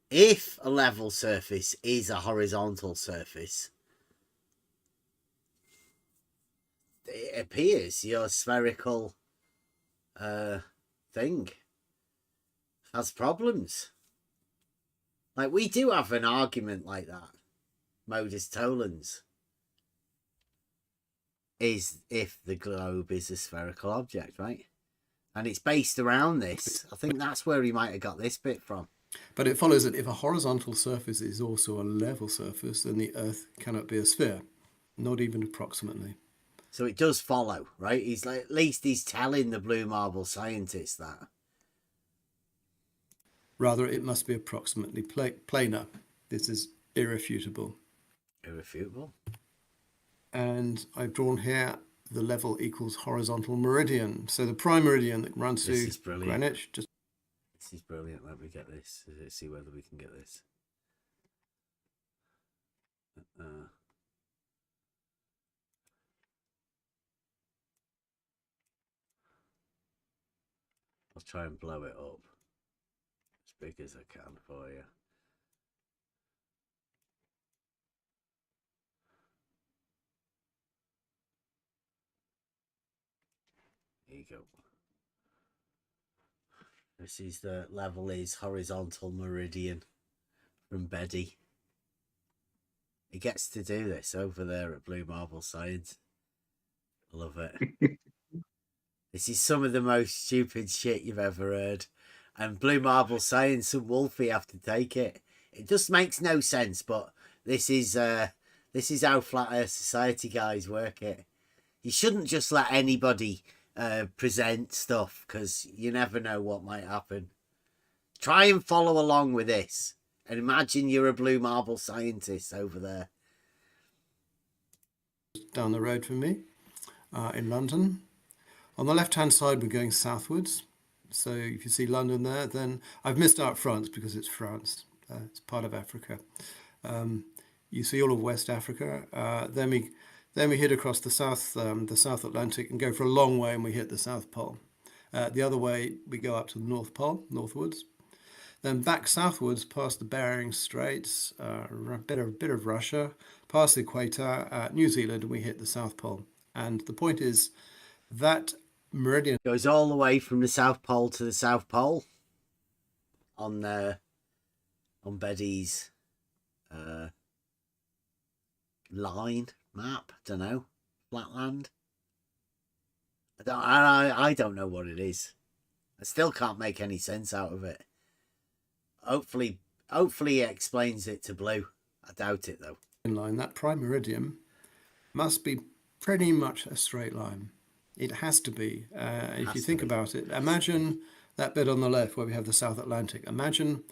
if a level surface is a horizontal surface, it appears your spherical thing has problems. Like, we do have an argument like that. Modus tollens is if the globe is a spherical object, right? And it's based around this. I think that's where he might have got this bit from. But it follows that if a horizontal surface is also a level surface, then the Earth cannot be a sphere, not even approximately. So it does follow, right? He's like, at least he's telling the blue marble scientists that. Rather, it must be approximately planar. This is irrefutable. Irrefutable. And I've drawn here the level equals horizontal meridian. So the prime meridian that runs through Greenwich. This is brilliant. Let me get this. Let's see whether we can get this. I'll try and blow it up as big as I can for you. There you go. This is the level is horizontal meridian from Betty. He gets to do this over there at Blue Marble Science. I love it. This is some of the most stupid shit you've ever heard. And Blue Marble Science and Wolfie have to take it. It just makes no sense, but this is how Flat Earth Society guys work it. You shouldn't just let anybody present stuff, because you never know what might happen. Try and follow along with this, and imagine you're a blue marble scientist over there. Down the road from me in London. On the left-hand side, we're going southwards. So if you see London there, then I've missed out France because it's France. It's part of Africa. You see all of West Africa. Then we hit across the South Atlantic and go for a long way, and we hit the South Pole. The other way, we go up to the North Pole, northwards. Then back southwards, past the Bering Straits, a bit of Russia, past the equator, New Zealand, and we hit the South Pole. And the point is that meridian goes all the way from the South Pole to the South Pole on Betty's line map. Don't know, flatland. I don't know what it is. I still can't make any sense out of it. Hopefully it explains it to Blue. I doubt it though. Line, that prime meridian must be pretty much a straight line. It has to be. If you think about it, imagine that bit on the left where we have the South Atlantic. Imagine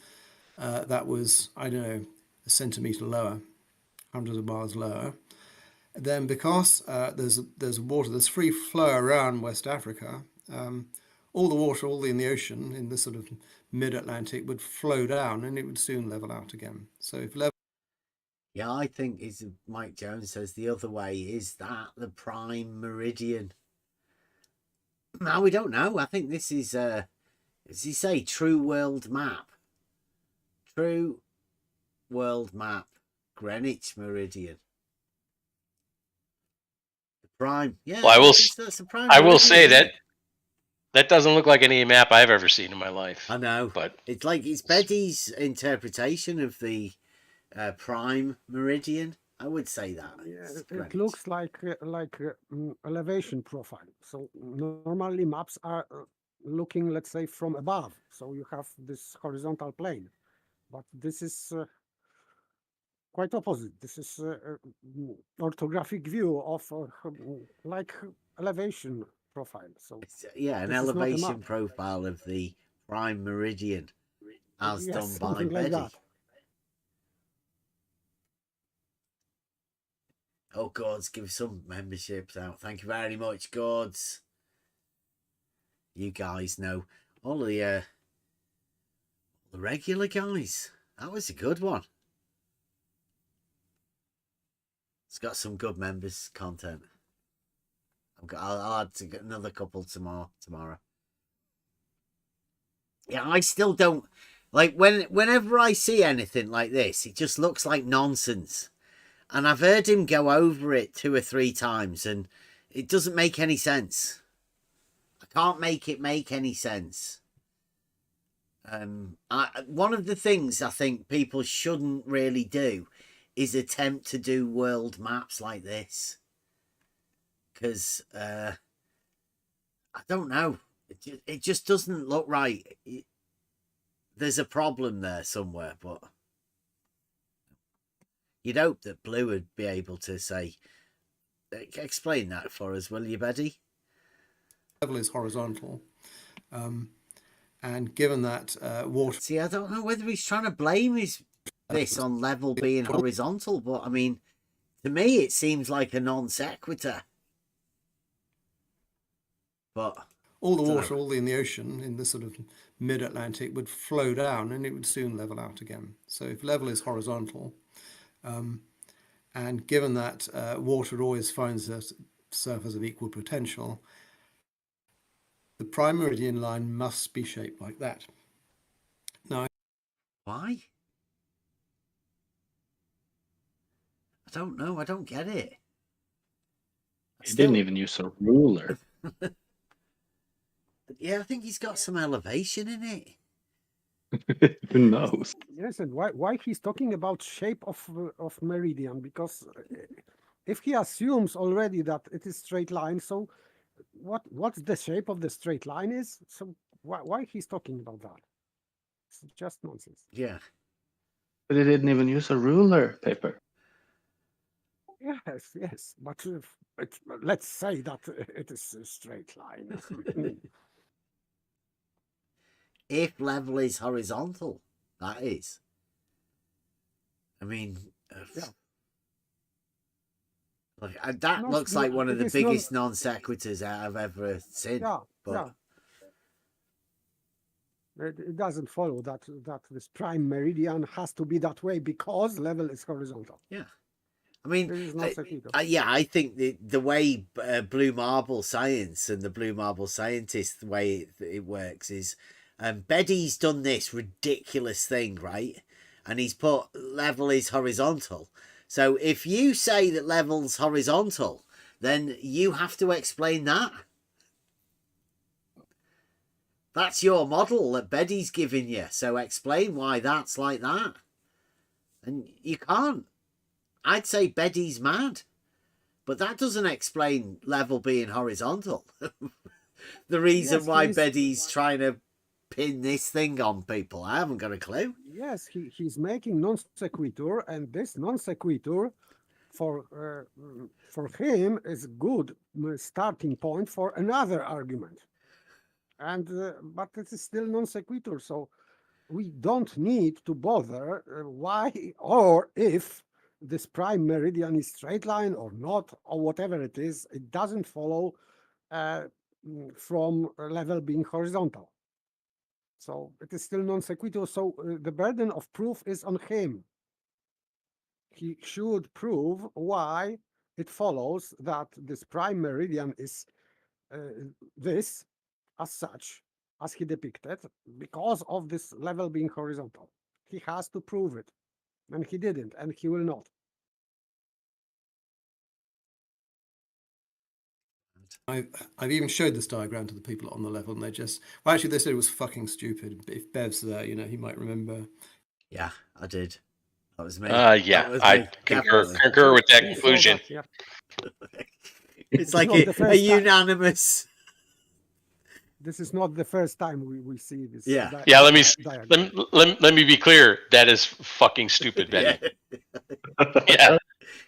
that was, I don't know, a centimetre lower, hundreds of miles lower. Then because there's water, there's free flow around West Africa, all the water, all in the ocean, in the sort of mid-Atlantic, would flow down and it would soon level out again. So if level... Yeah, I think it's Mike Jones says the other way is that the prime meridian. No, we don't know. I think this is as he say, true world map. True world map. Greenwich meridian. The prime. Yeah. Well, I will say meridian. that doesn't look like any map I've ever seen in my life. I know, but it's Betty's interpretation of the prime meridian. I would say that. Yeah, it looks like elevation profile. So normally maps are looking, let's say, from above. So you have this horizontal plane, but this is quite opposite. This is orthographic view of like elevation profile. So yeah, an elevation profile of the prime meridian as done by Betty. Oh, Gods, give some memberships out. Thank you very much, Gods. You guys know all the regular guys. That was a good one. It's got some good members content. I'll add another couple tomorrow. Yeah, I still don't like whenever I see anything like this, it just looks like nonsense. And I've heard him go over it 2 or 3 times, and it doesn't make any sense. I can't make it make any sense. One of the things I think people shouldn't really do is attempt to do world maps like this, because I don't know, it just doesn't look right. There's a problem there somewhere, but you'd hope that Blue would be able to say, explain that for us, will you, Betty? Level is horizontal. And given that water... See, I don't know whether he's trying to blame this on level being horizontal, but I mean, to me, it seems like a non sequitur. But all the water, all in the ocean, in the sort of mid-Atlantic, would flow down and it would soon level out again. So if level is horizontal, and given that water always finds a surface of equal potential, the prime meridian line must be shaped like that. Now, why? I don't know. I don't get it. He didn't even use a ruler. Yeah, I think he's got some elevation in it. Who knows? Yes, and why he's talking about shape of meridian? Because if he assumes already that it is straight line, so what's the shape of the straight line is? So why he's talking about that? It's just nonsense. Yeah. But he didn't even use a ruler, Paper. Yes, but let's say that it is a straight line. If level is horizontal, that is. I mean, that looks like one of the biggest non sequiturs I've ever seen. Yeah. It doesn't follow that this prime meridian has to be that way because level is horizontal. Yeah. I mean, I think the way Blue Marble Science and the Blue Marble Scientist, the way it works is Beddy's done this ridiculous thing, right? And he's put level is horizontal. So if you say that level's horizontal, then you have to explain that. That's your model that Beddy's giving you. So explain why that's like that. And you can't. I'd say Beddy's mad. But that doesn't explain level being horizontal. The reason why Beddy's trying to pin this thing on people, I haven't got a clue. Yes, he's making non sequitur, and this non sequitur for him is a good starting point for another argument. And but it is still non sequitur, so we don't need to bother why or if this prime meridian is straight line or not, or whatever it is. It doesn't follow from level being horizontal. So it is still non sequitur. So the burden of proof is on him. He should prove why it follows that this prime meridian is this as such, as he depicted, because of this level being horizontal. He has to prove it. And he didn't, and he will not. I've even showed this diagram to the people on the level, and they just... Well, actually, they said it was fucking stupid. If Bev's there, he might remember. Yeah, I did. That was me. Yeah, I concur with that conclusion. Yeah. It's like a unanimous... This is not the first time we see this. Yeah. Let me be clear. That is fucking stupid, Betty. Yeah.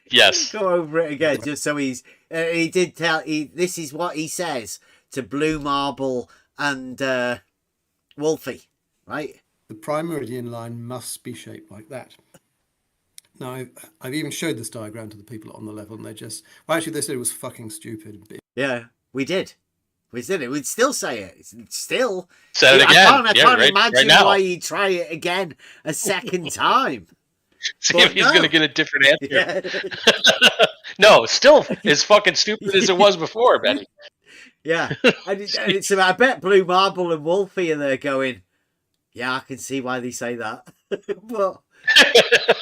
Yes. Go over it again, just so he did tell. This is what he says to Blue Marble and Wolfie, right? The prime meridian line must be shaped like that. Now, I've even showed this diagram to the people on the level, and they just... Well, actually, they said it was fucking stupid. Yeah, we did. We did it. We'd still say it. Still. Said it again. I Yeah, can't right imagine now. why you try it again a second time. See But if he's no. going to get a different answer. Yeah. No, still as fucking stupid as it was before, Benny. Yeah. And it's I bet Blue Marble and Wolfie are there going, yeah, I can see why they say that. But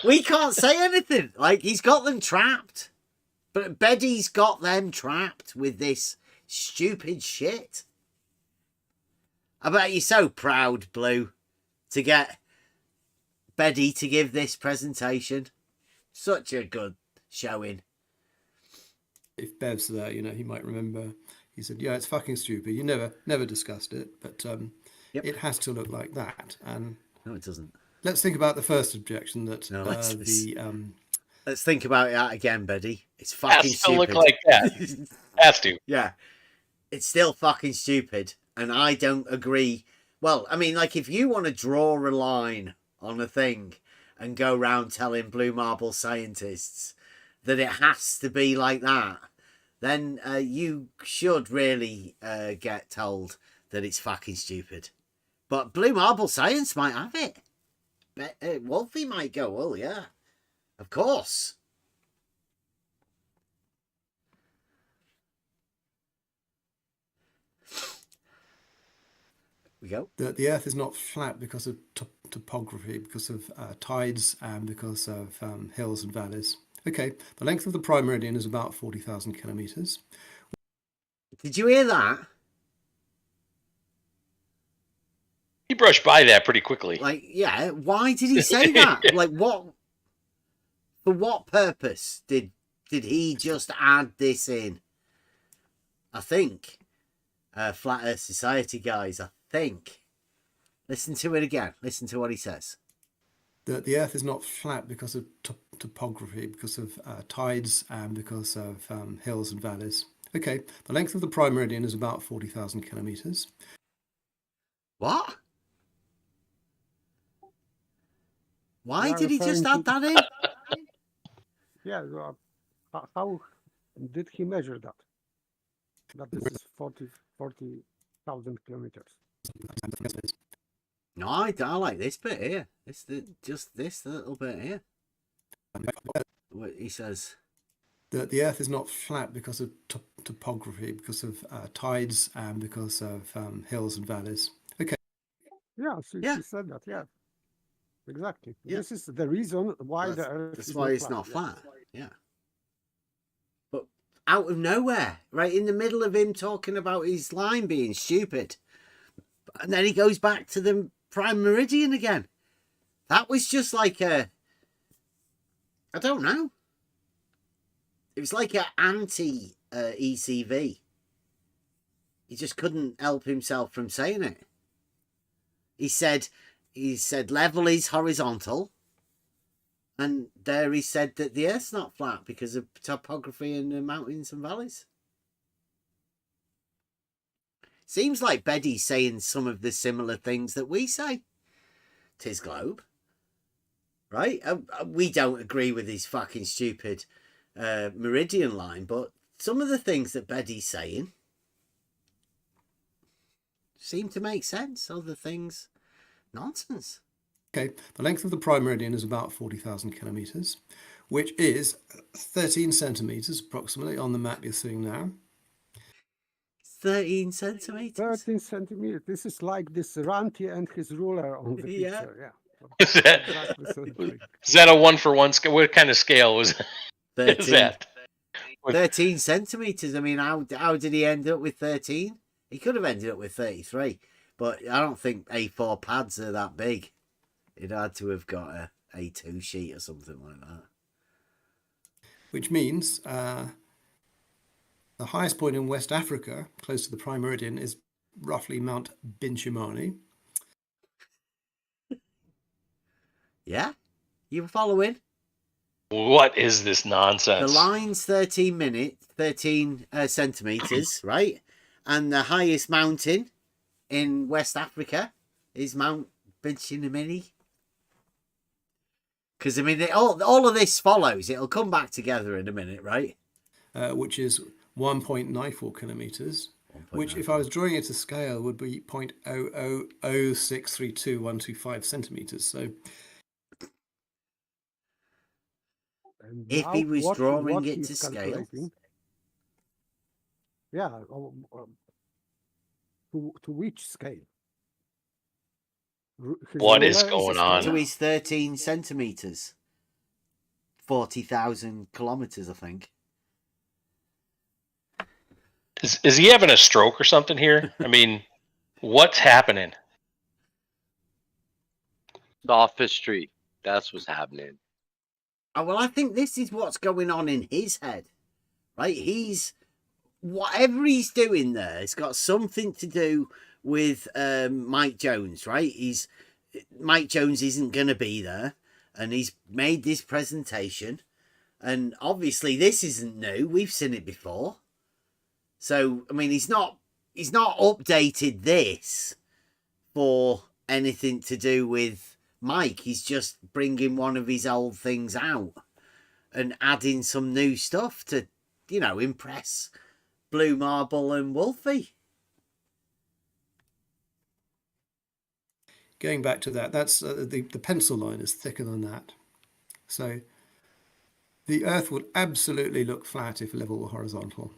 we can't say anything. Like, he's got them trapped. But Beddy's got them trapped with this stupid shit. I bet you're so proud, Blue, to get Beddy to give this presentation. Such a good showing. If Bev's there, you know, he might remember. He said, yeah, it's fucking stupid. You never discussed it, but it has to look like that. And no, it doesn't. Let's think about the first objection that let's think about that again, Beddy. It's fucking has to stupid. look like that. Has to. Yeah. It's still fucking stupid. And I don't agree. Well, I mean, like, if you want to draw a line on a thing and go around telling Blue Marble scientists that it has to be like that, then you should really get told that it's fucking stupid. But Blue Marble Science might have it. Wolfie might go, well, yeah, of course. We go. The Earth is not flat because of topography, because of tides, and because of hills and valleys. Okay, the length of the prime meridian is about 40,000 kilometers. Did you hear that? He brushed by that pretty quickly. Like, yeah, why did he say that? Like, what? For what purpose did he just add this in? I think, Flat Earth Society guys, I think. Listen to it again. Listen to what he says. The Earth is not flat because of topography, because of tides, and because of hills and valleys. Okay, the length of the prime meridian is about 40,000 kilometers. What? Why did he just add that in? Yeah, how did he measure that? That this is 40,000 kilometers. No, I like this bit here. Just this little bit here. What he says. The Earth is not flat because of topography, because of tides, and because of hills and valleys. Okay. Yeah, she said that. Yeah, exactly. Yeah. This is the reason why the Earth. That's why it's not flat. Yeah. But out of nowhere, right in the middle of him talking about his line being stupid, and then he goes back to the prime meridian again. That was just like I don't know. It was like an anti-ECV. He just couldn't help himself from saying it. He said level is horizontal. And there he said that the Earth's not flat because of topography and the mountains and valleys. Seems like Beddy's saying some of the similar things that we say. 'Tis globe. Right? We don't agree with his fucking stupid meridian line, but some of the things that Beddy's saying seem to make sense. Other things, nonsense. Okay, the length of the prime meridian is about 40,000 kilometers, which is 13 centimeters approximately on the map you're seeing now. 13 centimeters? 13 centimeters. This is like this Ranti and his ruler on the picture. Yeah. Is that a 1-for-1 scale? What kind of scale was that? 13 centimeters. I mean, how did he end up with 13? He could have ended up with 33, but I don't think A4 pads are that big. It had to have got a A2 sheet or something like that. Which means the highest point in West Africa, close to the prime meridian, is roughly Mount Binchimani. Yeah? You following? What is this nonsense? The line's 13 centimeters, right? And the highest mountain in West Africa is Mount Binchimani. Because I mean, all of this follows. It'll come back together in a minute, right? Which is 1.94 kilometers, which, if I was drawing it to scale, would be 0.000632125 centimeters. So, if he was drawing it to scale, yeah, to which scale? What is going on? To his 13 centimeters, 40,000 kilometers, I think. Is he having a stroke or something here? I mean, what's happening? Sophistry. That's what's happening. Oh, well, I think this is what's going on in his head, right? Whatever he's doing there, it's got something to do with Mike Jones, right? Mike Jones isn't going to be there, and he's made this presentation, and obviously this isn't new. We've seen it before. So, I mean, he's not updated this for anything to do with Mike. He's just bringing one of his old things out and adding some new stuff to, impress Blue Marble and Wolfie. going back to that, that's the pencil line is thicker than that. So the Earth would absolutely look flat if level were horizontal.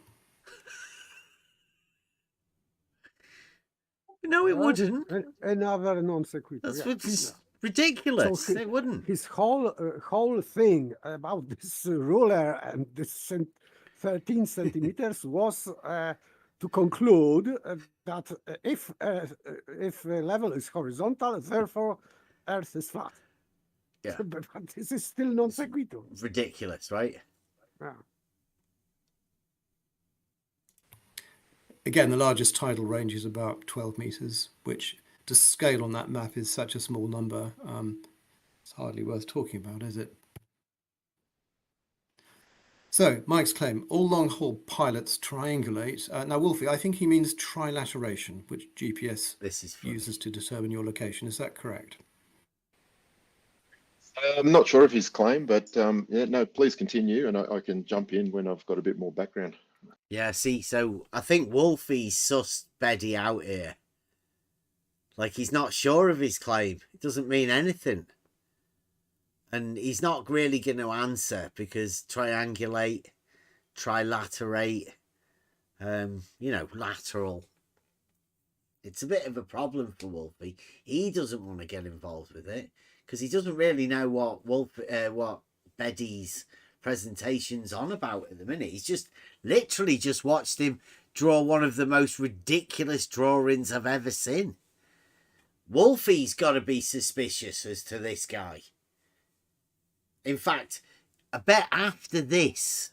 No, it wouldn't. Another non sequitur. That's ridiculous. So it wouldn't. His whole thing about this ruler and this 13 centimeters was to conclude that if level is horizontal, therefore Earth is flat. Yeah. But this is still non sequitur. Ridiculous, right? Yeah. Again, the largest tidal range is about 12 meters, which to scale on that map is such a small number. It's hardly worth talking about, is it? So, Mike's claim, all long-haul pilots triangulate. Now, Wolfie, I think he means trilateration, which GPS uses to determine your location. Is that correct? I'm not sure of his claim, but yeah, no, please continue, and I can jump in when I've got a bit more background. Yeah, see, so I think Wolfie's sussed Beddy out here. Like, he's not sure of his claim. It doesn't mean anything. And he's not really going to answer because triangulate, trilaterate, lateral. It's a bit of a problem for Wolfie. He doesn't want to get involved with it because he doesn't really know what Beddy's presentation's on about at the minute. He's just literally just watched him draw one of the most ridiculous drawings I've ever seen. Wolfie's got to be suspicious as to this guy. In fact, I bet after this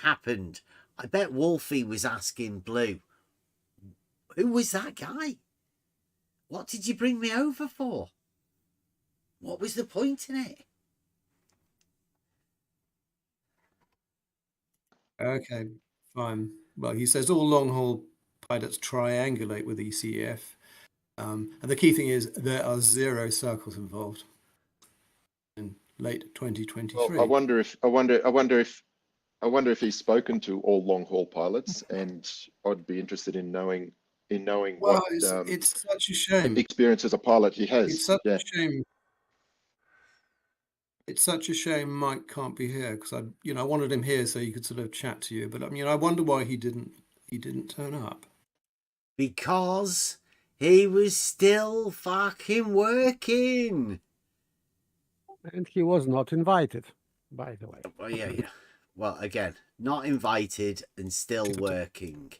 happened, I bet Wolfie was asking Blue, who was that guy? What did you bring me over for? What was the point in it? Okay, fine. Well, he says all long-haul pilots triangulate with ECF. And the key thing is there are 0 circles involved in late 2023. Well, I wonder if he's spoken to all long-haul pilots, and I'd be interested in knowing well, what it's such a shame. experience as a pilot he has. It's such a shame. It's such a shame Mike can't be here because I wanted him here so he could sort of chat to you. But I wonder why he didn't turn up. Because he was still fucking working. And he was not invited, by the way. Well, yeah. Well, again, not invited and still working.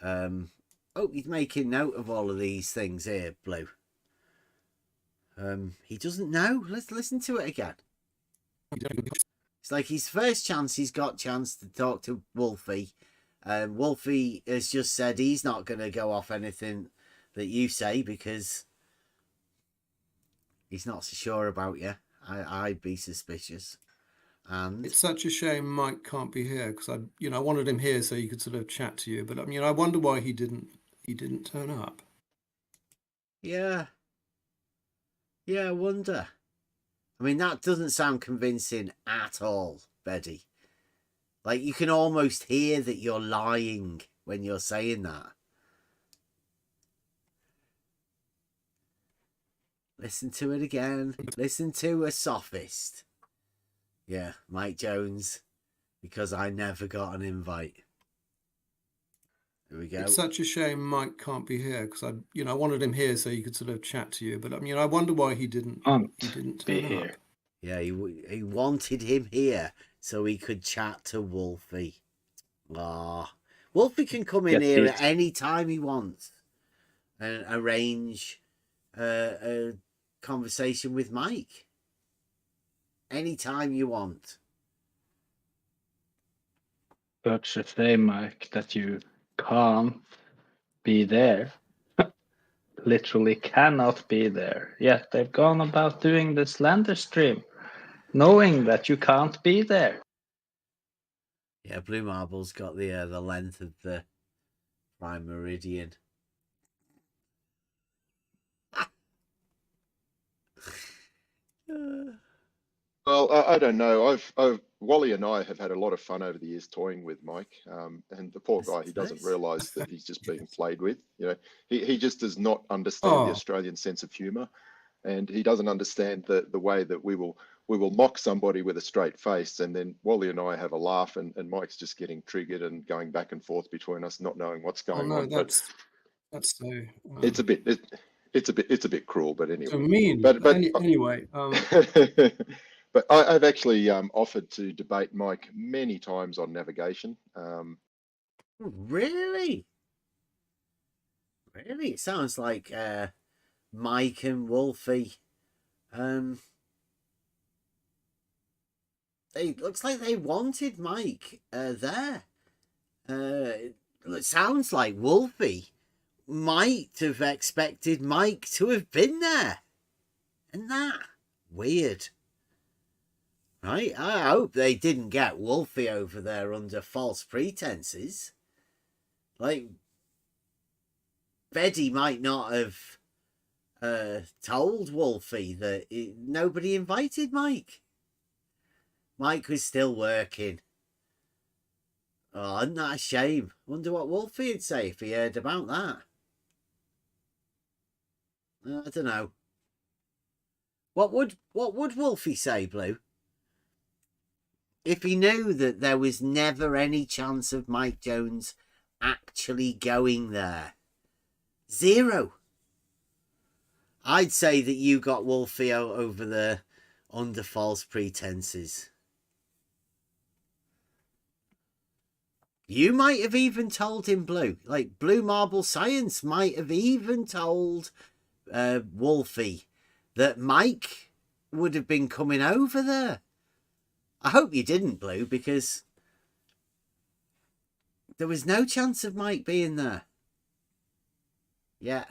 He's making note of all of these things here, Blue. He doesn't know. Let's listen to it again. It's like his first chance he's got chance to talk to Wolfie. Wolfie has just said he's not going to go off anything that you say because he's not so sure about you. I'd be suspicious. And it's such a shame Mike can't be here because I wanted him here so he could sort of chat to you. But I wonder why he didn't turn up. Yeah. Yeah, I wonder. I mean, that doesn't sound convincing at all, Betty. Like, you can almost hear that you're lying when you're saying that. Listen to it again. Listen to a sophist. Yeah, Mike Jones, because I never got an invite. There we go. It's such a shame Mike can't be here because I wanted him here so he could sort of chat to you. But I wonder why he didn't. He didn't be turn here. up. Yeah, he wanted him here so he could chat to Wolfie. Ah, Wolfie can come in Get here these. at any time he wants and arrange a conversation with Mike. Anytime you want. Such a shame, Mike, that you can't be there. Literally cannot be there. Yet they've gone about doing the Slender stream, knowing that you can't be there. Yeah, Blue Marble's got the length of the prime meridian. Well, I don't know. Wally and I have had a lot of fun over the years toying with Mike, and the poor guy, he doesn't realise that he's just being played with. He just does not understand the Australian sense of humour, and he doesn't understand the way that we will mock somebody with a straight face, and then Wally and I have a laugh, and Mike's just getting triggered and going back and forth between us, not knowing what's going on. That's so. It's a bit cruel, but anyway. So mean. But anyway. But I've actually offered to debate Mike many times on navigation. Really? Really? It sounds like Mike and Wolfie. It looks like they wanted Mike there. It sounds like Wolfie might have expected Mike to have been there. Isn't that weird? Right? I hope they didn't get Wolfie over there under false pretenses. Like, Betty might not have told Wolfie that nobody invited Mike. Mike was still working. Oh, isn't that a shame? Wonder what Wolfie would say if he heard about that. I don't know. What would Wolfie say, Blue? If he knew that there was never any chance of Mike Jones actually going there. Zero. I'd say that you got Wolfie over there under false pretenses. You might have even told him, Blue. Like, Blue Marble Science might have even told Wolfie that Mike would have been coming over there. I hope you didn't, Blue, because there was no chance of Mike being there. Yeah.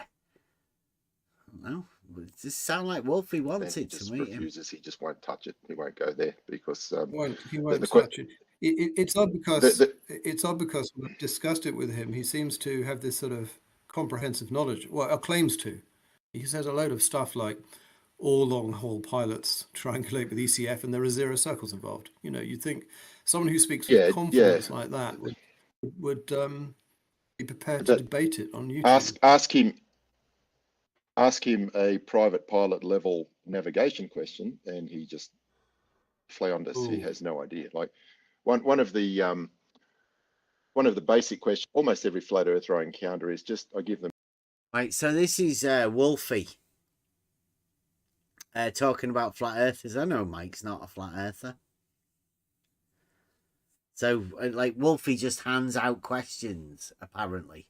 No, it just sound like Wolfie wanted to meet him. He just won't touch it. He won't go there because He won't touch it. It's odd because we've discussed it with him. He seems to have this sort of comprehensive knowledge. Well, claims to. He says a load of stuff like all long-haul pilots triangulate with ECF and there are zero circles involved. You'd think someone who speaks with confidence like that would be prepared to debate it on YouTube. Ask him a private pilot level navigation question, and he just flounders. He has no idea. Like one of the basic questions almost every flat earther I encounter is just I give them. Right, so this is Wolfie talking about flat earthers. I know Mike's not a flat earther. So, like, Wolfie just hands out questions, apparently,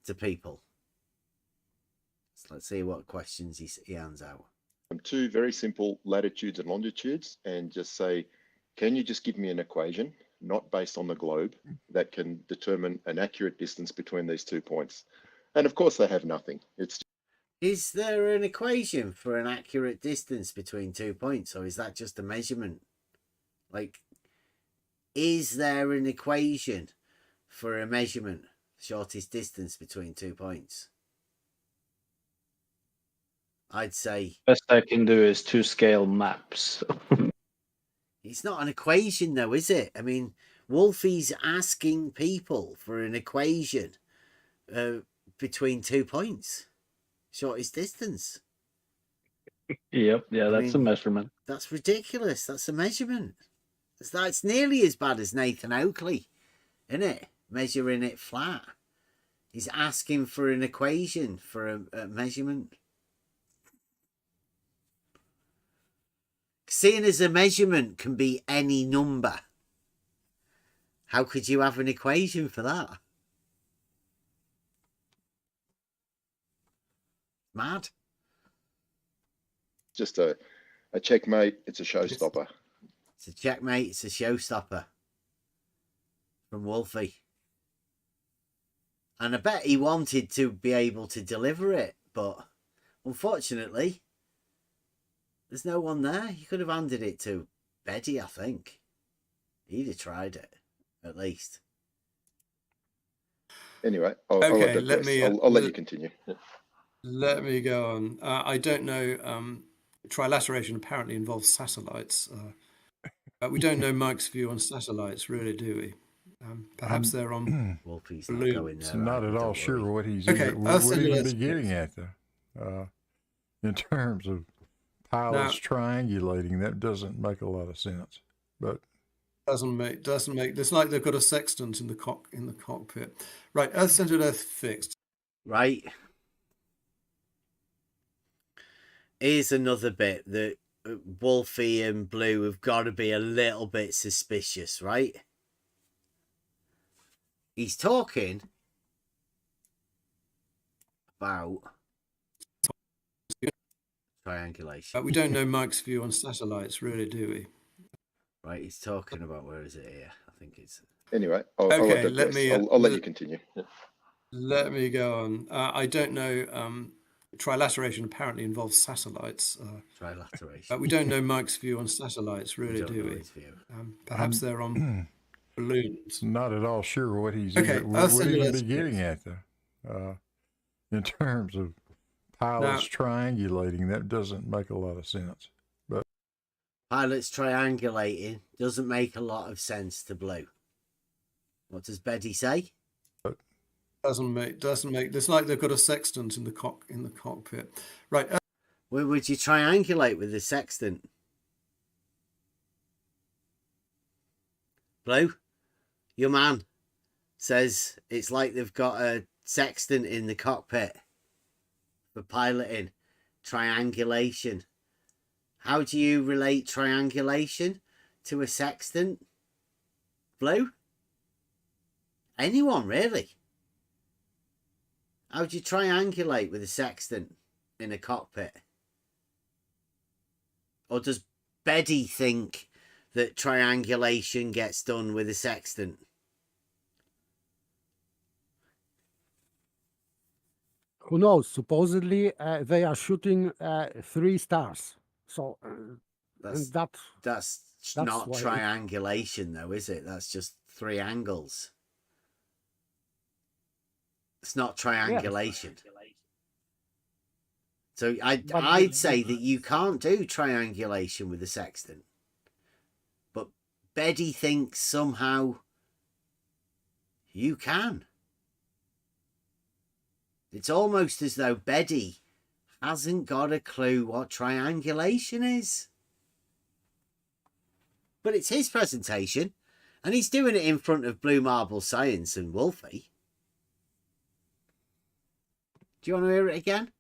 to people. So let's see what questions he hands out. Two very simple latitudes and longitudes, and just say, can you just give me an equation, not based on the globe, that can determine an accurate distance between these 2 points? And of course, they have nothing. Is there an equation for an accurate distance between 2 points, or is that just a measurement? Like, is there an equation for a measurement, shortest distance between 2 points? I'd say. Best I can do is 2-scale maps. It's not an equation, though, is it? I mean, Wolfie's asking people for an equation between 2 points, shortest distance. Yep, yeah, I that's a mean, measurement. That's ridiculous. That's a measurement. It's nearly as bad as Nathan Oakley, isn't it? Measuring it flat. He's asking for an equation for a measurement. Seeing as a measurement can be any number, how could you have an equation for that? Mad. Just a checkmate. It's a showstopper. It's a checkmate. It's a showstopper from Wolfie. And I bet he wanted to be able to deliver it, but unfortunately, there's no one there. You could have handed it to Betty, I think. He'd have tried it, at least. Anyway, I'll let you continue. Let me go on. I don't know. Trilateration apparently involves satellites. We don't know Mike's view on satellites, really, do we? Perhaps they're on Wolfie's not going there. Not at all sure what he's even be getting at, though. In terms of pilots triangulating, that doesn't make a lot of sense. But doesn't make. It's like they've got a sextant in the cockpit. Right, Earth-centered, Earth fixed. Right. Here's another bit that Wolfie and Blue have got to be a little bit suspicious, right? He's talking about triangulation. We don't know Mike's view on satellites, really, do we? Right, he's talking about, where is it here? I think it's... Anyway, I'll let you continue. Yeah. Let me go on. I don't know. Trilateration apparently involves satellites. Trilateration. We don't know Mike's view on satellites, really, do we? Perhaps they're on balloons. Not at all sure what he's even be getting at, though. In terms of pilots triangulating, that doesn't make a lot of sense. But pilots triangulating doesn't make a lot of sense to Blue. What does Betty say? Doesn't make. It's like they've got a sextant in the cockpit. Right. Where would you triangulate with the sextant? Blue, your man says it's like they've got a sextant in the cockpit for piloting. Triangulation. How do you relate triangulation to a sextant? Blue? Anyone, really? How do you triangulate with a sextant in a cockpit? Or does Betty think that triangulation gets done with a sextant? Who knows? Supposedly they are shooting 3 stars. So that's not triangulation, though, is it? That's just 3 angles. It's not triangulation. Yeah. So I'd say that you can't do triangulation with a sextant. But Betty thinks somehow you can. It's almost as though Betty hasn't got a clue what triangulation is. But it's his presentation, and he's doing it in front of Blue Marble Science and Wolfie. Do you want to hear it again?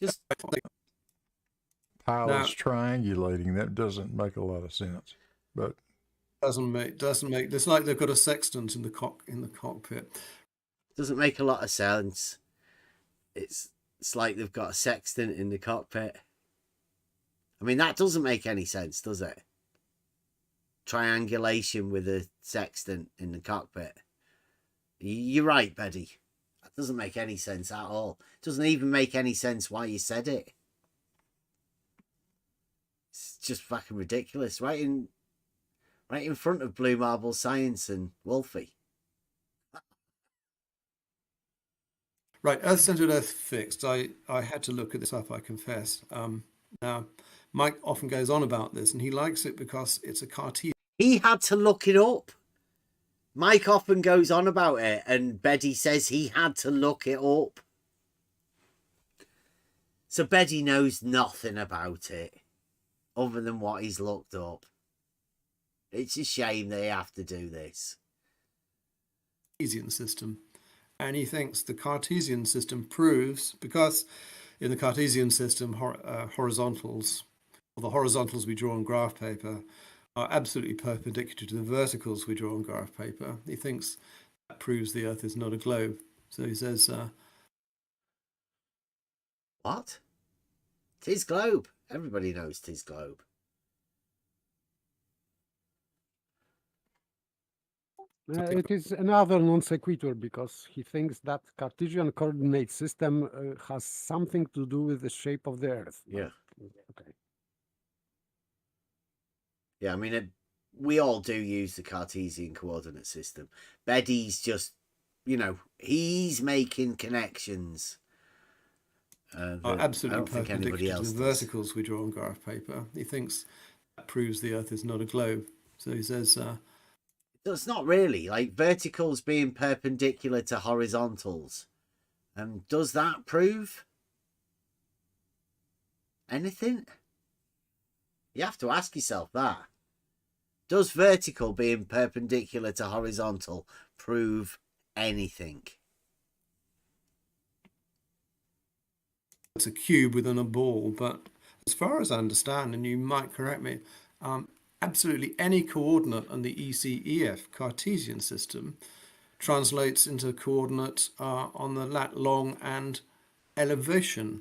Just pilots triangulating, that doesn't make a lot of sense. But doesn't make. It's like they've got a sextant in the cockpit. Doesn't make a lot of sense. It's like they've got a sextant in the cockpit. I mean, that doesn't make any sense, does it? Triangulation with a sextant in the cockpit. You're right, Betty. That doesn't make any sense at all. It doesn't even make any sense why you said it. It's just fucking ridiculous. Right in front of Blue Marble Science and Wolfie. Right, Earth-centered, Earth-fixed. I had to look at this up, I confess. Now, Mike often goes on about this, and he likes it because it's a Cartesian. He had to look it up. Mike often goes on about it, and Beddy says he had to look it up. So Beddy knows nothing about it, other than what he's looked up. It's a shame they have to do this. Cartesian system. And he thinks the Cartesian system proves, because in the Cartesian system, horizontals, or the horizontals we draw on graph paper, are absolutely perpendicular to the verticals we draw on graph paper. He thinks that proves the Earth is not a globe. So he says... What? 'Tis globe. Everybody knows 'tis globe. It is another non sequitur because he thinks that Cartesian coordinate system has something to do with the shape of the Earth. Yeah. Okay. Yeah, I mean, we all do use the Cartesian coordinate system. Beddy's just, he's making connections. Are absolutely perpendicular to else the verticals we draw on graph paper. He thinks that proves the Earth is not a globe. So he says... It's not really. Like, verticals being perpendicular to horizontals. Does that prove anything? You have to ask yourself that. Does vertical being perpendicular to horizontal prove anything? It's a cube within a ball, but as far as I understand, and you might correct me, absolutely any coordinate on the ECEF Cartesian system translates into coordinates on the lat long and elevation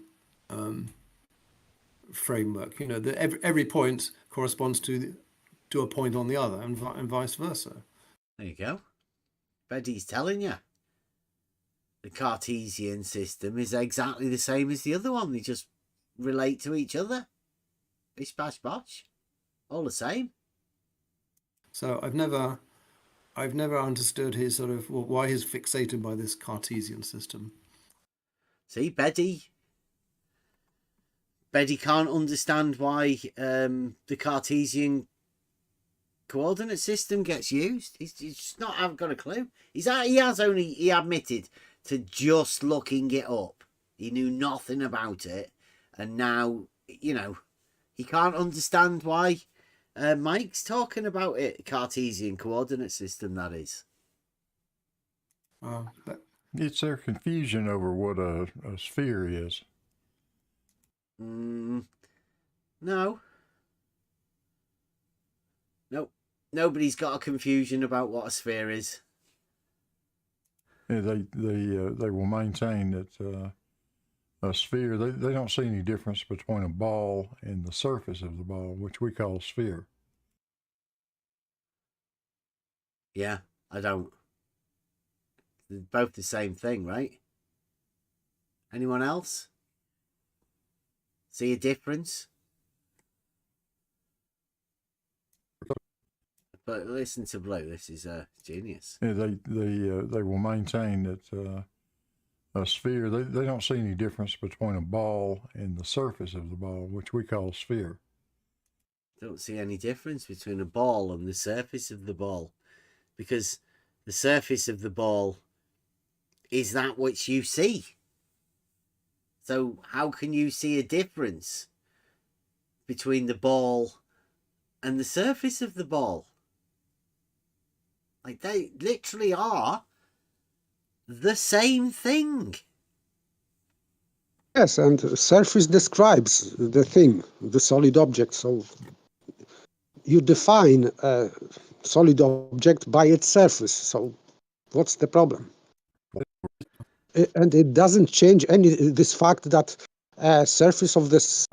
framework. Every point corresponds to a point on the other, and vice versa. There you go. Beddy's telling you. The Cartesian system is exactly the same as the other one. They just relate to each other. Bish bash bosh. All the same. So I've never understood his sort of why he's fixated by this Cartesian system. See, Beddy can't understand why the Cartesian coordinate system gets used. He's just not got a clue. He admitted to just looking it up. He knew nothing about it, and now he can't understand why Mike's talking about it. Cartesian coordinate system, that is. It's their confusion over what a sphere is. No. Nope. Nobody's got a confusion about what a sphere is. Yeah, they will maintain that a sphere, they don't see any difference between a ball and the surface of the ball, which we call a sphere. Yeah, I don't. They're both the same thing, right? Anyone else? See a difference? But listen to Blue. This is genius. Yeah, they will maintain that a sphere, they don't see any difference between a ball and the surface of the ball, which we call a sphere. Don't see any difference between a ball and the surface of the ball, because the surface of the ball is that which you see. So how can you see a difference between the ball and the surface of the ball? Like, they literally are the same thing. Yes, and surface describes the thing, the solid object. So you define a solid object by its surface. So what's the problem? And it doesn't change this fact that surface of this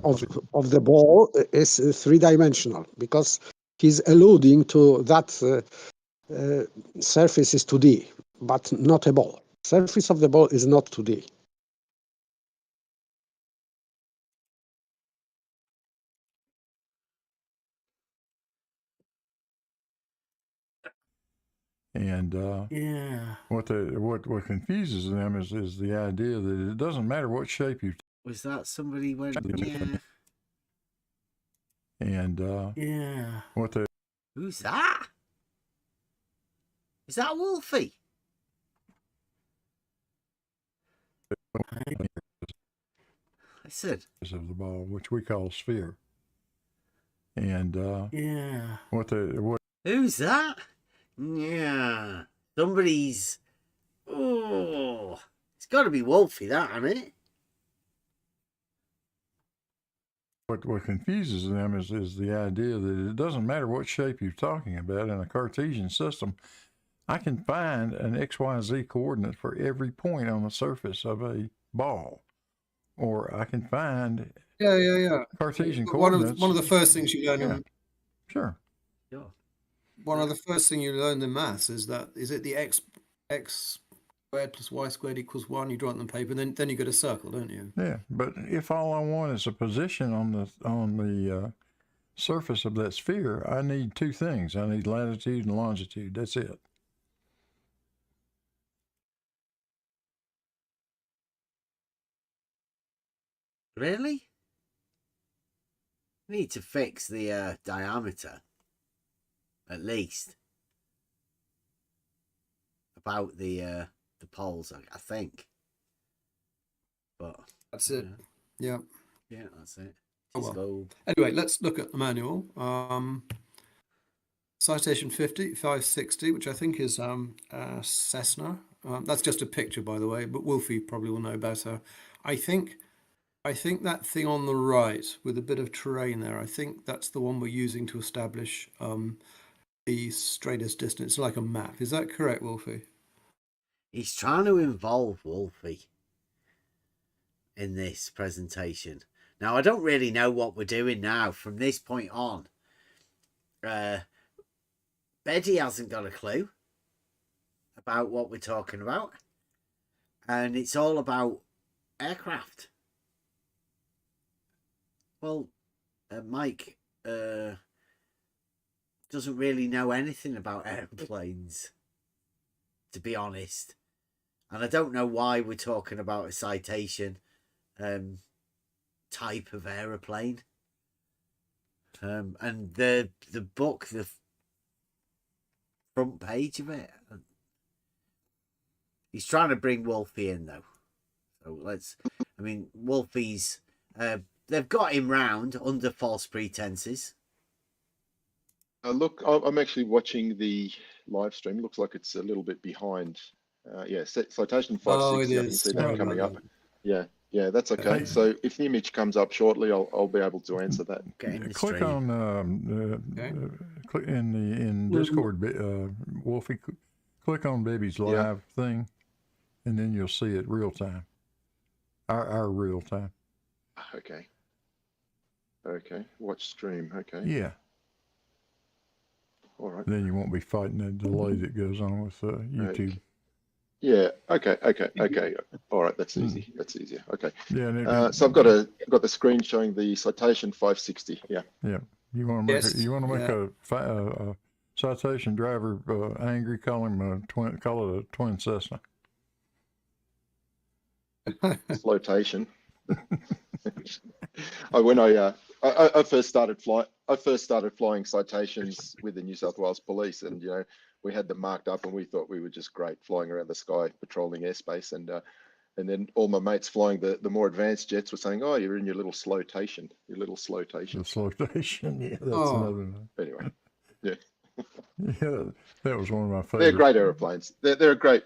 of the ball is three-dimensional, because he's alluding to that surface is 2D, but not a ball. Surface of the ball is not 2D. And what confuses them is the idea that it doesn't matter what shape you. Was that somebody went? Yeah. And what they. Who's that? Is that Wolfie? Listen. Of the ball, which we call sphere. And who's that? Yeah. Somebody's. Oh, it's got to be Wolfie, that, hasn't it? What confuses them is the idea that it doesn't matter what shape you're talking about in a Cartesian system. I can find an XYZ coordinate for every point on the surface of a ball, or I can find Cartesian coordinates. One of the first things you learn. Yeah. Sure. Yeah. One of the first thing you learn in maths is it the x squared plus y squared equals 1. You draw it on the paper, and then you get a circle, don't you? Yeah, but if all I want is a position on the surface of that sphere, I need two things. I need latitude and longitude. That's it. Really? We need to fix the diameter, at least. About the poles, I think. But that's it. Yeah. Yeah, that's it. Oh, well. Anyway, let's look at the manual. Citation 560, which I think is Cessna. That's just a picture, by the way, but Wolfie probably will know better. I think that thing on the right with a bit of terrain there, I think that's the one we're using to establish the straightest distance. It's like a map. Is that correct, Wolfie? He's trying to involve Wolfie in this presentation. Now, I don't really know what we're doing now from this point on. Betty hasn't got a clue about what we're talking about. And it's all about aircraft. Well, Mike doesn't really know anything about airplanes, to be honest. And I don't know why we're talking about a citation type of aeroplane. And the book, the front page of it, he's trying to bring Wolfie in, though. So Wolfie's... they've got him round under false pretenses. Look, I'm actually watching the live stream. Looks like it's a little bit behind. Citation 560, I can see that coming up. Yeah, that's okay. So if the image comes up shortly, I'll be able to answer that. Click on click in Discord, Wolfie. Click on Baby's live thing, and then you'll see it real time. Our real time. Okay. Watch stream. Okay. Yeah. All right. Then you won't be fighting that delay that goes on with YouTube. Yeah. Okay. All right. That's easy. That's easier. Okay. Yeah. So I've got the screen showing the citation 560. Yeah. Yeah. You want to make a citation driver angry? Call it a twin Cessna. Flotation. When I first started flying citations with the New South Wales Police, and we had them marked up, and we thought we were just great flying around the sky, patrolling airspace, and then all my mates flying the more advanced jets were saying, "Oh, you're in your little slowtation, The slowtation, yeah, that's another one. Anyway, yeah, yeah, that was one of my favorites. They're great airplanes. They're great.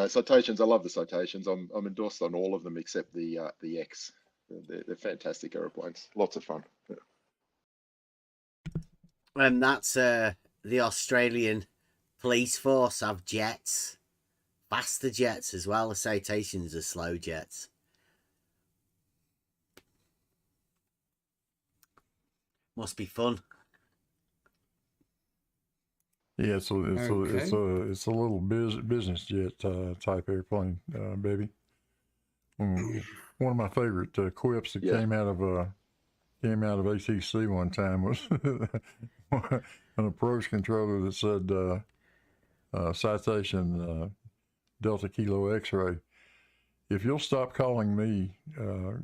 Citations. I love the citations. I'm endorsed on all of them except the X. They're fantastic aeroplanes. Lots of fun. Yeah. And that's the Australian police force have jets, faster jets as well. The citations are slow jets. Must be fun. Yeah, it's a little business jet type airplane, baby. One of my favorite quips that came out of ATC one time was an approach controller that said citation Delta Kilo X-ray. If you'll stop calling me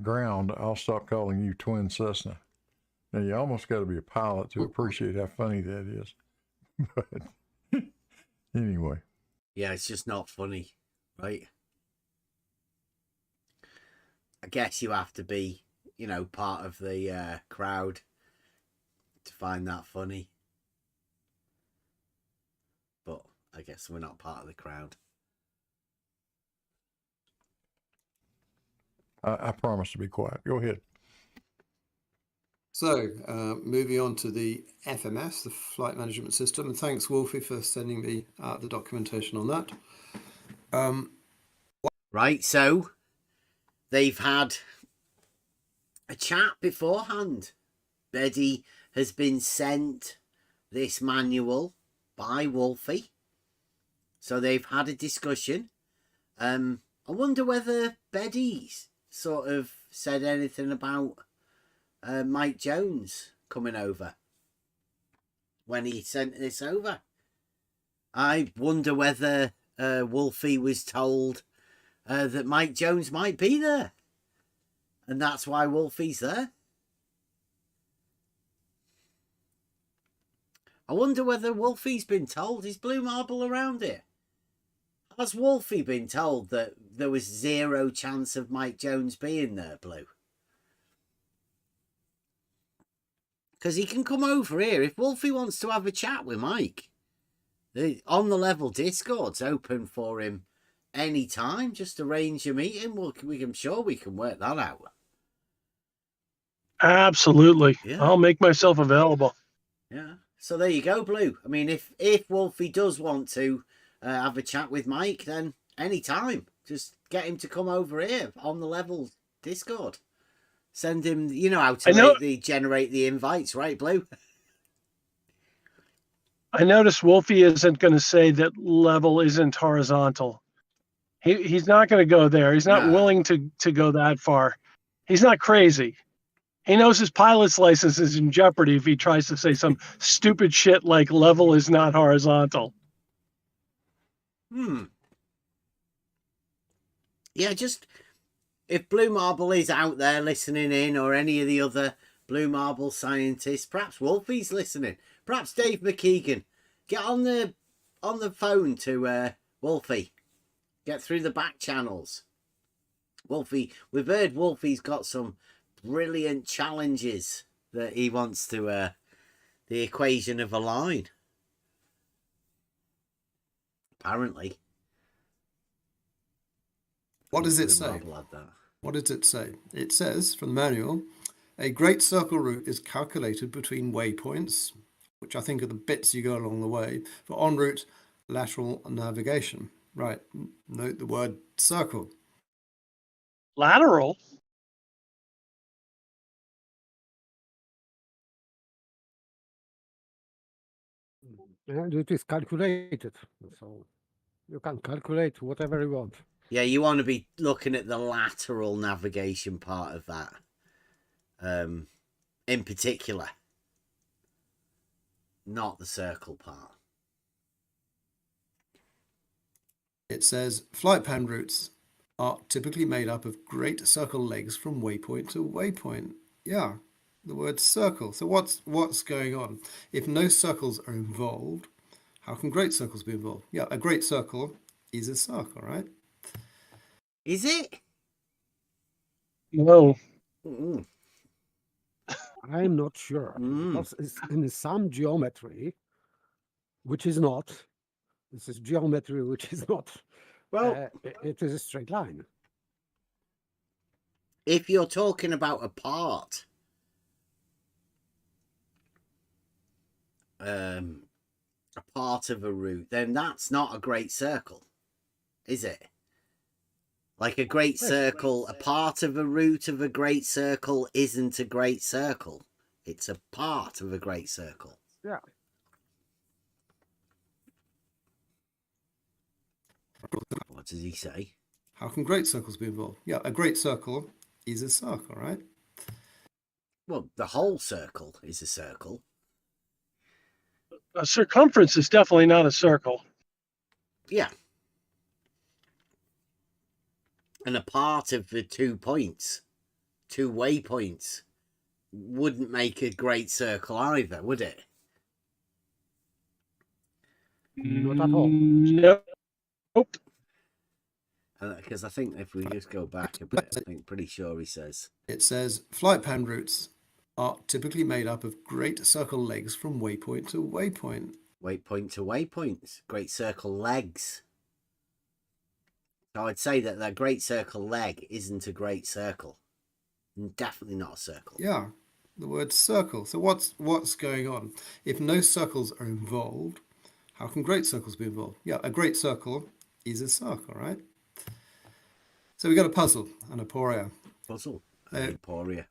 ground, I'll stop calling you Twin Cessna. Now, you almost got to be a pilot to appreciate how funny that is. But anyway. Yeah, it's just not funny, right? I guess you have to be, you know, part of the crowd to find that funny. But I guess we're not part of the crowd. I promise to be quiet. Go ahead. So, moving on to the FMS, the Flight Management System, and thanks, Wolfie, for sending me the documentation on that. Right, so they've had a chat beforehand. Betty has been sent this manual by Wolfie, so they've had a discussion. I wonder whether Betty's sort of said anything about Mike Jones coming over when he sent this over. I wonder whether Wolfie was told that Mike Jones might be there, and that's why Wolfie's there. I wonder whether Wolfie's been told is Blue Marble around here. Has Wolfie been told that there was 0 chance of Mike Jones being there, Blue? Because he can come over here. If Wolfie wants to have a chat with Mike, the On the Level Discord's open for him anytime. Just arrange a meeting. I'm sure we can work that out. Absolutely. Yeah. I'll make myself available. Yeah. So there you go, Blue. I mean, if Wolfie does want to have a chat with Mike, then anytime. Just get him to come over here on the Level Discord. Send him, you know how to generate the invites, right, Blue? I noticed Wolfie isn't going to say that level isn't horizontal. He's not going to go there. He's not willing to go that far. He's not crazy. He knows his pilot's license is in jeopardy if he tries to say some stupid shit like level is not horizontal. Yeah, just if Blue Marble is out there listening in, or any of the other Blue Marble scientists, perhaps Wolfie's listening, perhaps Dave McKeegan, get on the phone to Wolfie, get through the back channels. Wolfie, we've heard Wolfie's got some brilliant challenges that he wants to the equation of a line, apparently. What does it say? What does it say? It says, from the manual, a great circle route is calculated between waypoints, which I think are the bits you go along the way, for en route lateral navigation. Right. Note the word circle. Lateral? And it is calculated, so you can calculate whatever you want. Yeah, you want to be looking at the lateral navigation part of that, in particular, not the circle part. It says flight pan routes are typically made up of great circle legs from waypoint to waypoint. Yeah, the word circle. So what's going on? If no circles are involved, how can great circles be involved? Yeah, a great circle is a circle, right? Is it? No. I'm not sure. Because it's in some geometry, which is not. This is geometry, which is not. Well, it is a straight line. If you're talking about a part, of a route, then that's not a great circle, is it? Like a great circle, a part of a route of a great circle isn't a great circle. It's a part of a great circle. Yeah. What does he say? How can great circles be involved? Yeah, a great circle is a circle, right? Well, the whole circle is a circle. A circumference is definitely not a circle. Yeah. And a part of the 2 points, 2 waypoints, wouldn't make a great circle either, would it? Not at all. Nope. Because I think if we just go back a bit, I think pretty sure he says. It says flight pan routes are typically made up of great circle legs from waypoint to waypoint. Waypoint to waypoints, great circle legs. So I'd say that that great circle leg isn't a great circle. Definitely not a circle. Yeah, the word circle. So what's going on? If no circles are involved, how can great circles be involved? Yeah, a great circle is a circle, right? So we got a puzzle, an aporia. Puzzle, an aporia.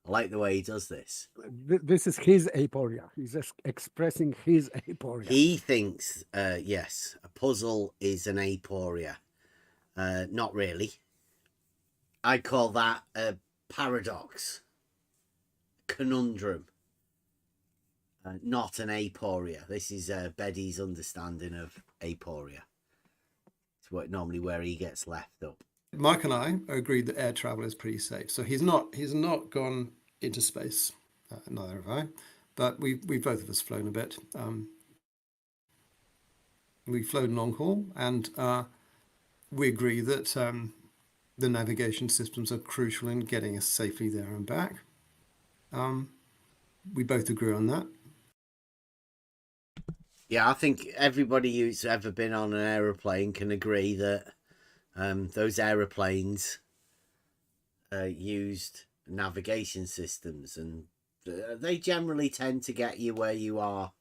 I like the way he does this. This is his aporia. He's just expressing his aporia. He thinks, yes, a puzzle is an aporia. Not really. I call that a paradox, conundrum, not an aporia. This is Beddy's understanding of aporia. It's normally where he gets left up. Mike and I agreed that air travel is pretty safe. So he's not gone into space. Neither have I. But we both of us flown a bit. We've flown long haul, and we agree that the navigation systems are crucial in getting us safely there and back. We both agree on that. Yeah, I think everybody who's ever been on an aeroplane can agree that those aeroplanes used navigation systems, and they generally tend to get you where you are.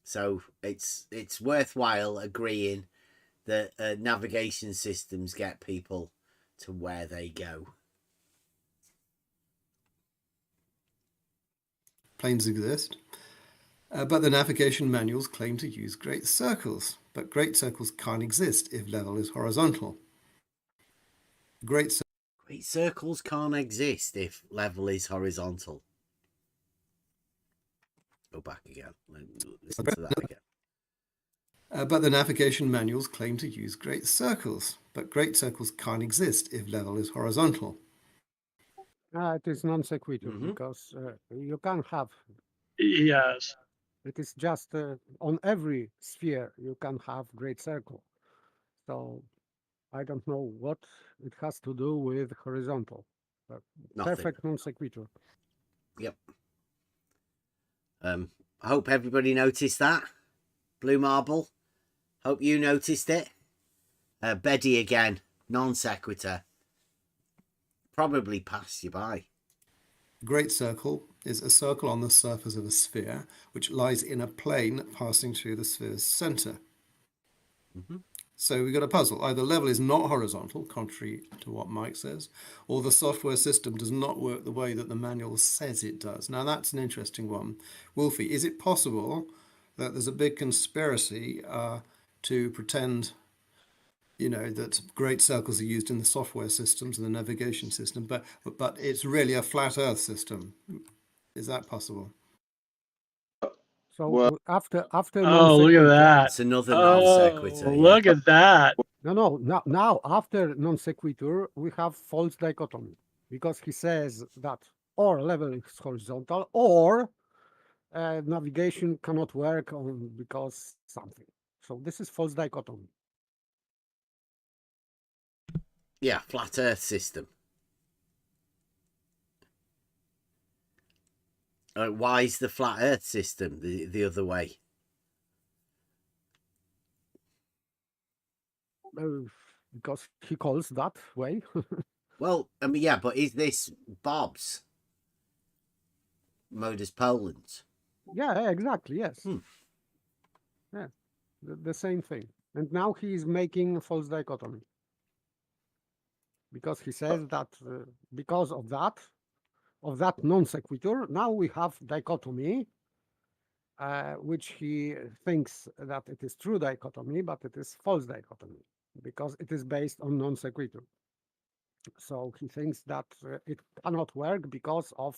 So it's worthwhile agreeing that navigation systems get people to where they go. Planes exist. But the navigation manuals claim to use great circles. But great circles can't exist if level is horizontal. Great circles can't exist if level is horizontal. Go back again. Listen to that again. But the navigation manuals claim to use great circles. But great circles can't exist if level is horizontal. It is non sequitur because you can have. Yes. It is just on every sphere you can have great circle. So I don't know what it has to do with horizontal. Perfect non sequitur. Yep. I hope everybody noticed that. Blue Marble. Hope you noticed it. Beddy again. Non sequitur. Probably passed you by. Great circle is a circle on the surface of a sphere which lies in a plane passing through the sphere's center. So we've got a puzzle. Either level is not horizontal, contrary to what Mike says, or the software system does not work the way that the manual says it does. Now that's an interesting one. Wolfie, is it possible that there's a big conspiracy to pretend, that great circles are used in the software systems and the navigation system, but it's really a flat Earth system? Is that possible? So after oh, look at that! It's another non sequitur. Look at that! No. Now after non sequitur, we have false dichotomy because he says that or level is horizontal or navigation cannot work on because something. So this is false dichotomy. Yeah, flat Earth system. Why is the flat Earth system the other way? Because he calls that way. Well, I mean, yeah, but is this Bob's modus Poland? Yeah, exactly. Yes. Yeah, the same thing. And now he is making false dichotomy because he says that because of that non sequitur, now we have dichotomy, which he thinks that it is true dichotomy, but it is false dichotomy because it is based on non sequitur. So he thinks that it cannot work because of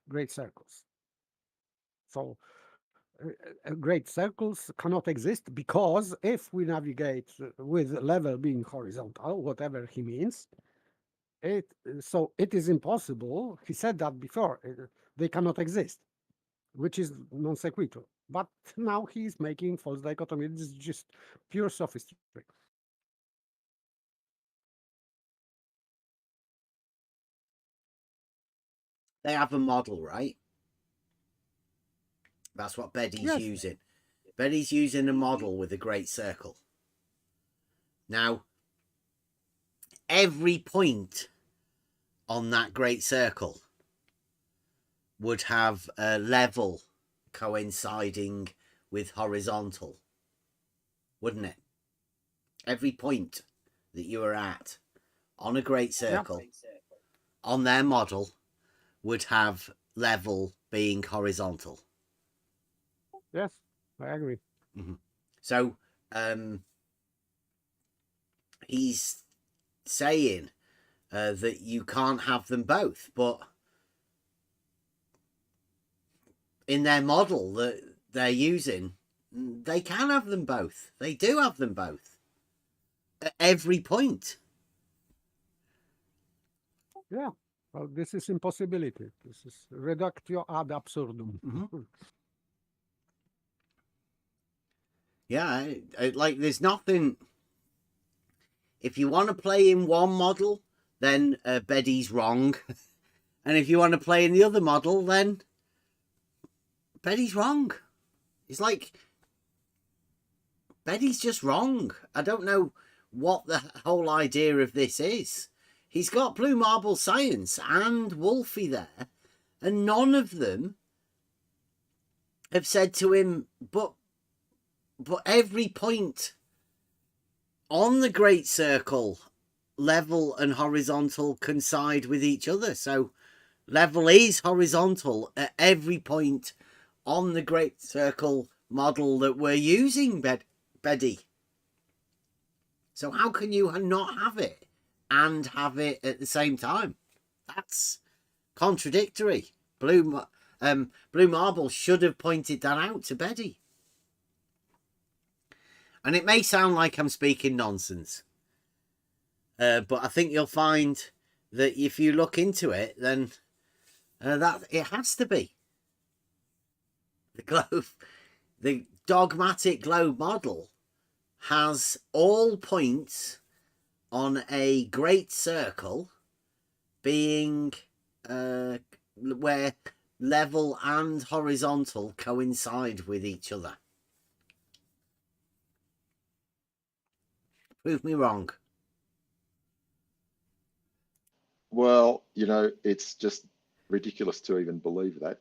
great circles. So great circles cannot exist because if we navigate with level being horizontal, whatever he means, so it is impossible. He said that before. They cannot exist, which is non sequitur. But now he's making false dichotomy. This is just pure sophistry. They have a model, right? That's what Beddy's using. Beddy's using a model with a great circle. Now, every point on that great circle would have a level coinciding with horizontal, wouldn't it? Every point that you are at on a great circle, on their model, would have level being horizontal. Yes, I agree. Mm-hmm. So he's saying that you can't have them both, but in their model that they're using, they can have them both. They do have them both at every point. Yeah, well, this is impossibility. This is reductio ad absurdum. Mm-hmm. Yeah, like there's nothing. If you want to play in one model, then Beddy's wrong. And if you want to play in the other model, then Beddy's wrong. It's like Beddy's just wrong. I don't know what the whole idea of this is. He's got Blue Marble Science and Wolfie there, and none of them have said to him, but every point on the great circle, level and horizontal coincide with each other. So level is horizontal at every point on the great circle model that we're using, Beddy. So how can you not have it and have it at the same time? That's contradictory. Blue Marble should have pointed that out to Beddy. And it may sound like I'm speaking nonsense, but I think you'll find that if you look into it, then that it has to be. The dogmatic globe model has all points on a great circle being where level and horizontal coincide with each other. Prove me wrong. Well, it's just ridiculous to even believe that.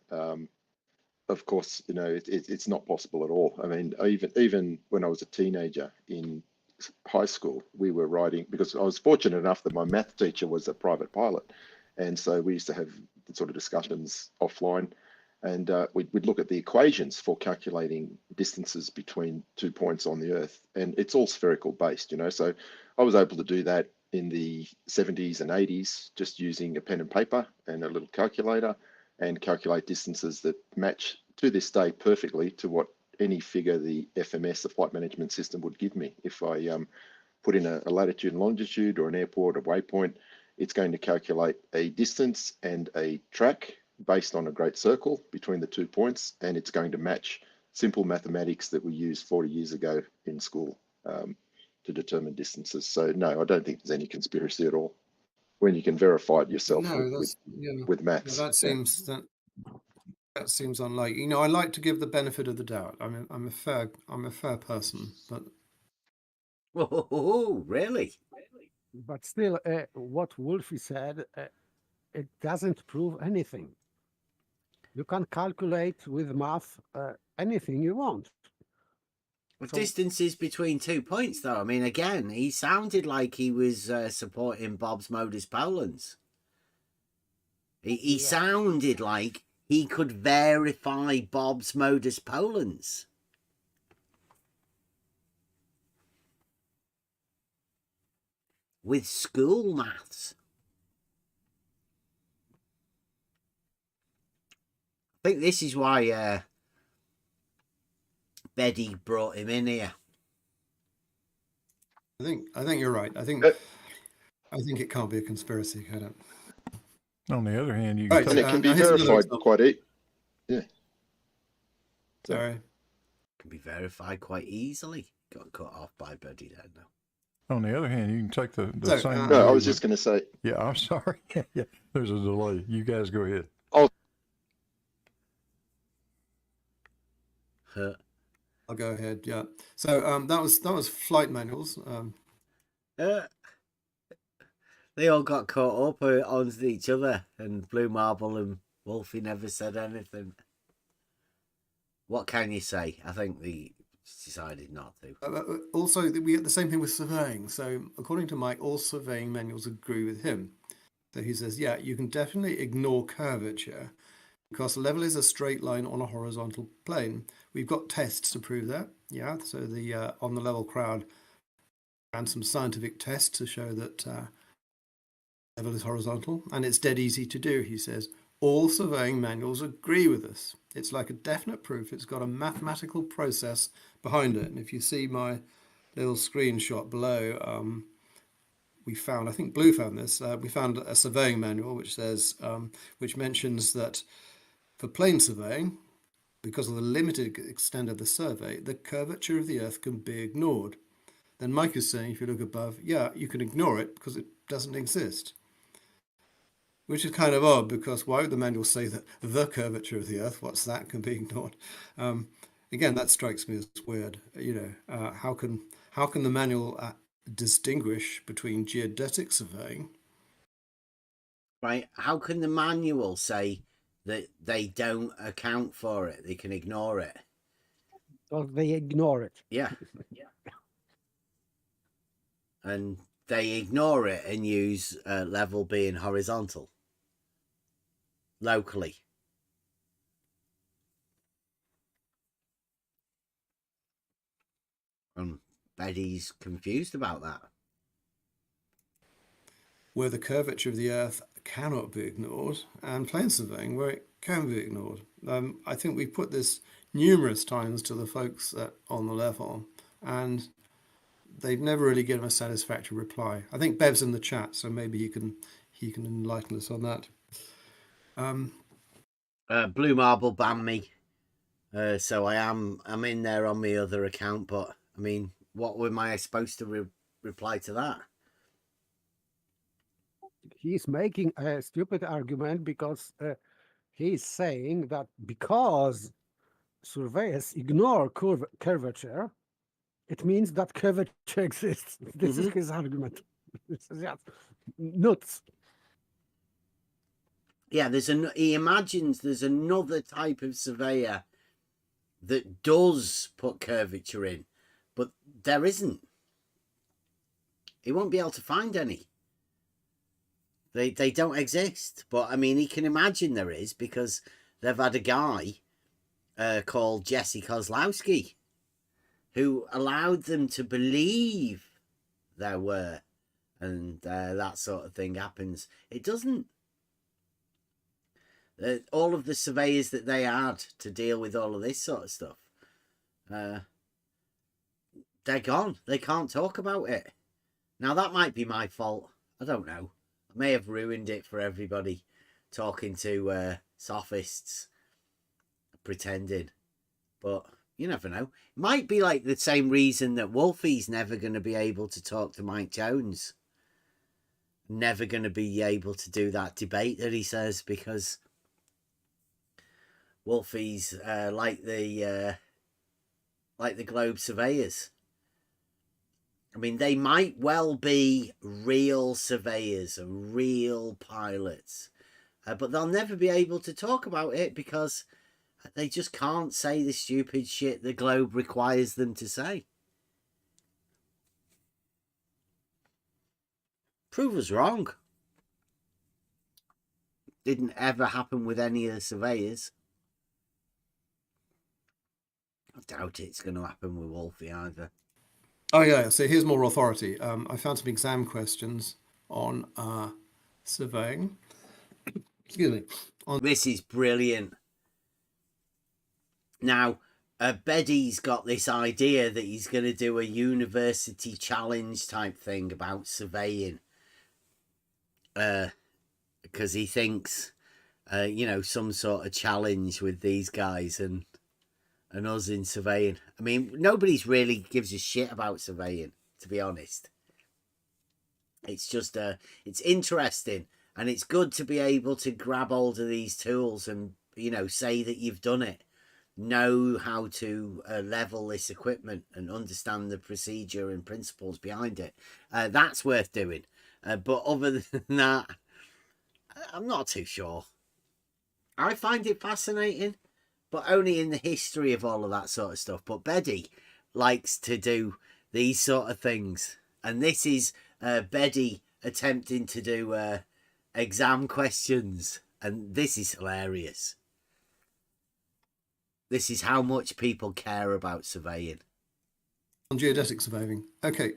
Of course, it's not possible at all. I mean, even when I was a teenager in high school, we were writing, because I was fortunate enough that my math teacher was a private pilot. And so we used to have sort of discussions offline, and we'd look at the equations for calculating distances between 2 points on the Earth. And it's all spherical based, so I was able to do that in the 70s and 80s, just using a pen and paper and a little calculator, and calculate distances that match to this day perfectly to what any figure the FMS, the flight management system, would give me. If I put in a latitude and longitude or an airport or waypoint, it's going to calculate a distance and a track based on a great circle between the 2 points, and it's going to match simple mathematics that we used 40 years ago in school to determine distances. So no, I don't think there's any conspiracy at all when you can verify it yourself with maths. That seems unlikely. I like to give the benefit of the doubt. I'm a fair person, but Oh, really? But still, what Wolfie said, it doesn't prove anything. You can calculate with math anything you want. Well, distances between 2 points, though. I mean, again, he sounded like he was supporting Bob's Modus Polens. He sounded like he could verify Bob's Modus Polens. With school maths. I think this is why Betty brought him in here. I think you're right. I think it can't be a conspiracy, can it? On the other hand, you can and it can be verified quite yeah. Sorry. Can be verified quite easily. Got cut off by Betty then, though. On the other hand, you can take the So, same. No, I was just going to say. Yeah, I'm sorry. Yeah, there's a delay. You guys go ahead. I'll go ahead. Yeah. So that was flight manuals. They all got caught up onto each other, and Blue Marble and Wolfie never said anything. What can you say? I think they decided not to. Also, we get the same thing with surveying. So according to Mike, all surveying manuals agree with him. So he says, yeah, you can definitely ignore curvature because level is a straight line on a horizontal plane. We've got tests to prove that. Yeah, so the on the level crowd ran some scientific tests to show that level is horizontal, and it's dead easy to do, he says. All surveying manuals agree with us. It's like a definite proof. It's got a mathematical process behind it. And if you see my little screenshot below, we found, I think Blue found this, we found a surveying manual which says, which mentions that for plane surveying, because of the limited extent of the survey, the curvature of the Earth can be ignored. Then Mike is saying, if you look above, yeah, you can ignore it because it doesn't exist. Which is kind of odd, because why would the manual say that the curvature of the Earth, what's that, can be ignored? Again, that strikes me as weird. You know, how can the manual distinguish between geodetic surveying? Right? How can the manual say that they don't account for it? They can ignore it. Or they ignore it. Yeah. And they ignore it and use level being horizontal. Locally. And Betty's confused about that. Where the curvature of the Earth cannot be ignored, and plane surveying where it can be ignored. I think we put this numerous times to the folks on the level, and they've never really given a satisfactory reply. I think Bev's in the chat, so maybe he can enlighten us on that. Blue Marble banned me, so I'm in there on my other account. But I mean, what am I supposed to reply to that? He's making a stupid argument because he's saying that because surveyors ignore curvature, it means that curvature exists. This is his argument. This is just nuts. Yeah, he imagines there's another type of surveyor that does put curvature in, but there isn't. He won't be able to find any. They don't exist. But I mean, he can imagine there is, because they've had a guy called Jesse Kozlowski who allowed them to believe there were, and that sort of thing happens. It doesn't. All of the surveyors that they had to deal with all of this sort of stuff, they're gone. They can't talk about it. Now, that might be my fault. I don't know. I may have ruined it for everybody talking to sophists, pretending. But you never know. It might be like the same reason that Wolfie's never going to be able to talk to Mike Jones. Never going to be able to do that debate that he says, because Wolfie's like the Globe surveyors. I mean, they might well be real surveyors and real pilots, but they'll never be able to talk about it because they just can't say the stupid shit the Globe requires them to say. Prove us wrong. Didn't ever happen with any of the surveyors. I doubt it's going to happen with Wolfie either. Oh yeah, so here's more authority. I found some exam questions on surveying. Excuse me. This is brilliant. Now, Beddy's got this idea that he's going to do a university challenge type thing about surveying. Because he thinks, some sort of challenge with these guys and us in surveying. I mean, nobody's really gives a shit about surveying, to be honest. It's just, it's interesting, and it's good to be able to grab hold of these tools and, say that you've done it. Know how to level this equipment and understand the procedure and principles behind it. That's worth doing. But other than that, I'm not too sure. I find it fascinating, but only in the history of all of that sort of stuff. But Beddy likes to do these sort of things. And this is Beddy attempting to do exam questions. And this is hilarious. This is how much people care about surveying. On geodetic surveying. Okay,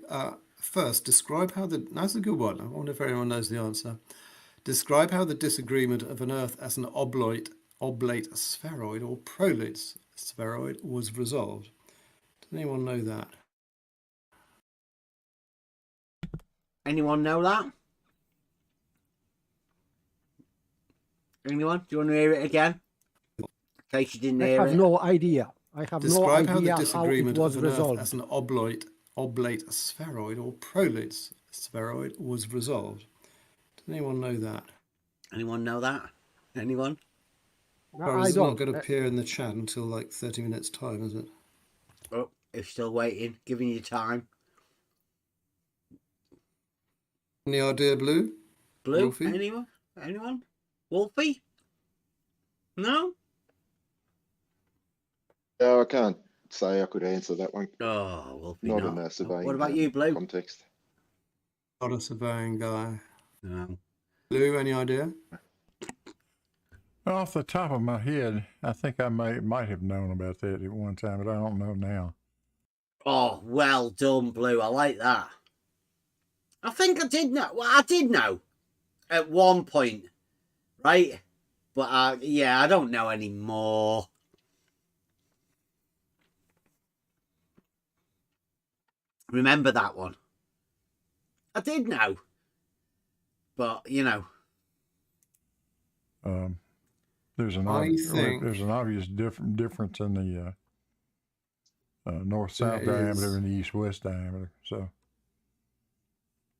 first, describe how that's a good one. I wonder if anyone knows the answer. Describe how the disagreement of an Earth as an oblate spheroid or prolate spheroid was resolved. Does anyone know that? Anyone know that? Anyone? Do you want to hear it again? In case you didn't hear it. I have no idea. I have no Describe idea how the disagreement how it was of an Earth resolved. as an oblate spheroid or prolate spheroid was resolved. Does anyone know that? Anyone know that? Anyone? Well, it's not going to appear in the chat until like 30 minutes time, is it? Oh, it's still waiting, giving you time. Any idea, Blue? Blue? Wolfie? Anyone? Anyone? Wolfie? No? No, I can't say I could answer that one. Oh, Wolfie, not not. in a surveying What about you, Blue? context. Not a surveying guy. No. Blue, any idea? Off the top of my head, I think I might have known about that at one time, but I don't know now. Oh, well done, Blue. I like that. I think I did know. Well, I did know at one point, right? But yeah, I don't know anymore. Remember that one? I did know, but there's an obvious difference in the north-south diameter and the east-west diameter. So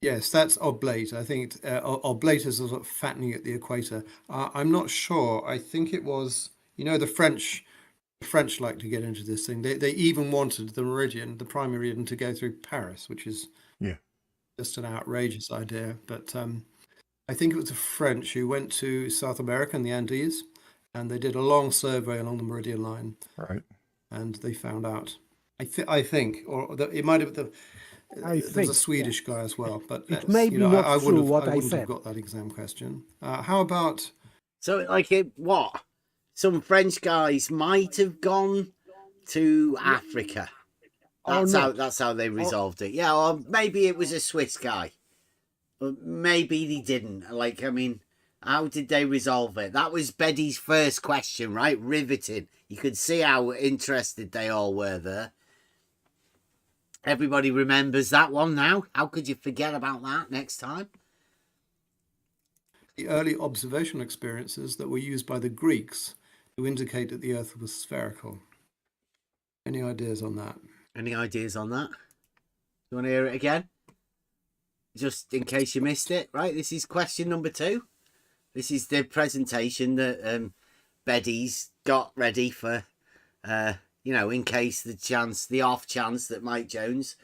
yes, that's oblate. I think oblate is sort of fattening at the equator. I'm not sure. I think it was, the French like to get into this thing. They even wanted the meridian, the prime meridian, to go through Paris, which is just an outrageous idea. But I think it was the French who went to South America and the Andes, and they did a long survey along the meridian line. Right. And they found out. I think, or it might have been. There's a Swedish guy as well, but it may be not I true what I wouldn't said. have got that exam question. How about? So, what? Some French guys might have gone to Africa. That's how they resolved it. Yeah, or maybe it was a Swiss guy. But maybe they didn't. How did they resolve it? That was Beddy's first question, right? Riveting. You could see how interested they all were there. Everybody remembers that one now. How could you forget about that next time? The early observational experiences that were used by the Greeks to indicate that the Earth was spherical. Any ideas on that? Any ideas on that? You want to hear it again? Just in case you missed it, right? This is question number 2. This is the presentation that Beddy's got ready for, in case the off chance that Mike Jones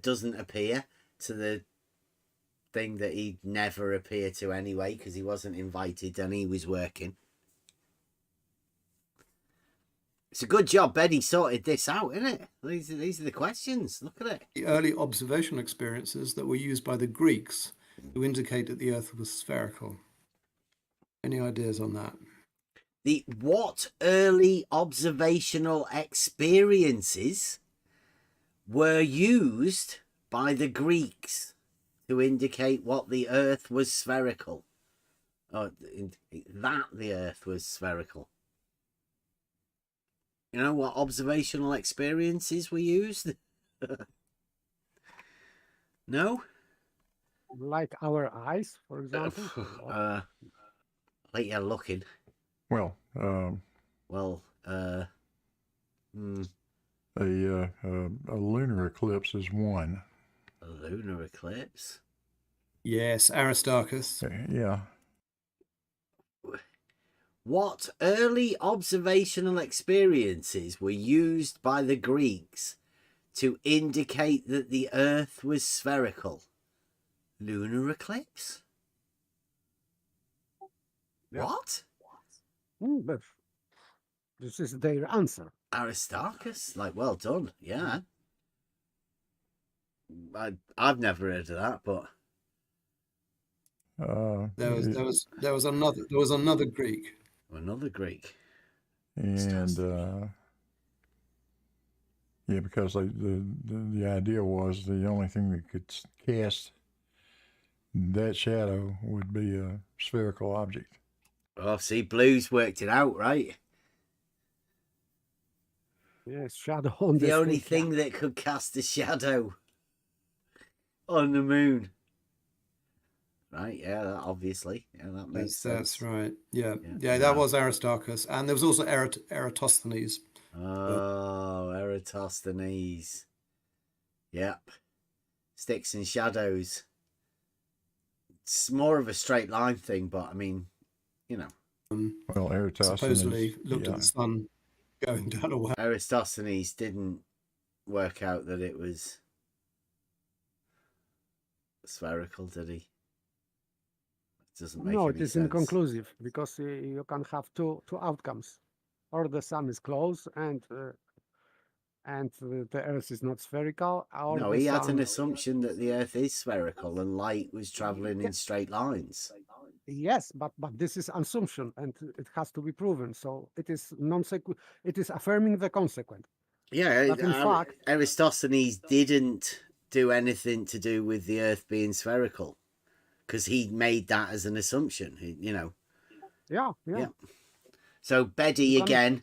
doesn't appear to the thing that he'd never appear to anyway, because he wasn't invited and he was working. It's a good job Beddy sorted this out, isn't it? These are the questions. Look at it. The early observational experiences that were used by the Greeks to indicate that the Earth was spherical. Any ideas on that? What early observational experiences were used by the Greeks to indicate what the Earth was spherical? Or that the Earth was spherical. You know what observational experiences were used? No? Like our eyes, for example. Like you're looking. Well, Well, a lunar eclipse is one. A lunar eclipse? Yes, Aristarchus. Yeah. What early observational experiences were used by the Greeks to indicate that the Earth was spherical? Lunar eclipse? Yeah. What? But this is their answer. Aristarchus? Like, well done. Yeah. I've never heard of that, but There was another Greek. another Greek. And yeah, because the idea was the only thing that could cast that shadow would be a spherical object. Oh, see, Blue's worked it out, right? Yes, shadow on the only street, thing that could cast a shadow on the moon. Right, yeah, that obviously. Yeah, that makes sense. That's right. Yeah, that was Aristarchus. And there was also Eratosthenes. Oh, Eratosthenes. Yep. Sticks and shadows. It's more of a straight line thing, but I mean, you know. Well, Eratosthenes supposedly looked at the sun going down a way. Eratosthenes didn't work out that it was spherical, did he? It doesn't make no, any it is sense. inconclusive because you can have two outcomes, or the sun is close and the Earth is not spherical. Or No, the he had sun... an assumption that the Earth is spherical and light was traveling in straight lines. Yes, but this is assumption and it has to be proven. So it is it is affirming the consequent. Yeah, but in fact, Aristophanes didn't do anything to do with the Earth being spherical because he made that as an assumption, you know. Yeah. So Beddy again,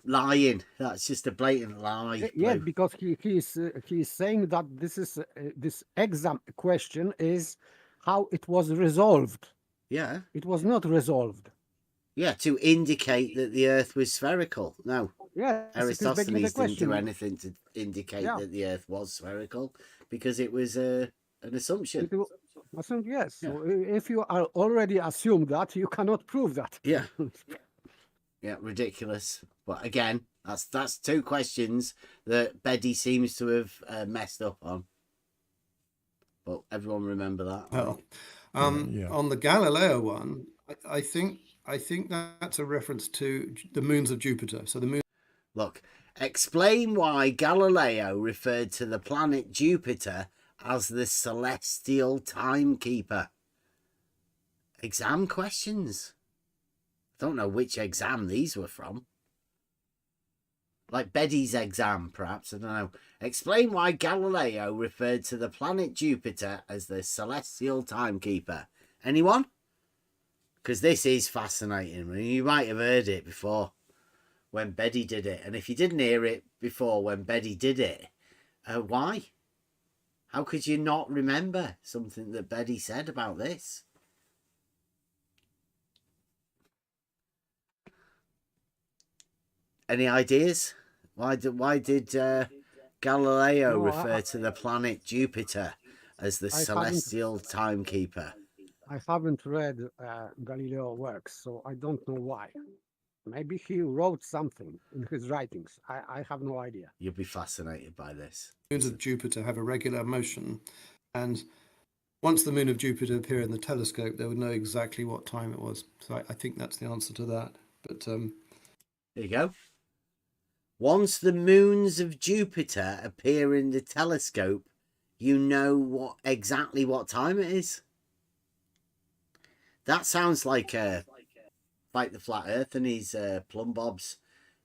lying. That's just a blatant lie. Yeah, because he is saying that this is this exam question is how it was resolved. Yeah, it was not resolved. Yeah, to indicate that the Earth was spherical. No. Yes, Aristophanes didn't do anything to indicate that the Earth was spherical because it was an assumption. Yes. Yeah. So if you are already assumed that, you cannot prove that. Yeah. Yeah, ridiculous. But again, that's two questions that Beddy seems to have messed up on. But everyone remember that. Well, on the Galileo one, I think that's a reference to the moons of Jupiter. So the moon. Look, explain why Galileo referred to the planet Jupiter as the celestial timekeeper. Exam questions. I don't know which exam these were from. Like Beddy's exam, perhaps. I don't know. Explain why Galileo referred to the planet Jupiter as the celestial timekeeper. Anyone? Because this is fascinating. I mean, you might have heard it before when Beddy did it. And if you didn't hear it before when Beddy did it, why? How could you not remember something that Beddy said about this? Any ideas? Why did Galileo refer to the planet Jupiter as the celestial timekeeper? I haven't read Galileo works, so I don't know why. Maybe he wrote something in his writings. I have no idea. You'll be fascinated by this. Moons of Jupiter have a regular motion, and once the moon of Jupiter appeared in the telescope, they would know exactly what time it was. So I think that's the answer to that. But there you go. Once the moons of Jupiter appear in the telescope, you know exactly what time it is. That sounds like the flat Earth and his plumb bobs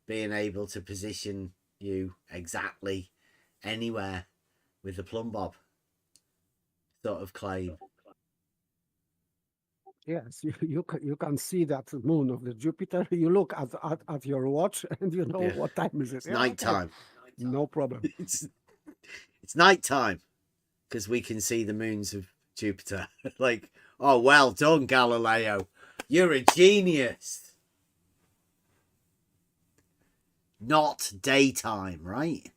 being able to position you exactly anywhere with the plumb bob sort of claim. Yes, you can see that moon of the Jupiter. You look at your watch and you know Yeah. what time is it. It's Yeah, night okay. time. No problem. It's night time because we can see the moons of Jupiter. Like, oh, well done, Galileo. You're a genius. Not daytime, right?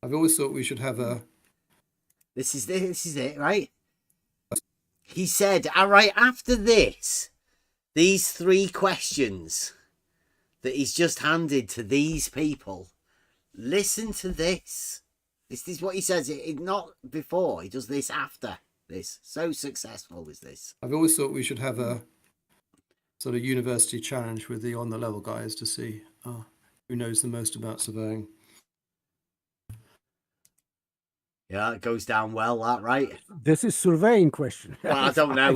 I've always thought we should have a. This is it, right? He said, all right, after this, these 3 questions that he's just handed to these people, listen to this. This is what he says. It not before. He does this after this. So successful is this. I've always thought we should have a sort of university challenge with the on the level guys to see who knows the most about surveying. Yeah, it goes down well, that, right? This is surveying question. Well, I don't know.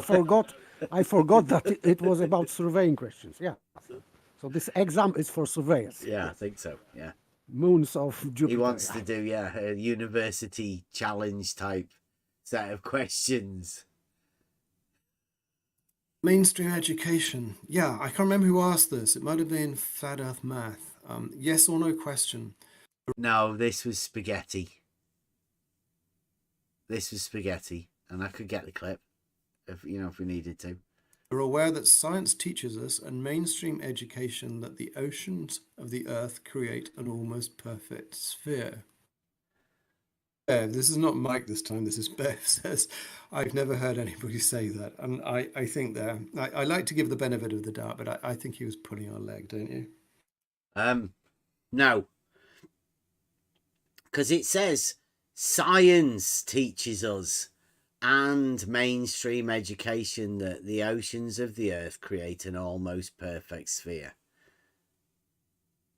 I forgot that it was about surveying questions. Yeah. So this exam is for surveyors. Yeah, I think so. Yeah. Moons of Jupiter. He wants to do, a university challenge type set of questions. Mainstream education. Yeah, I can't remember who asked this. It might have been Flat Earth Math. Yes or no question. No, this was spaghetti. And I could get the clip if we needed to. We're aware that science teaches us and mainstream education that the oceans of the Earth create an almost perfect sphere. This is not Mike this time, this is Bev says, I've never heard anybody say that. And I think I like to give the benefit of the doubt, but I think he was pulling our leg, don't you? No. Because it says science teaches us and mainstream education that the oceans of the Earth create an almost perfect sphere.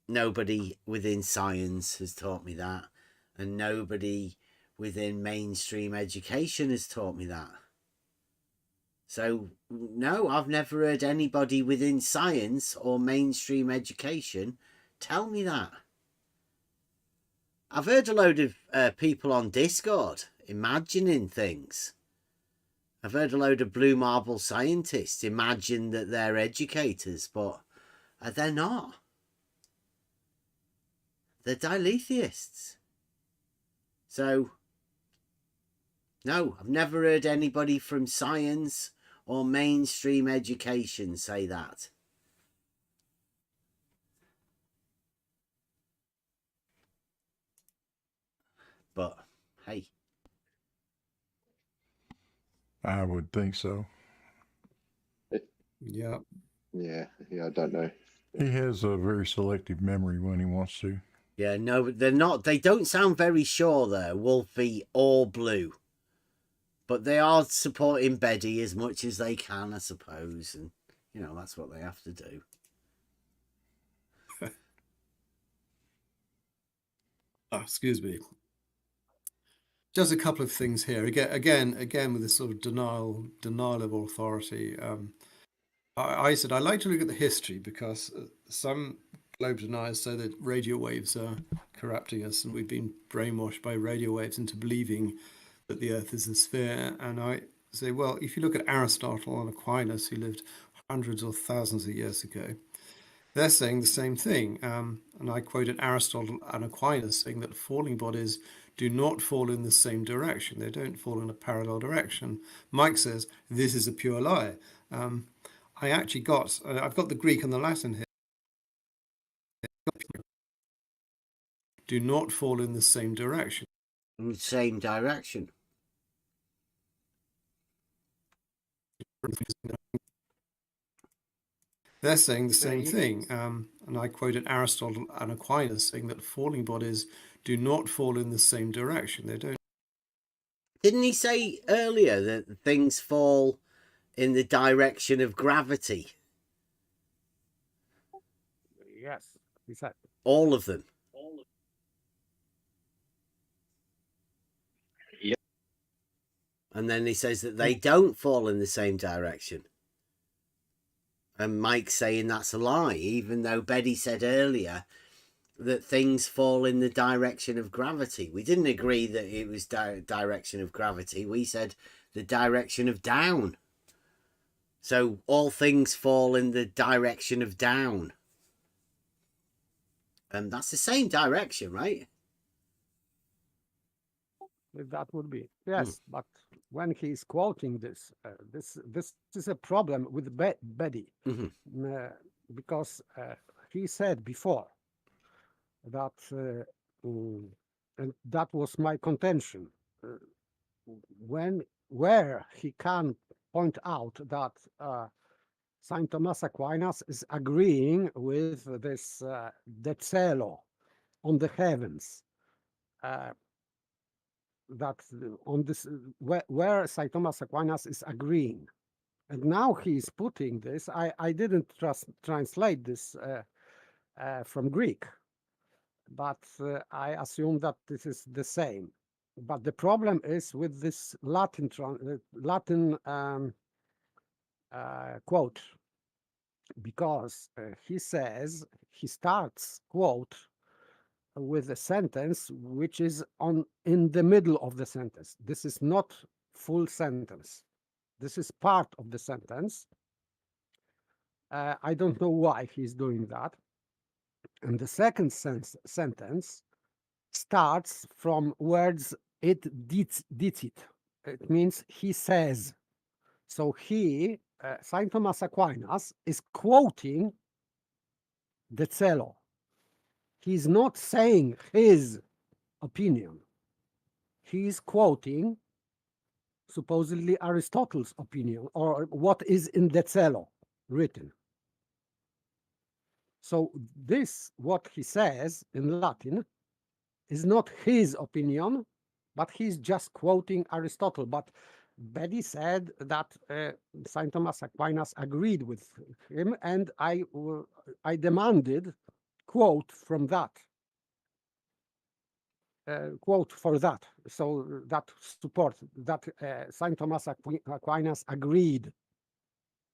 Nobody within science has taught me that, and nobody within mainstream education has taught me that. So, no, I've never heard anybody within science or mainstream education tell me that. I've heard a load of people on Discord imagining things. I've heard a load of blue marble scientists imagine that they're educators, but they're not. They're diletheists. So, no, I've never heard anybody from science or mainstream education say that. But, hey. I would think so. Yeah. Yeah, I don't know. He has a very selective memory when he wants to. Yeah, no, they're not. They don't sound very sure there, Wolfie or Blue. But they are supporting Betty as much as they can, I suppose. And, that's what they have to do. Excuse me. Just a couple of things here. Again, with this sort of denial of authority. I said I like to look at the history because some globe deniers say that radio waves are corrupting us, and we've been brainwashed by radio waves into believing that the Earth is a sphere. And I say, well, if you look at Aristotle and Aquinas, who lived hundreds or thousands of years ago, they're saying the same thing. And I quoted Aristotle and Aquinas saying that falling bodies do not fall in the same direction. They don't fall in a parallel direction. Mike says this is a pure lie. I actually I've got the Greek and the Latin here. Do not fall in the same direction. In the same direction. They're saying the same thing. And I quoted Aristotle and Aquinas saying that falling bodies do not fall in the same direction. They don't. Didn't he say earlier that things fall in the direction of gravity? Yes, he said. All of them. Yep. And then he says that they don't fall in the same direction. And Mike's saying that's a lie, even though Betty said earlier that things fall in the direction of gravity. We didn't agree that it was direction of gravity. We said the direction of down. So all things fall in the direction of down. And that's the same direction, right? That would be, yes. But when he's quoting this, this is a problem with Betty, because he said before that, and that was my contention, where he can point out that Saint Thomas Aquinas is agreeing with this de celo on the heavens. That on this where Saint Thomas Aquinas is agreeing, and now he's putting this. I didn't translate this from Greek, but I assume that this is the same. But the problem is with this Latin quote, because he says, he starts quote with a sentence which is in the middle of the sentence. This is not full sentence. This is part of the sentence. I don't know why he's doing that. And the second sentence starts from words it did it. It means he says. So he, Saint Thomas Aquinas, is quoting de celo. He's not saying his opinion. He's quoting supposedly Aristotle's opinion, or what is in de celo written. So this, what he says in Latin, is not his opinion, but he's just quoting Aristotle. But Betty said that Saint Thomas Aquinas agreed with him, and I demanded quote from that. Quote for that, so that support that Saint Thomas Aquinas agreed,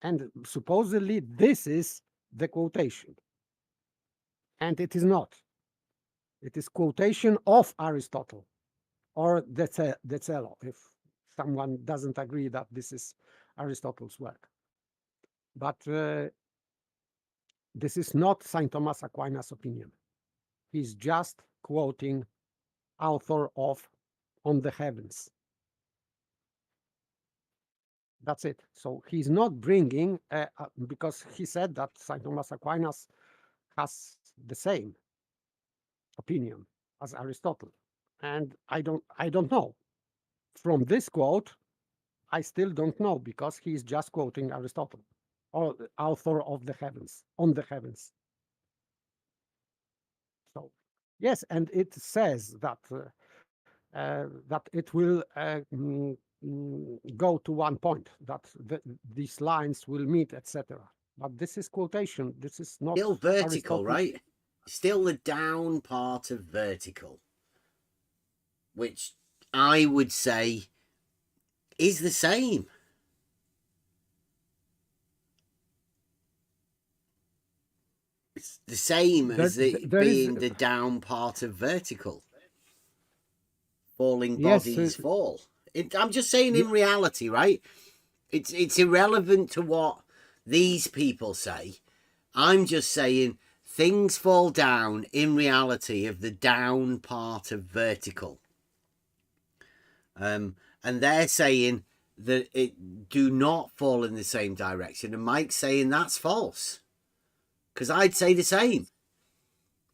and supposedly this is the quotation, and it is not. It is quotation of Aristotle or de celo, if someone doesn't agree that this is Aristotle's work. But this is not Saint Thomas Aquinas' opinion. He's just quoting author of On the Heavens. That's it. So he's not bringing, because he said that Saint Thomas Aquinas has the same opinion as Aristotle, and I don't know. From this quote, I still don't know, because he's just quoting Aristotle, or the author of the heavens, On the Heavens. So yes, and it says that that it will go to one point, that these lines will meet, etc. But this is quotation. This is not still vertical, Aristotle. right? Still the down part of vertical, which I would say is the same. It's the same as it being the down part of vertical. Falling bodies fall. I'm just saying, in reality, right? It's irrelevant to what these people say. I'm just saying things fall down in reality of the down part of vertical. And they're saying that it do not fall in the same direction. And Mike's saying that's false. Because I'd say the same.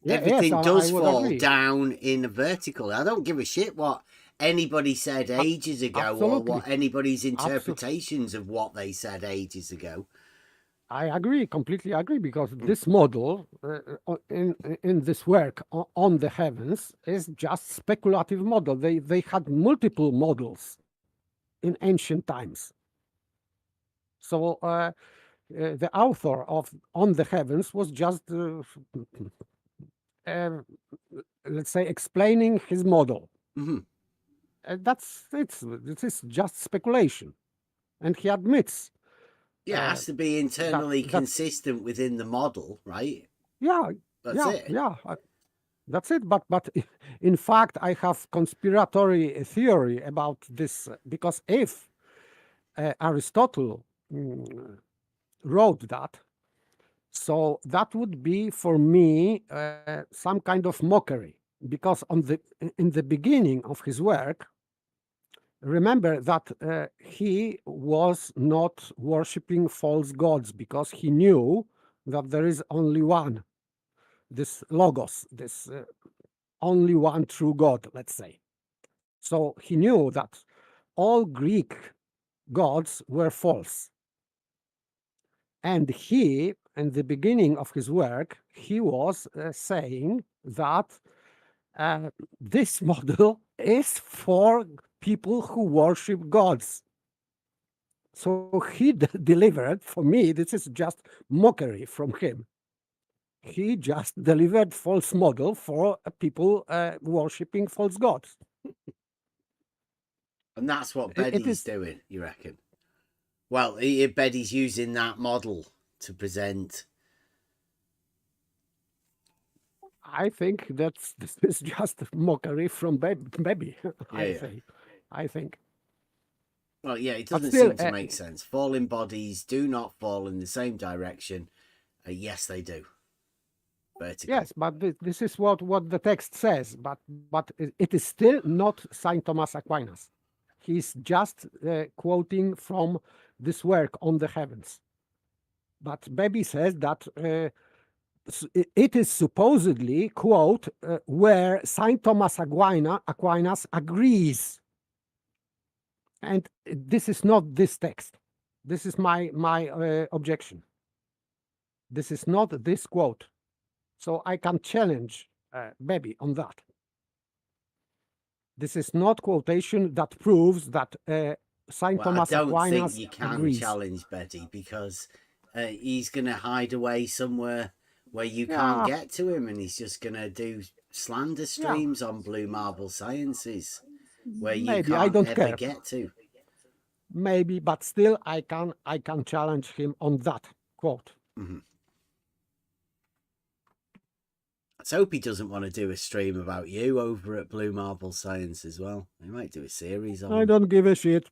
Yeah, everything yes, does I would fall agree. down in a vertical. I don't give a shit what anybody said ages ago, absolutely. or what anybody's interpretations of what they said ages ago. I agree, completely agree, because this model in this work on the heavens is just speculative model. They had multiple models in ancient times. So the author of On the Heavens was just, let's say, explaining his model. Mm-hmm. That's it. This is just speculation, and he admits. Yeah, it has to be internally consistent within the model, right? Yeah, That's it. Yeah. That's it. But in fact, I have conspiratory theory about this because if Aristotle wrote that, so that would be for me some kind of mockery, because in the beginning of his work, remember that he was not worshipping false gods because he knew that there is only one, this logos, this only one true God, let's say. So he knew that all Greek gods were false. And he, in the beginning of his work, he was saying that this model is for people who worship gods. So he delivered, for me, this is just mockery from him. He just delivered false model for people worshipping false gods. And that's what Betty's doing, you reckon? Well, Betty's using that model to present. I think this is just mockery from Baby. I think. Well, yeah, it doesn't seem to make sense. Falling bodies do not fall in the same direction. Yes, they do. Vertical. Yes, but this is what the text says. But it is still not Saint Thomas Aquinas. He's just quoting from this work on the heavens. But Baby says that it is supposedly, quote, where Saint Thomas Aquinas agrees. And this is not this text. This is my objection. This is not this quote. So I can challenge Baby on that. This is not quotation that proves that Saint Thomas Aquinas agrees. I don't think you can challenge Betty because he's going to hide away somewhere where you can't get to him, and he's just going to do slander streams on Blue Marble Sciences where you can't ever get to. Maybe, but still I can challenge him on that quote. Mm-hmm. Let's hope he doesn't want to do a stream about you over at Blue Marble Science as well. He might do a series on. I don't give a shit.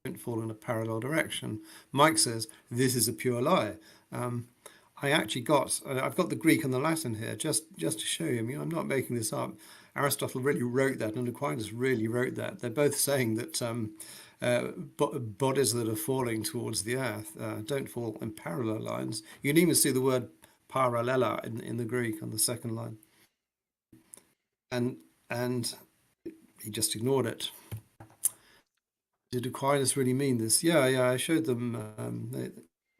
Don't fall in a parallel direction. Mike says this is a pure lie. I actually I've got the Greek and the Latin here just to show you. I mean, I'm not making this up. Aristotle really wrote that, and Aquinas really wrote that. They're both saying that bodies that are falling towards the earth don't fall in parallel lines. You can even see the word paralela in the Greek on the second line. And he just ignored it. Did Aquinas really mean this? Yeah, I showed them.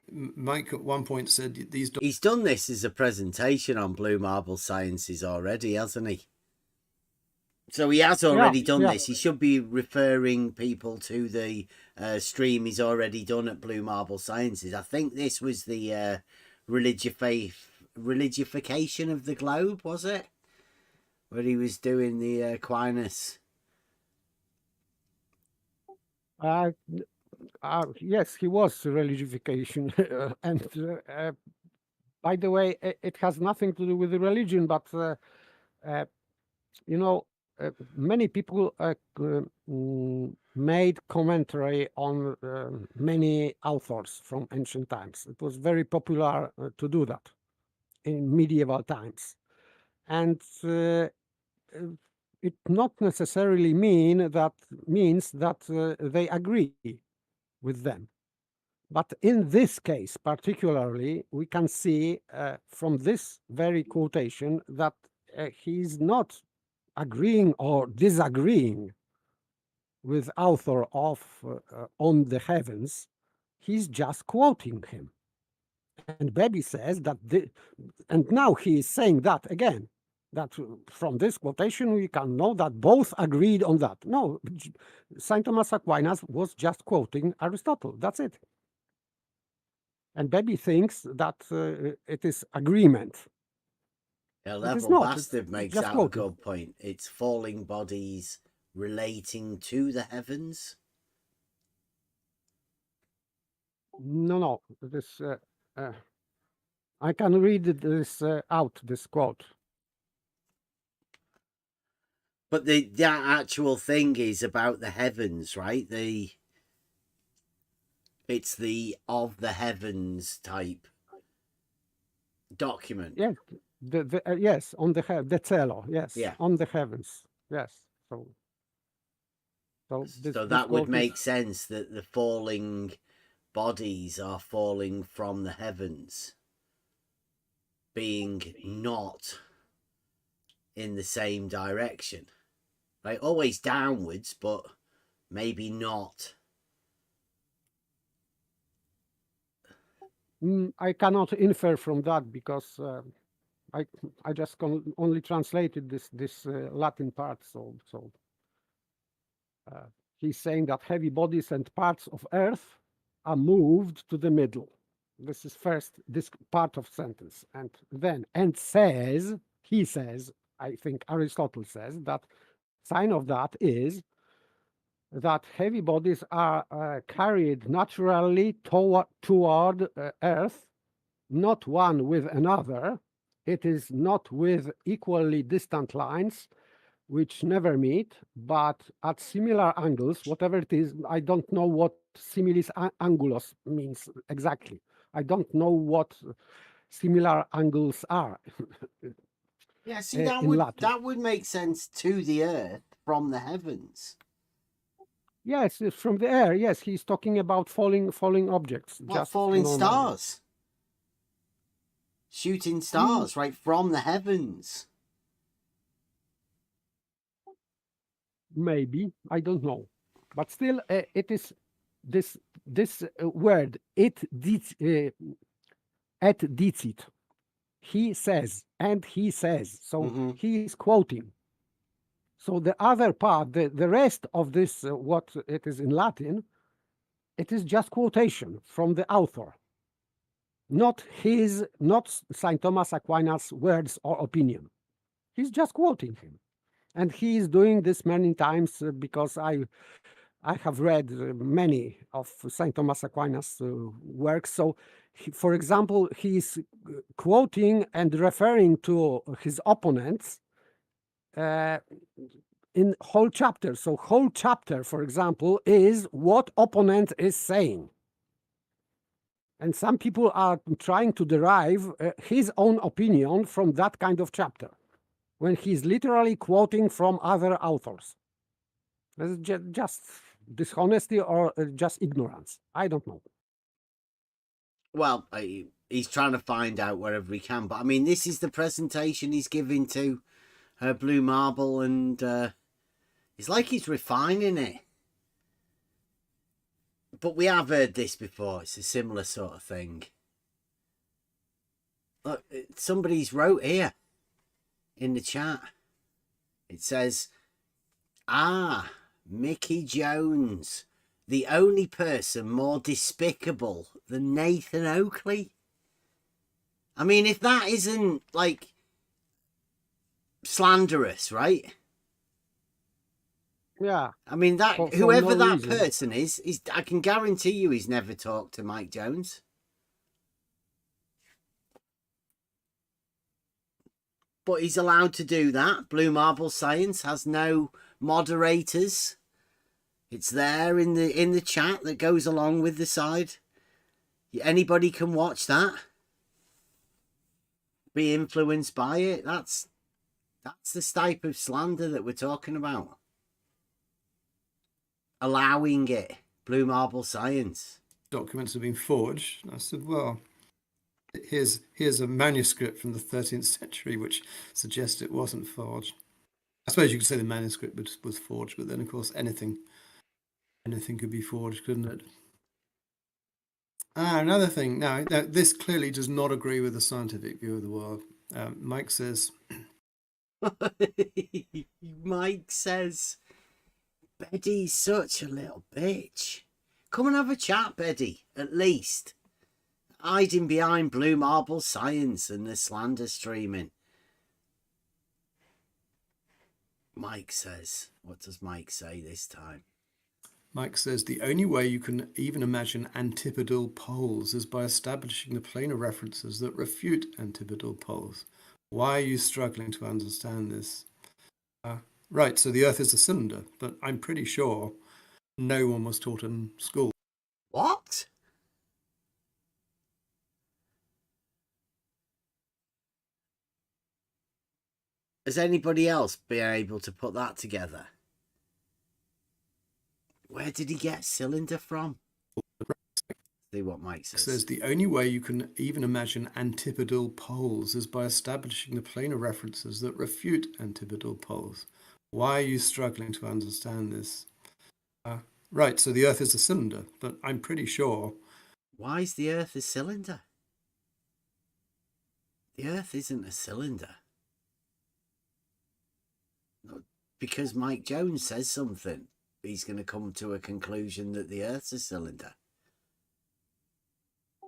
Mike at one point said these. He's done this as a presentation on Blue Marble Sciences already, hasn't he? So he has already done this. He should be referring people to the stream he's already done at Blue Marble Sciences. I think this was the religification of the globe, was it? Where he was doing the Aquinas. Yes, he was religification. And by the way, it has nothing to do with the religion, but many people made commentary on many authors from ancient times. It was very popular to do that in medieval times. And it not necessarily means that they agree with them. But in this case, particularly, we can see from this very quotation that he's not agreeing or disagreeing with author of On the Heavens. He's just quoting him. And Baby says that, and now he is saying that again, that from this quotation we can know that both agreed on that. No, Saint Thomas Aquinas was just quoting Aristotle. That's it. And Baby thinks that it is agreement. Yeah, Level Bastard makes out a good point. It's falling bodies relating to the heavens. No. This I can read this out. This quote. But that actual thing is about the heavens, right? It's the of the heavens type document. Yes, yes, on the the celo, yes, Yeah. on the heavens, yes. So that would make sense that the falling bodies are falling from the heavens, being not in the same direction, right? Always downwards, but maybe not. I cannot infer from that because I just only translated this Latin part. So he's saying that heavy bodies and parts of Earth are moved to the middle. This is first this part of sentence, and then he says, I think Aristotle says that sign of that is that heavy bodies are carried naturally toward Earth, not one with another. It is not with equally distant lines, which never meet, but at similar angles, whatever it is. I don't know what similis angulos means exactly. I don't know what similar angles are. Yeah, see, that would make sense to the Earth from the heavens. Yes, from the air. Yes, he's talking about falling objects. What, just falling stars? Shooting stars, right, from the heavens. Maybe, I don't know, but still, it is this word et dicit. He says, and he says. So he is quoting. So the other part, the rest of this, what it is in Latin, it is just quotation from the author, not Saint Thomas Aquinas' words or opinion. He's just quoting him, and he is doing this many times because I have read many of Saint Thomas Aquinas' works. So, for example, he is quoting and referring to his opponents in whole chapter. So whole chapter, for example, is what opponent is saying. And some people are trying to derive his own opinion from that kind of chapter, when he's literally quoting from other authors. This is just dishonesty or just ignorance. I don't know. Well, he's trying to find out wherever he can. But I mean, this is the presentation he's giving to Blue Marble, and it's like he's refining it. But we have heard this before. It's a similar sort of thing. Look, somebody's wrote here in the chat. It says, Mickey Jones, the only person more despicable than Nathan Oakley. I mean, if that isn't, like, slanderous, right? Yeah. I mean, that for whoever no that reason. person is, I can guarantee you he's never talked to Mike Jones. But he's allowed to do that. Blue Marble Science has no moderators. It's there in the chat that goes along with the side. Anybody can watch that. Be influenced by it. That's the type of slander that we're talking about. Allowing it. Blue Marble Science. Documents have been forged. I said, well, here's a manuscript from the 13th century which suggests it wasn't forged. I suppose you could say the manuscript was forged, but then of course anything could be forged, couldn't it? Another thing. Now, this clearly does not agree with the scientific view of the world. Mike says, Betty's such a little bitch. Come and have a chat, Betty, at least. Hiding behind Blue Marble Science and the slander streaming. Mike says, what does Mike say this time? Mike says, the only way you can even imagine antipodal poles is by establishing the planar references that refute antipodal poles. Why are you struggling to understand this? Right, so the Earth is a cylinder, but I'm pretty sure no one was taught in school. What? Has anybody else been able to put that together? Where did he get cylinder from? See what Mike says. Says the only way you can even imagine antipodal poles is by establishing the planar references that refute antipodal poles. Why are you struggling to understand this? Right, so the Earth is a cylinder, but I'm pretty sure. Why is the Earth a cylinder? The Earth isn't a cylinder. Because Mike Jones says something, he's going to come to a conclusion that the Earth's a cylinder.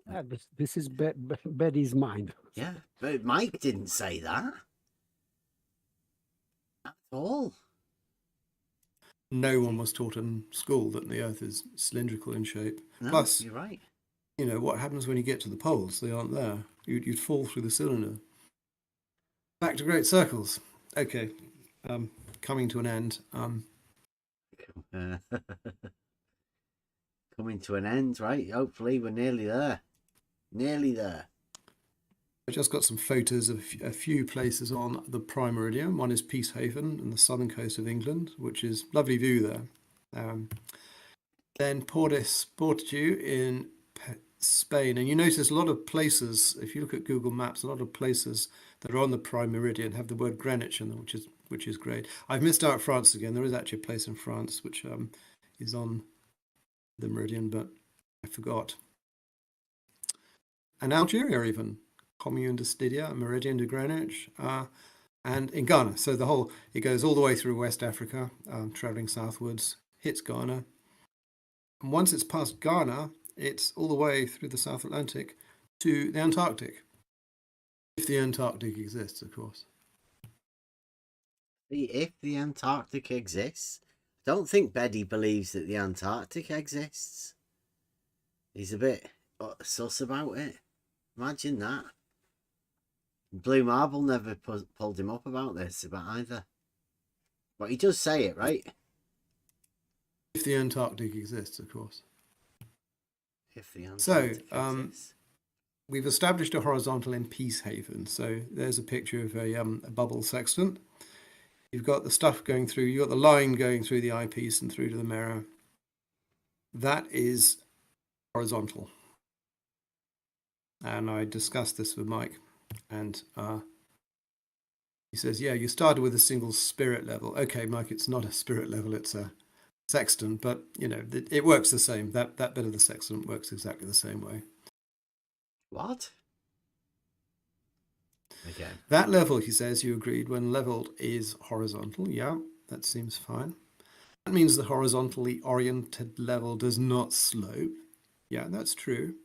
Yeah, this is Betty's mind. Yeah, but Mike didn't say that at all. No one was taught in school that the Earth is cylindrical in shape. No, Plus, you're right. You know, what happens when you get to the poles? They aren't there. You'd fall through the cylinder. Back to great circles. Okay, coming to an end. Coming to an end, right? Hopefully we're nearly there. Nearly there. I just got some photos of a few places on the prime meridian. One is Peacehaven on the southern coast of England, which is lovely view there. Then Portescu in Spain, and you notice a lot of places, if you look at Google Maps, a lot of places that are on the prime meridian have the word Greenwich in them, which is great. I've missed out France again. There is actually a place in France which is on the meridian, but I forgot. And Algeria even, Commune de Styria, Meridian de Greenwich, and in Ghana. So it goes all the way through West Africa, traveling southwards, hits Ghana. And once it's past Ghana, it's all the way through the South Atlantic to the Antarctic. If the Antarctic exists, of course. If the Antarctic exists, I don't think Beddy believes that the Antarctic exists. He's a bit sus about it. Imagine that. Blue Marble never pulled him up about this, about either. But he does say it, right? If the Antarctic exists, of course. If the Antarctic exists. We've established a horizontal in Peacehaven. So there's a picture of a bubble sextant. You've got the stuff going through, you've got the line going through the eyepiece and through to the mirror. That is horizontal. And I discussed this with Mike, and he says, yeah, you started with a single spirit level. Okay, Mike, it's not a spirit level, it's a sextant, but you know, it works the same. That bit of the sextant works exactly the same way. What? Okay. That level, he says, you agreed, when leveled is horizontal. Yeah, that seems fine. That means the horizontally oriented level does not slope. Yeah, that's true.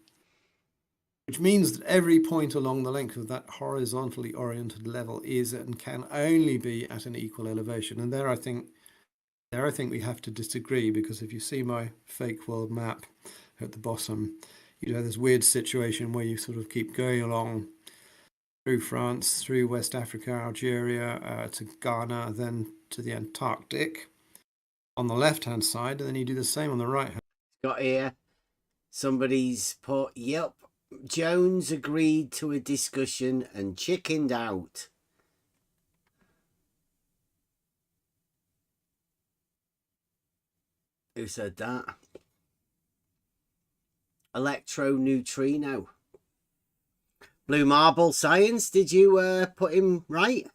Which means that every point along the length of that horizontally oriented level is and can only be at an equal elevation. And there I think we have to disagree, because if you see my fake world map at the bottom, you know, this weird situation where you sort of keep going along through France, through West Africa, Algeria, to Ghana, then to the Antarctic on the left-hand side, and then you do the same on the right-hand. Got here, somebody's put, yep, Jones agreed to a discussion and chickened out. Who said that? Electro-neutrino. Blue Marble Science, did you put him right?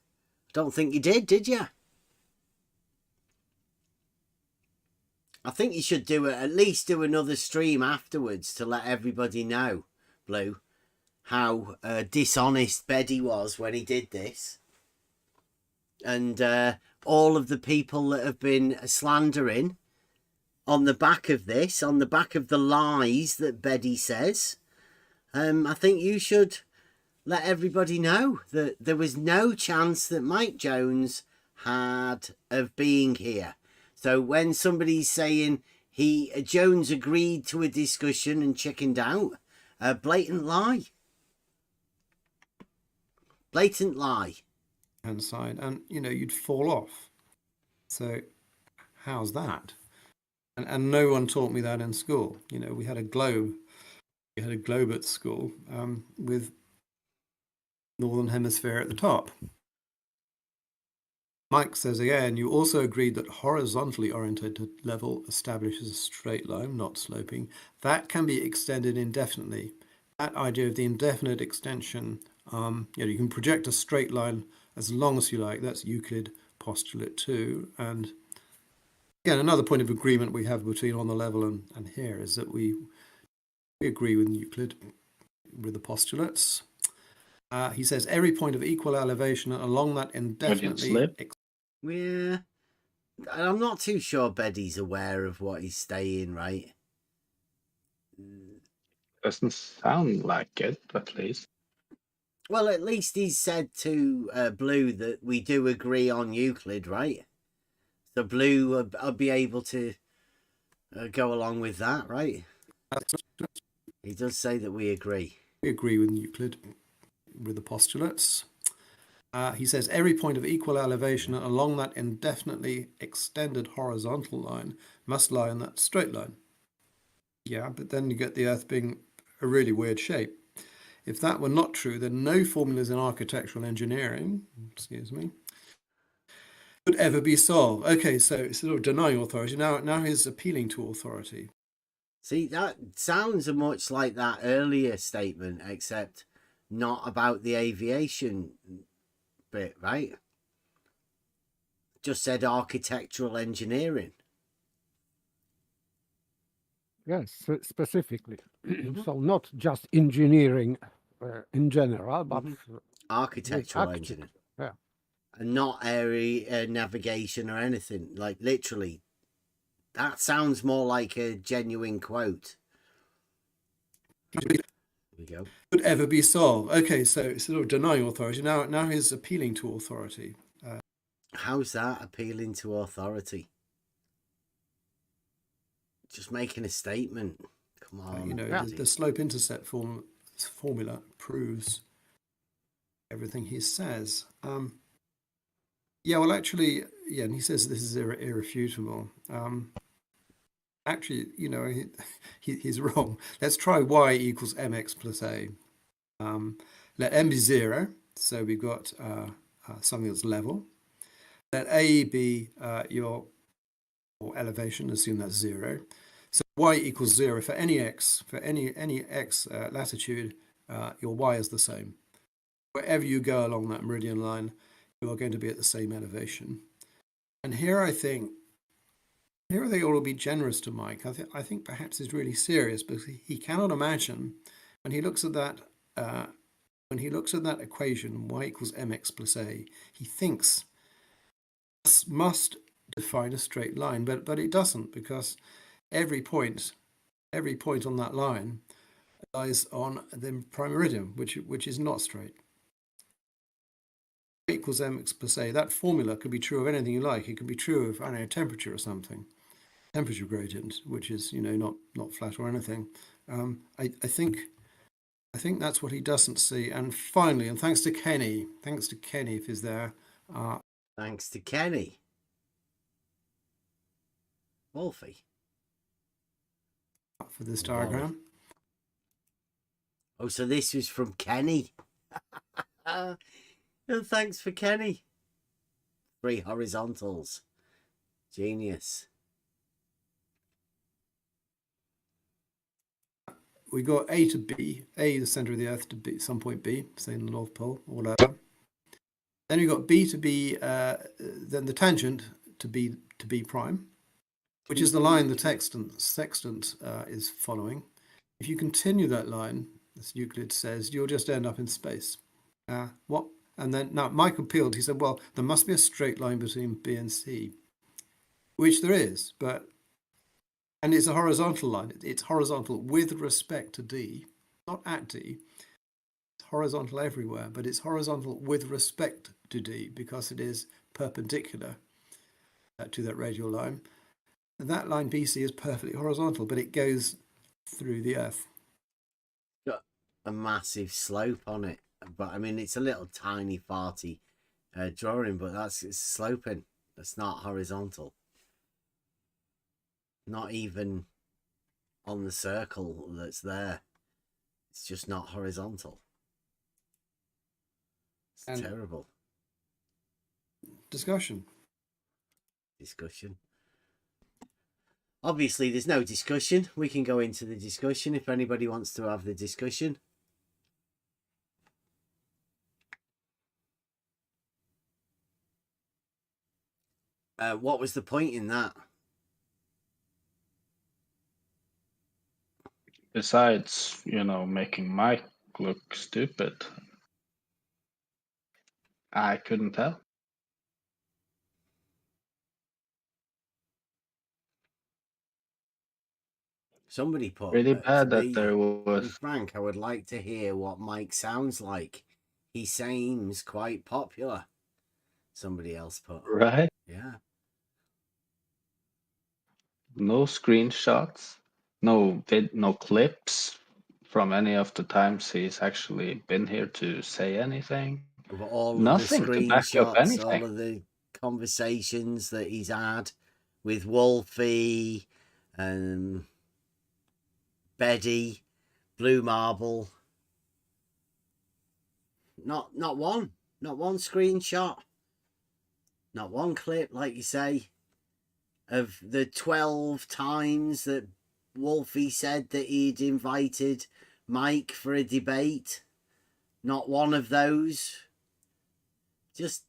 Don't think you did you? I think you should at least do another stream afterwards to let everybody know, Blue, how dishonest Beddy was when he did this. And all of the people that have been slandering on the back of this, on the back of the lies that Beddy says, I think you should let everybody know that there was no chance that Mike Jones had of being here. So when somebody's saying Jones agreed to a discussion and chickened out, a blatant lie. Blatant lie. Hand side, and you know, you'd fall off. So how's that? And no one taught me that in school. You know, we had a globe. We had a globe at school with northern hemisphere at the top. Mike says again, you also agreed that horizontally oriented level establishes a straight line, not sloping. That can be extended indefinitely. That idea of the indefinite extension, you can project a straight line as long as you like. That's Euclid postulate 2. And again, another point of agreement we have between on the level and here is that we agree with Euclid with the postulates. He says every point of equal elevation along that indefinitely. Yeah, I'm not too sure Beddy's aware of what he's saying, right? Doesn't sound like it, at least. Well, at least he's said to Blue that we do agree on Euclid, right? So Blue will be able to go along with that, right? He does say that we agree. We agree with Euclid with the postulates. He says every point of equal elevation along that indefinitely extended horizontal line must lie in that straight line. Yeah, but then you get the Earth being a really weird shape. If that were not true, then no formulas in architectural engineering, would ever be solved. Okay, so sort of denying authority. Now he's appealing to authority. See, that sounds much like that earlier statement, except not about the aviation bit, right? Just said architectural engineering. Yes, specifically. So not just engineering in general, but architectural engineering. Yeah. And not area navigation or anything. Like literally, that sounds more like a genuine quote. Here we go. Would ever be solved. Okay, so sort of denying authority. Now he's appealing to authority. How's that appealing to authority? Just making a statement. Come on. The slope-intercept formula proves everything he says. Well, actually, and he says this is irrefutable. Actually, he's wrong. Let's try y equals mx plus a. Let m be 0, so we've got something that's level. Let a be your elevation, assume that's 0. So y equals 0 for any x, latitude, your y is the same. Wherever you go along that meridian line, you are going to be at the same elevation. And here I think they ought to be generous to Mike. I think perhaps he's really serious because he cannot imagine when he looks at that equation y equals mx plus a, he thinks this must define a straight line, but it doesn't, because every point on that line lies on the prime meridian, which is not straight. Y equals mx plus a, that formula could be true of anything you like. It could be true of, I don't know, temperature or something, temperature gradient, which is not flat or anything. I think that's what he doesn't see. And finally, and thanks to Kenny if he's there. Thanks to Kenny. Wolfie. For this diagram. Oh, so this was from Kenny. And thanks for Kenny. 3 horizontals. Genius. We got A to B. A, the center of the Earth, to B, some point B, say in the North Pole, or whatever. Then we got B to B, then the tangent to B prime, which is the line the sextant is following. If you continue that line, as Euclid says, you'll just end up in space. What? And then now Mike appealed. He said, well, there must be a straight line between B and C, which there is, and it's a horizontal line. It's horizontal with respect to D, not at D. It's horizontal everywhere, but it's horizontal with respect to D because it is perpendicular to that radial line. And that line BC is perfectly horizontal, but it goes through the Earth. Got a massive slope on it, but I mean, it's a little tiny farty drawing, but it's sloping. That's not horizontal. Not even on the circle that's there. It's just not horizontal. It's And terrible. Discussion. Obviously, there's no discussion. We can go into the discussion if anybody wants to have the discussion. What was the point in that? Besides, making Mike look stupid, I couldn't tell. Somebody put Really to bad that me, there to be was. frank, I would like to hear what Mike sounds like. He seems quite popular. Somebody else put. Right? Yeah. No screenshots, no clips from any of the times he's actually been here to say anything. Of all Nothing of the to back up screenshots, anything. all of the conversations that he's had with Wolfie and Betty, Blue Marble. Not one screenshot. Not one clip, like you say, of the 12 times that Wolfie said that he'd invited Mike for a debate. Not one of those. Just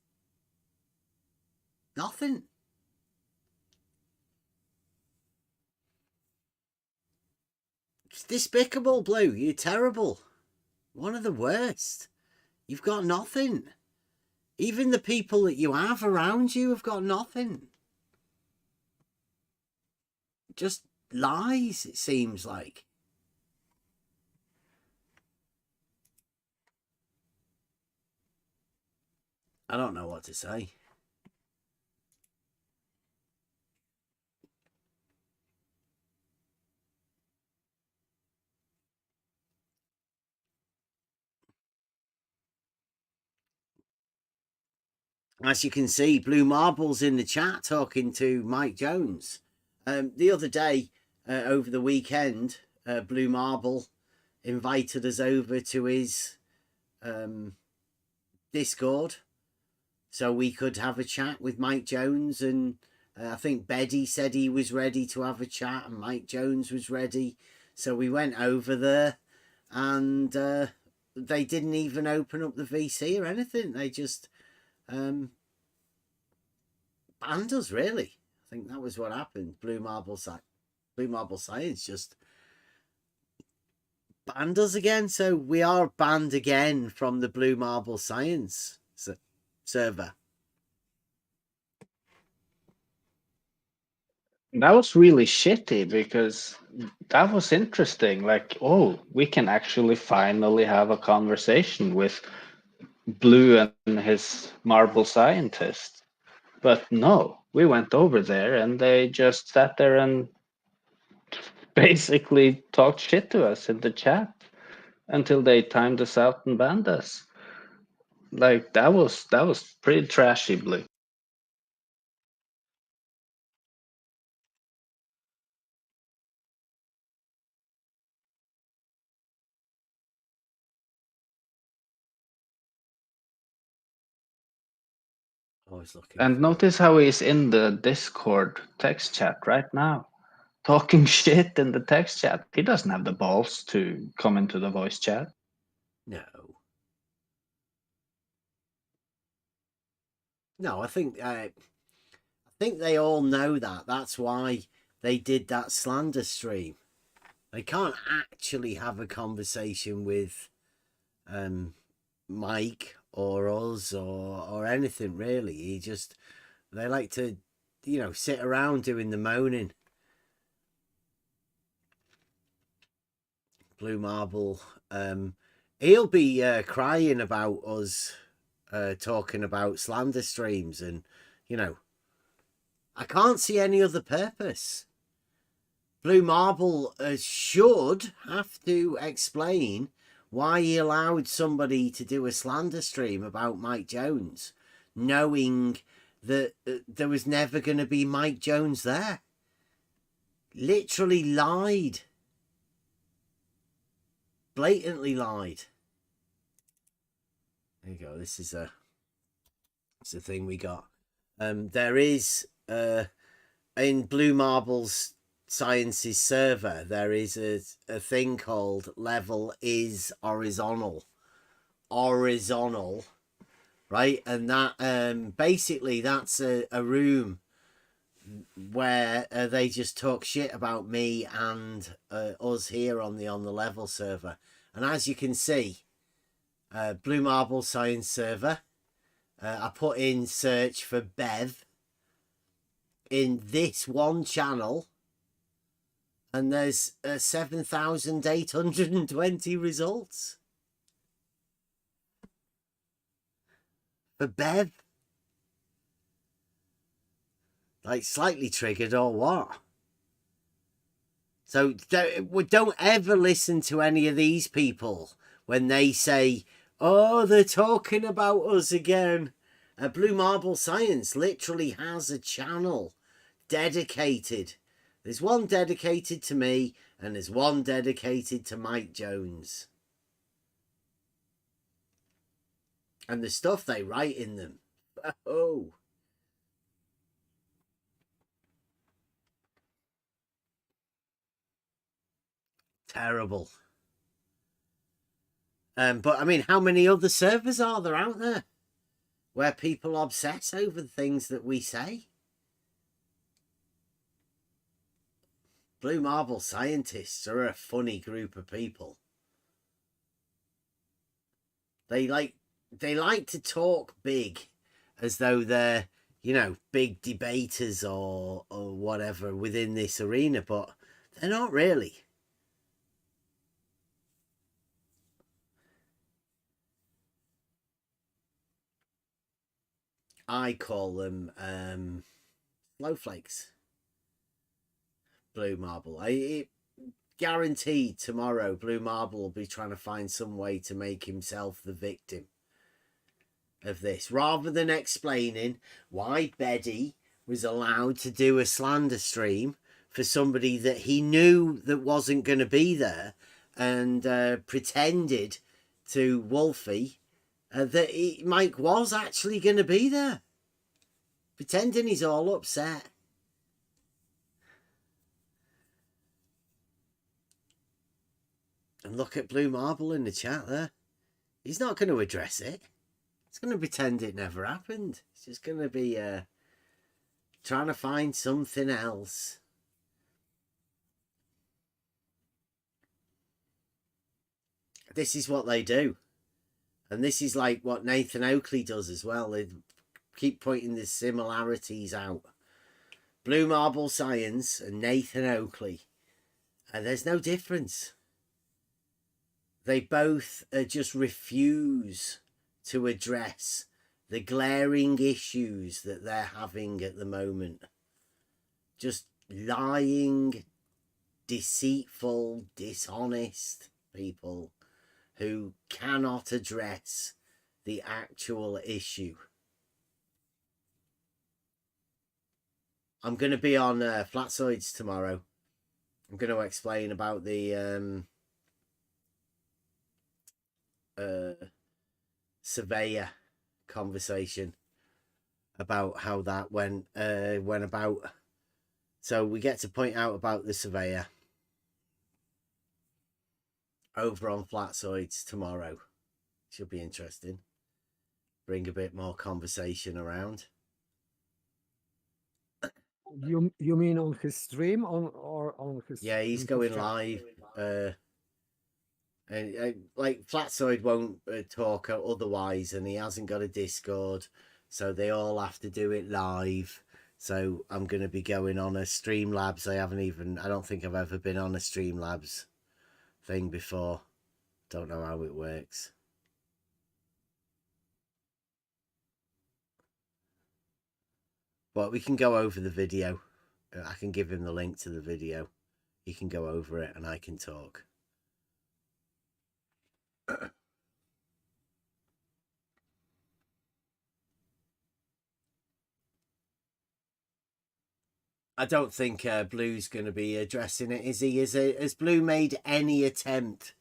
nothing. It's despicable, Blue. You're terrible. One of the worst. You've got nothing. Even the people that you have around you have got nothing. Just lies, it seems like. I don't know what to say. As you can see, Blue Marble's in the chat talking to Mike Jones. The other day, over the weekend, Blue Marble invited us over to his Discord so we could have a chat with Mike Jones. And I think Beddy said he was ready to have a chat and Mike Jones was ready. So we went over there and they didn't even open up the VC or anything. They just banned us, really. I think that was what happened. Blue Marble Science just banned us again. So we are banned again from the Blue Marble Science server. That was really shitty because that was interesting. Like, oh, we can actually finally have a conversation with Blue and his marble scientist. But no, we went over there and they just sat there and basically talked shit to us in the chat until they timed us out and banned us. Like that was pretty trashy, Blue. I was looking. And notice how he's in the Discord text chat right now, talking shit in the text chat. He doesn't have the balls to come into the voice chat. No. No, I think they all know that. That's why they did that slander stream. They can't actually have a conversation with Mike or us or anything really. They like to, sit around doing the moaning. Blue Marble, he'll be crying about us talking about slander streams, and I can't see any other purpose. Blue Marble should have to explain why he allowed somebody to do a slander stream about Mike Jones, knowing that there was never going to be Mike Jones there. Literally lied. Blatantly lied. There you go. This is a thing we got. There is in Blue Marble's Sciences server, there is a thing called level is horizontal. Horizontal, right? And that basically that's a room where they just talk shit about me and us here on the level server. And as you can see, Blue Marble Science server, I put in search for Bev in this one channel, and there's 7,820 results for Bev. Like slightly triggered or what? So don't ever listen to any of these people when they say, oh, they're talking about us again. Blue Marble Science literally has a channel dedicated. There's one dedicated to me, and there's one dedicated to Mike Jones. And the stuff they write in them. Oh. Terrible. But I mean, how many other servers are there out there where people obsess over the things that we say? Blue Marble scientists are a funny group of people. They like to talk big, as though they're, you know, big debaters or whatever within this arena, but they're not really. I call them snowflakes. Blue Marble. I guaranteed tomorrow Blue Marble will be trying to find some way to make himself the victim of this, rather than explaining why Beddy was allowed to do a slander stream for somebody that he knew that wasn't going to be there, and pretended to Wolfie that Mike was actually going to be there, pretending he's all upset. And look at Blue Marble in the chat there. He's not going to address it. He's going to pretend it never happened. He's just going to be trying to find something else. This is what they do. And this is like what Nathan Oakley does as well. They keep pointing the similarities out. Blue Marble Science and Nathan Oakley. And there's no difference. They both just refuse to address the glaring issues that they're having at the moment. Just lying, deceitful, dishonest people who cannot address the actual issue. I'm going to be on Flatsoids tomorrow. I'm going to explain about the surveyor conversation, about how that went about. So we get to point out about the surveyor over on Flatsoids tomorrow. Should be interesting. Bring a bit more conversation around. You mean on his stream or on his? Yeah, he's going live. And like Flatsoid won't talk otherwise, and he hasn't got a Discord, so they all have to do it live. So I'm going to be going on a Streamlabs. I don't think I've ever been on a Streamlabs thing before. Don't know how it works. But we can go over the video. I can give him the link to the video. He can go over it and I can talk. I don't think Blue's going to be addressing it, is he? Has Blue made any attempt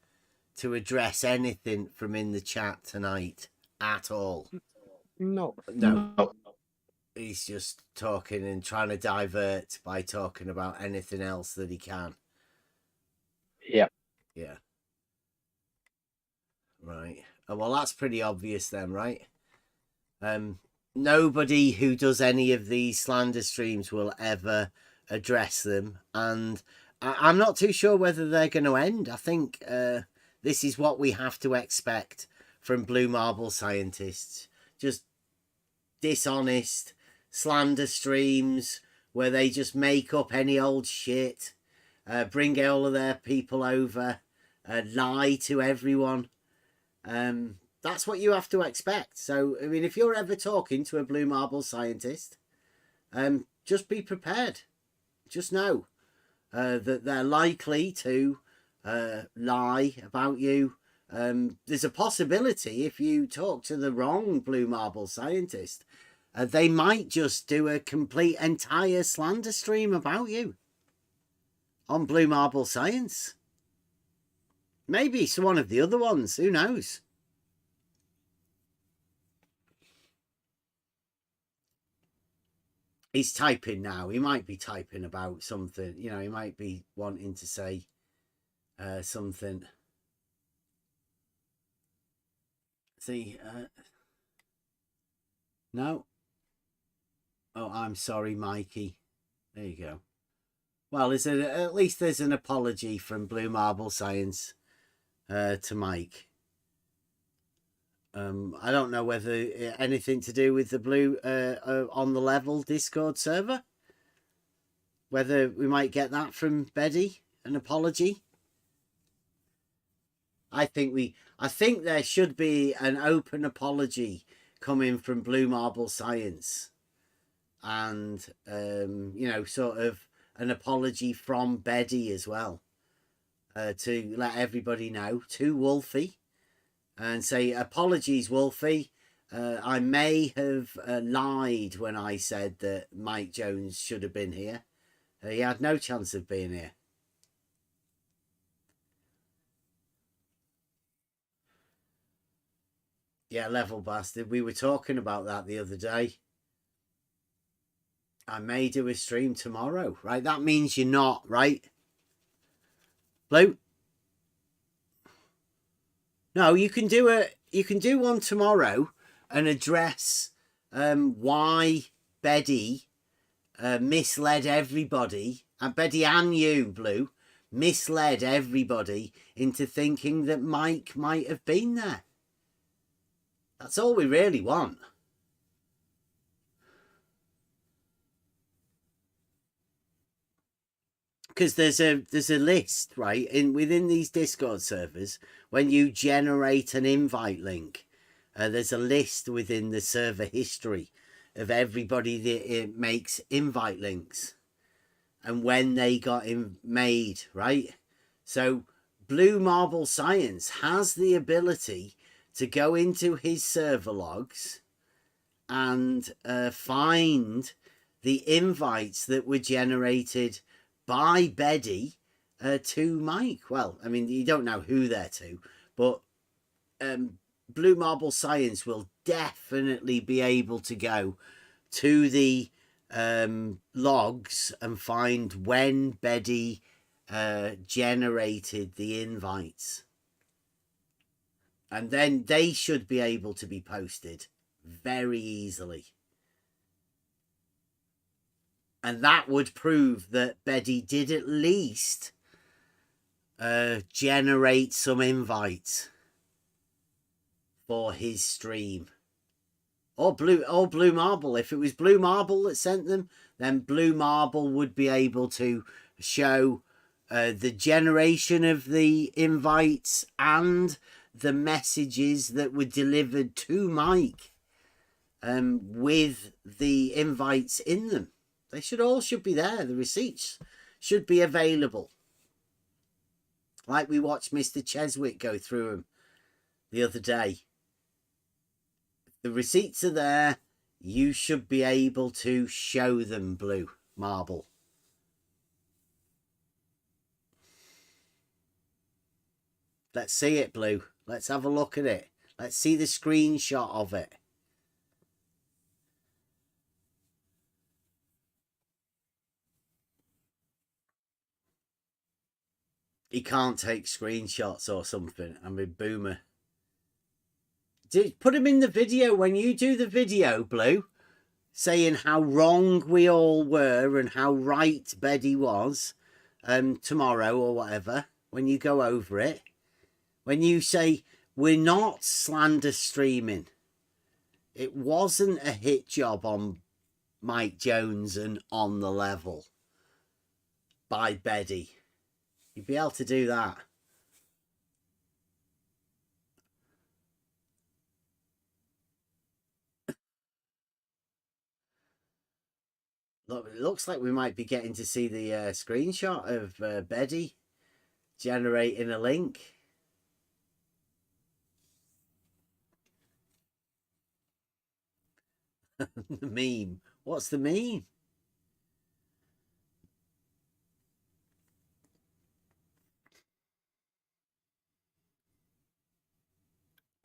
to address anything from in the chat tonight at all? No. No. He's just talking and trying to divert by talking about anything else that he can. Yeah. Yeah. Right. Well, that's pretty obvious then, right? Nobody who does any of these slander streams will ever address them, and I'm not too sure whether they're going to end. I think this is what we have to expect from Blue Marble scientists. Just dishonest slander streams where they just make up any old shit, bring all of their people over, lie to everyone. That's what you have to expect. So, I mean, if you're ever talking to a Blue Marble scientist, just be prepared. Just know that they're likely to lie about you. There's a possibility if you talk to the wrong Blue Marble scientist, they might just do a complete entire slander stream about you on Blue Marble Science. Maybe it's one of the other ones. Who knows? He's typing now. He might be typing about something. You know, he might be wanting to say something. See, no. Oh, I'm sorry, Mikey. There you go. Well, at least there's an apology from Blue Marble Science to Mike. I don't know whether anything to do with the Blue on the level Discord server. Whether we might get that from Betty, an apology. I think there should be an open apology coming from Blue Marble Science, and you know, sort of an apology from Betty as well, to let everybody know, to Wolfie. And say, apologies, Wolfie. I may have lied when I said that Mike Jones should have been here. He had no chance of being here. Yeah, level bastard. We were talking about that the other day. I may do a stream tomorrow, right? That means you're not, right? Blue? No, you can do one tomorrow and address why Betty misled everybody, and Betty and you, Blue, misled everybody into thinking that Mike might have been there. That's all we really want. Because there's a list, right, within these Discord servers. When you generate an invite link, there's a list within the server history of everybody that it makes invite links and when they got made, right? So Blue Marble Science has the ability to go into his server logs and find the invites that were generated by Betty to Mike. Well, I mean, you don't know who they're to, but Blue Marble Science will definitely be able to go to the logs and find when Betty generated the invites. And then they should be able to be posted very easily. And that would prove that Betty did at least generate some invites for his stream. Or Blue Marble. If it was Blue Marble that sent them, then Blue Marble would be able to show the generation of the invites and the messages that were delivered to Mike with the invites in them. They should be there. The receipts should be available. Like we watched Mr. Cheswick go through them the other day. The receipts are there. You should be able to show them, Blue Marble. Let's see it, Blue. Let's have a look at it. Let's see the screenshot of it. He can't take screenshots or something. I mean, Boomer. Put him in the video when you do the video, Blue, saying how wrong we all were and how right Betty was tomorrow or whatever, when you go over it. When you say, we're not slander streaming. It wasn't a hit job on Mike Jones and On the Level by Betty. You'd be able to do that. Look, it looks like we might be getting to see the screenshot of Betty generating a link. The meme. What's the meme?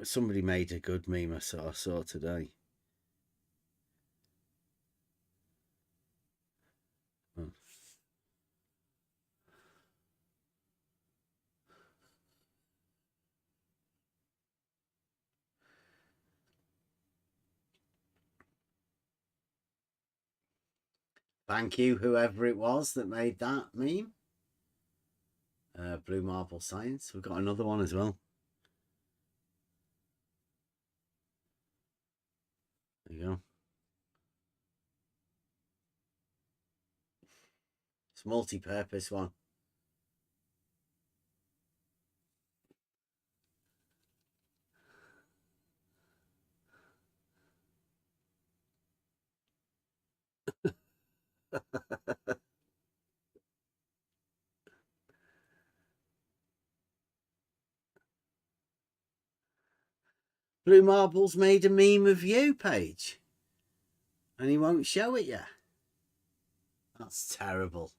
Somebody made a good meme I saw today. Oh. Thank you, whoever it was that made that meme. Blue Marble Science. We've got another one as well. There you go. It's a multi-purpose one. Blue Marble's made a meme of you, Paige. And he won't show it yet. That's terrible.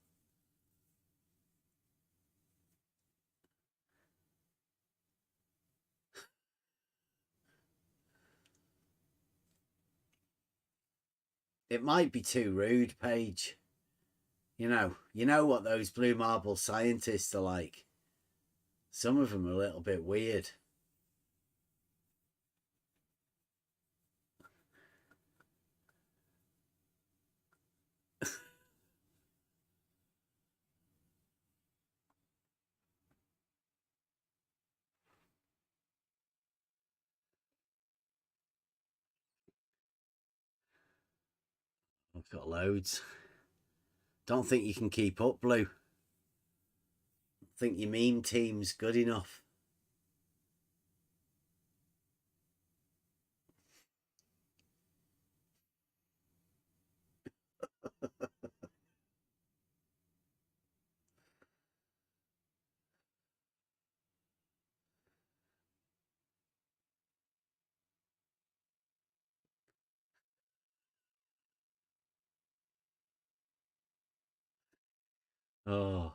It might be too rude, Paige. You know what those Blue Marble scientists are like. Some of them are a little bit weird. I've got loads. Don't think you can keep up, Blue. Think your meme team's good enough. Oh.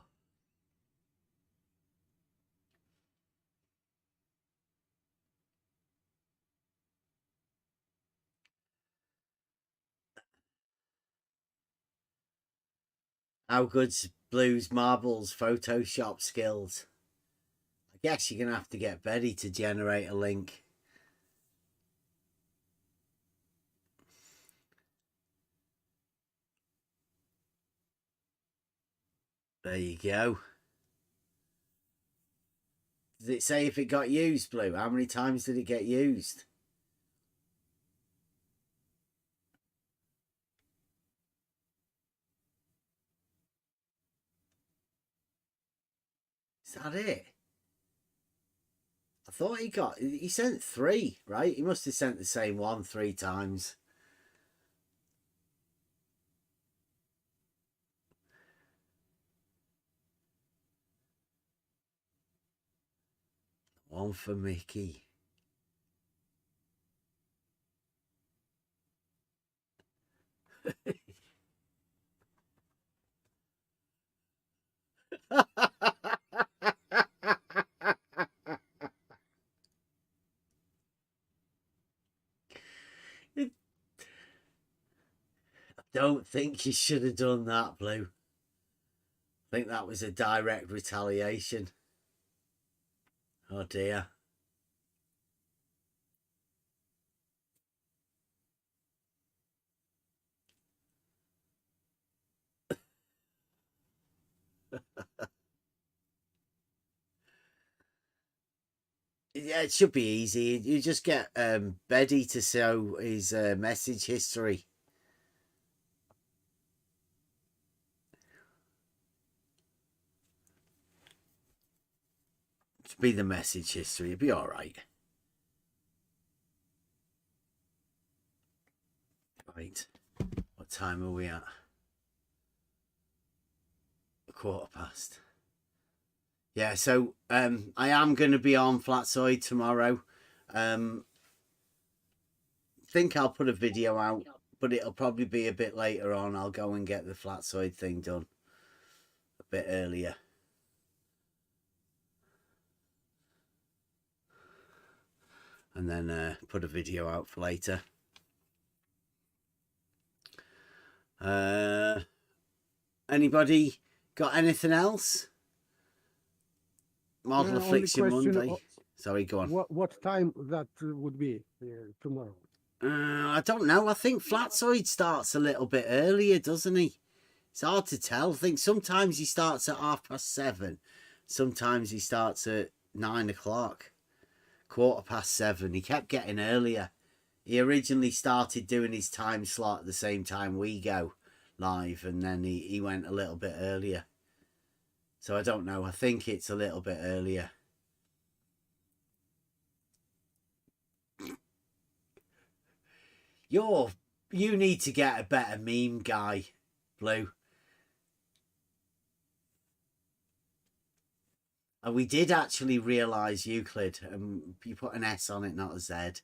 How good's Blue's Marbles Photoshop skills? I guess you're going to have to get Betty to generate a link. There you go. Did it say if it got used, Blue? How many times did it get used? Is that it? I thought he sent 3, right? He must have sent the same one 3 times. One for Mickey. think you should have done that, Blue. I think that was a direct retaliation. Oh dear. Yeah, it should be easy. You just get Beddy to show his message history. To be the message history, it'd be all right. Right. What time are we at? 1:15. Yeah, so I am going to be on Flatsoid tomorrow. Think I'll put a video out, but it'll probably be a bit later on. I'll go and get the Flatsoid thing done a bit earlier. And then put a video out for later. Anybody got anything else? Model Affliction Monday. Sorry, go on. What time that would be tomorrow? I don't know. I think Flatsoid starts a little bit earlier, doesn't he? It's hard to tell. I think sometimes he starts at 7:30. Sometimes he starts at 9 o'clock. 7:15. He kept getting earlier. He originally started doing his time slot at the same time we go live, and then he went a little bit earlier. So I don't know. I think it's a little bit earlier. You need to get a better meme guy, Blue. And we did actually realise Euclid, and you put an S on it, not a Z.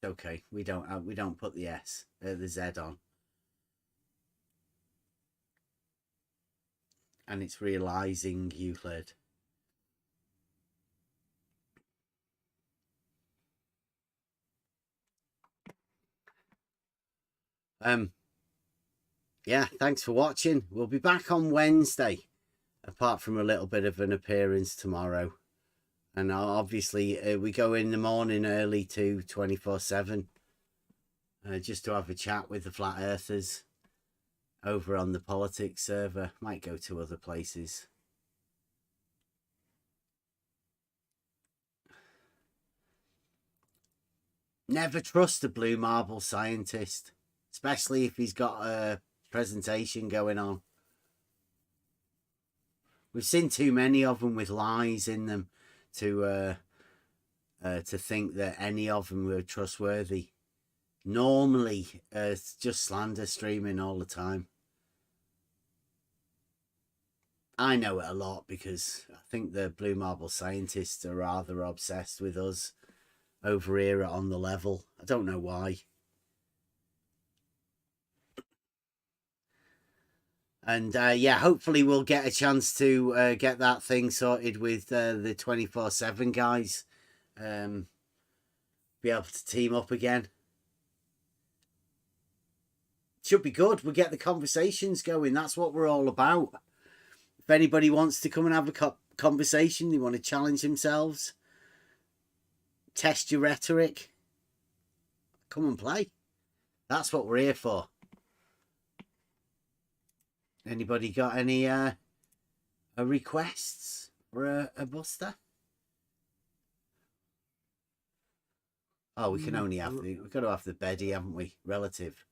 Okay, we don't put the S, the Z on. And it's Realising Euclid. Yeah, thanks for watching. We'll be back on Wednesday, apart from a little bit of an appearance tomorrow. And obviously we go in the morning early to 24/7 just to have a chat with the Flat Earthers over on the politics server. Might go to other places. Never trust a blue marble scientist, especially if he's got a presentation going on. We've seen too many of them with lies in them to think that any of them were trustworthy. Normally, it's just slander streaming all the time. I know it a lot because I think the blue marble scientists are rather obsessed with us over here On the Level. I don't know why. And yeah, hopefully we'll get a chance to get that thing sorted with the 24/7 guys. Be able to team up again. Should be good. We'll get the conversations going. That's what we're all about. If anybody wants to come and have a conversation, they want to challenge themselves, test your rhetoric, come and play. That's what we're here for. Anybody got any requests for a buster? Oh, we can only have we've got to have the Beddy, haven't we? Relative.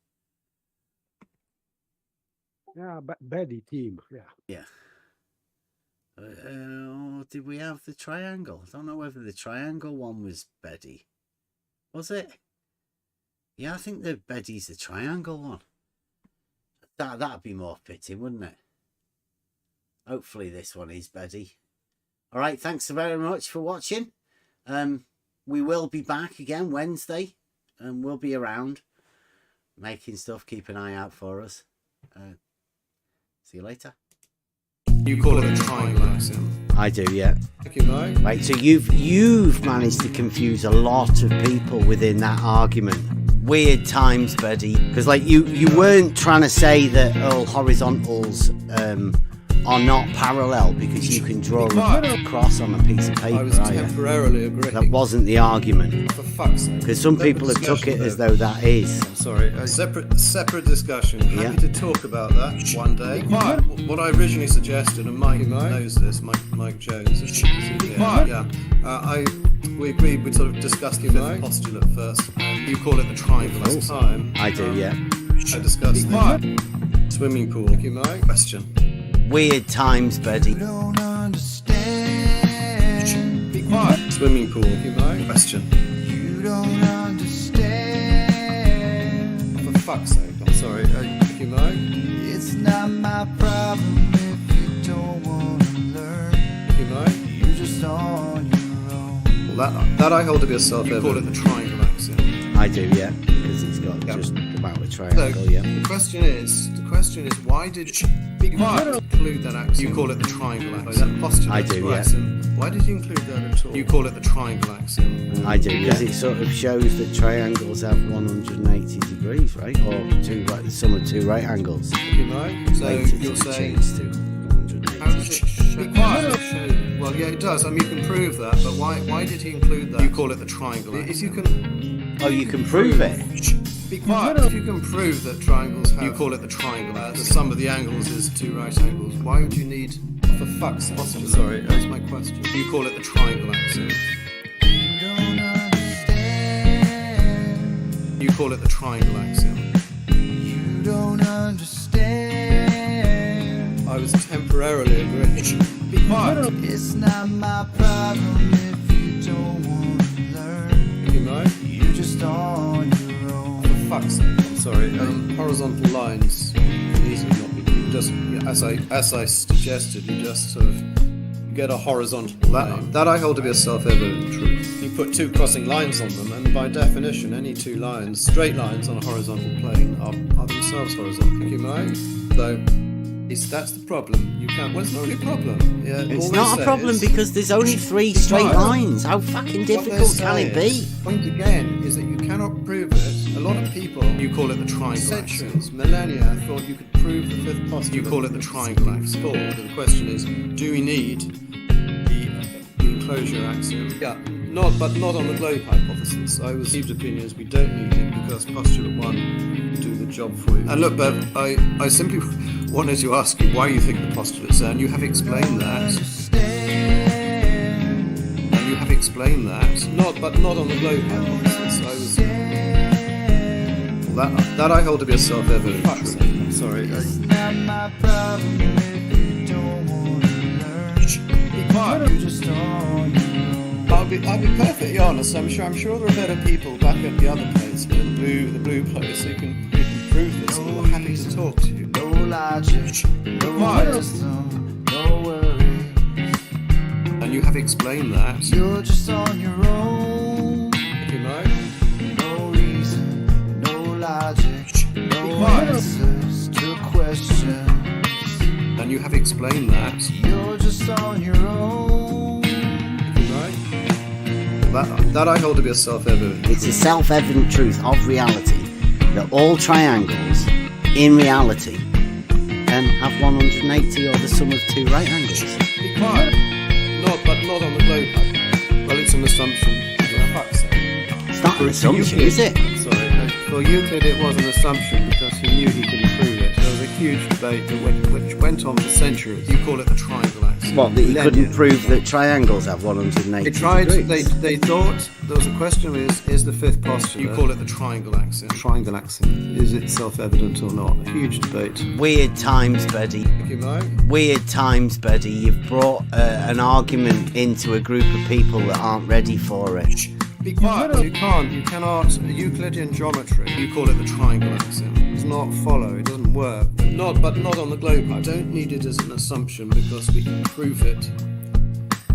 Yeah, Beddy team. Yeah. Yeah. Did we have the triangle? I don't know whether the triangle one was Beddy. Was it? Yeah, I think the Beddy's the triangle one. That'd be more fitting, wouldn't it? Hopefully this one is Beddy. All right, thanks very much for watching. We will be back again Wednesday, and we'll be around making stuff. Keep an eye out for us. See you later. You call it a triangle axiom? I do, yeah. Thank you, Mike. Right, so you've managed to confuse a lot of people within that argument. weird times, buddy. Because like you weren't trying to say that all horizontals are not parallel because you can draw a cross on a piece of paper. I was temporarily agreeing. That wasn't the argument. For fuck's sake. Because some people have took it as though that is. I'm sorry. Separate discussion. Happy to talk about that one day. What I originally suggested, and Mike knows this, Mike Jones. We agreed we'd sort of discuss the fifth postulate first. You call it the triangle last time. I do, yeah. I discussed the swimming pool. Thank you, Mike. Question. Weird times, buddy. You don't understand. Be quiet. Swimming pool. Thank you, Mike. Question. You don't understand. For fuck's sake. I'm sorry. Thank you, Mike. It's not my problem if you don't want to learn. Thank you, Mike. You're just on your own. Well, that I hold to be a self-evident. You call it the triangle axiom. I do, yeah. Because it's got just about a triangle, So, yeah. The question is, why did include that axiom? You call it the triangle axiom. That postulate. I do, yeah. Why did you include that at all? You call it the triangle axiom. I do, because it sort of shows that triangles have 180 degrees, right? Or the sum of two right angles. You know? So you're saying... How does it show? Well, yeah, it does. I mean, you can prove that, but why did he include that? You call it the triangle axiom. If you can... Oh, you can prove it? Be quiet. If you can prove that triangles have... You call it the triangle. The sum of the angles is two right angles. Why would you need... For fuck's sake. I'm sorry, that's my question. You call it the triangle axiom. You don't understand. You call it the triangle axiom. You don't understand. I was temporarily agreeing. Be quiet. It's not my problem if you don't want to learn. You know? You're just on your own. For fuck's sake. I'm sorry. Horizontal lines can easily not be. Just as I suggested, you just sort of get a horizontal line. That I hold to be a self-evident truth. You put two crossing lines on them, and by definition, any two lines, straight lines on a horizontal plane, are themselves horizontal. You might, though. That's the problem. You can't. Well, it's not really a problem. Yeah, it's not a problem because there's only three straight lines. How fucking difficult can it be? Point again is that you cannot prove it. A lot of people, you call it the triangle axiom. Millennia thought you could prove the fifth postulate. You call it the triangle axiom. The question is, do we need the enclosure axiom? Yeah, but not on the globe hypothesis. I received opinions we don't need it because postulate 1 will do the job for you. And look, Bev, I simply wanted to ask you why you think the postulate's there, and you have explained that. And you have explained that. But not on the globe hypothesis. That I hold to be a self-evident truth. I'm sorry. It's not my problem if you don't want to learn. Be quiet. You're just on your own. I'll be perfectly honest. I'm sure there are better people back at the other place, the blue place, who can prove this. We're happy to talk to you. No logic, no wisdom, no worries. And you have explained that. You're just on your own. You know. Logic, no answers to questions. And you have explained that. You're just on your own. Right? That I hold to be a self-evident. It's a self-evident truth of reality that all triangles, in reality, have 180 or the sum of two right angles. Be quiet. But not on the globe. Well, it's an assumption. For fuck's sake. It's not an assumption, is it? Sorry. For Euclid, it was an assumption because he knew he couldn't prove it. There was a huge debate which went on for centuries. You call it the triangle axiom. What, that you couldn't prove that triangles have 180 They tried. degrees? They thought there was a question: is the fifth postulate? You call it the triangle axiom. Triangle axiom. Is it self-evident or not? A huge debate. Weird times, buddy. Thank you, Mike. Weird times, buddy. You've brought an argument into a group of people that aren't ready for it. Be quiet. You cannot. Euclidean geometry. You call it the triangle axiom. It does not follow. It doesn't work. But not on the globe. I don't need it as an assumption because we can prove it.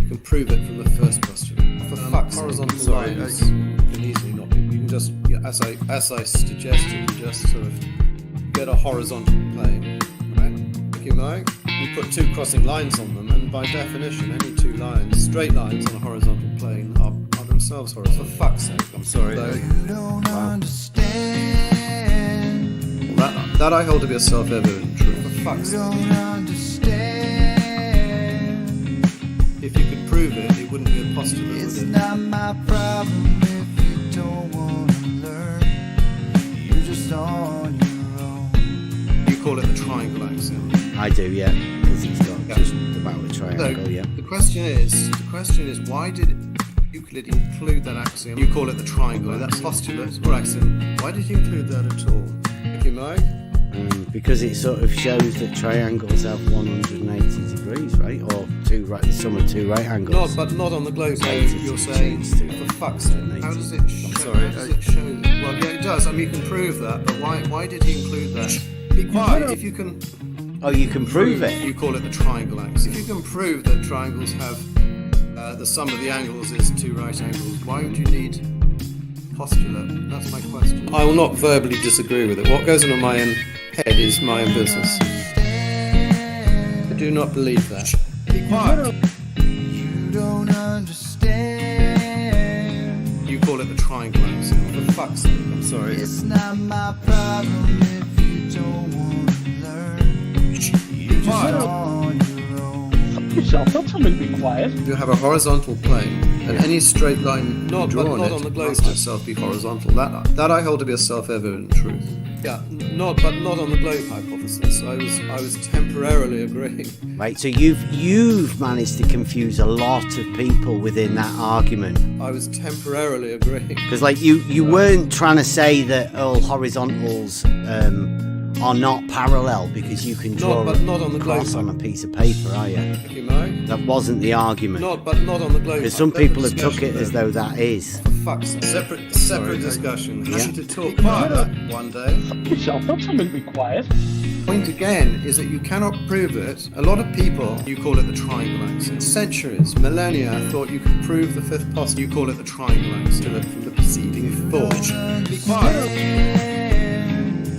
You can prove it from the first postulate. For fuck's sake. Horizontal lines can easily not be. You can just, as I suggested, you just sort of get a horizontal plane. Right? Thank you, Mike. You put two crossing lines on them, and by definition, any two lines, straight lines on a horizontal plane, are themselves horizontal. For fuck's sake, I'm sorry. You don't understand. understand. Well, that I hold to be a self-evident truth. For fuck's You sake. don't understand. If you could prove it, it wouldn't be a postulate, It's would it? not my problem if you don't want to learn. You're just on your own. You call it the triangle axiom. I do, yeah, because he's got just about a triangle, yeah. The question is, why did Euclid include that axiom? You call it the triangle, that postulate or axiom. Why did he include that at all? Thank you, Mike. Because it sort of shows that triangles have 180 degrees, right? Or the sum of two right angles. Not on the globe. So 80 you're to saying, change to for fuck's sake, how does it show? Well, yeah, it does. I mean, you can prove that, but why did he include that? Be quiet. If you can. Oh, you can prove it. You call it the triangle axiom. If you can prove that triangles have the sum of the angles is two right angles, why would you need postulate? That's my question. I will not verbally disagree with it. What goes on in my own head is my own business. I do not believe that. Be quiet. You don't understand. You call it the triangle axiom. For fuck's sake, I'm sorry. It's not my problem if you don't want to learn. You're just on your own. Yourself, don't tell me to be quiet. You have a horizontal plane, and any straight line not on the globe must itself be horizontal. That I hold to be a self-evident truth. Yeah, not on the globe hypothesis. I was temporarily agreeing. Right, so you've managed to confuse a lot of people within that argument. I was temporarily agreeing. Because like you weren't trying to say that all horizontals are not parallel because you can draw not on the a cross globe. on a piece of paper, are you? Thank you, Mike. That wasn't the argument. Not on the globe. Because some people have took it as though that is. For fuck's sake. Separate discussion. Happy to talk about that one day. Yourself, don't tell me to be quiet. Point again is that you cannot prove it. A lot of people, you call it the triangle axiom. Centuries, millennia, thought you could prove the fifth postulate. You call it the triangle axiom from the preceding thought. Be quiet.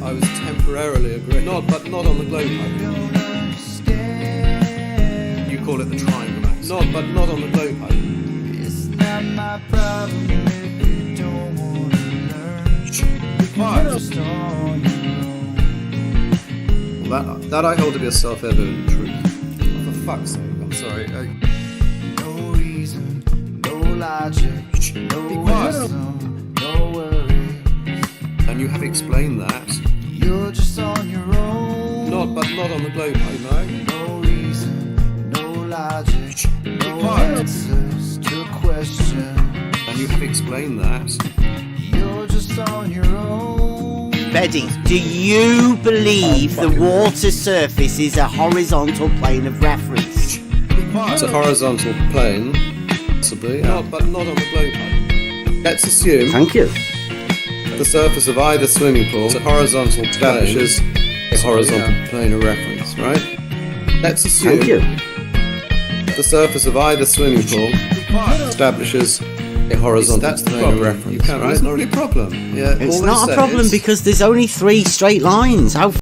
I was temporarily agreeing. Not on the globe. You call it the triangle axiom. Not on the globe. It's not my problem if you don't want to learn. Be quiet. You're just on your own. That I hold to be a self-evident truth. For fuck's sake, I'm sorry. No reason, no logic, no wisdom, no worries. And you have explained that. You're just on your own. Not on the globe, Mike. No reason, no logic, no answers to a question. And you have explained that. You're just on your own. Betty, do you believe the water surface is a horizontal plane of reference? It's a horizontal plane, possibly. Not on the globe. Let's assume. Thank you. The surface of either swimming pool is a horizontal establishes a horizontal plane of reference, right? Let's assume. Thank you. The surface of either swimming pool establishes a horizontal plane of reference. Right? It's not really a problem. Yeah, It's not a problem because there's only three straight lines. How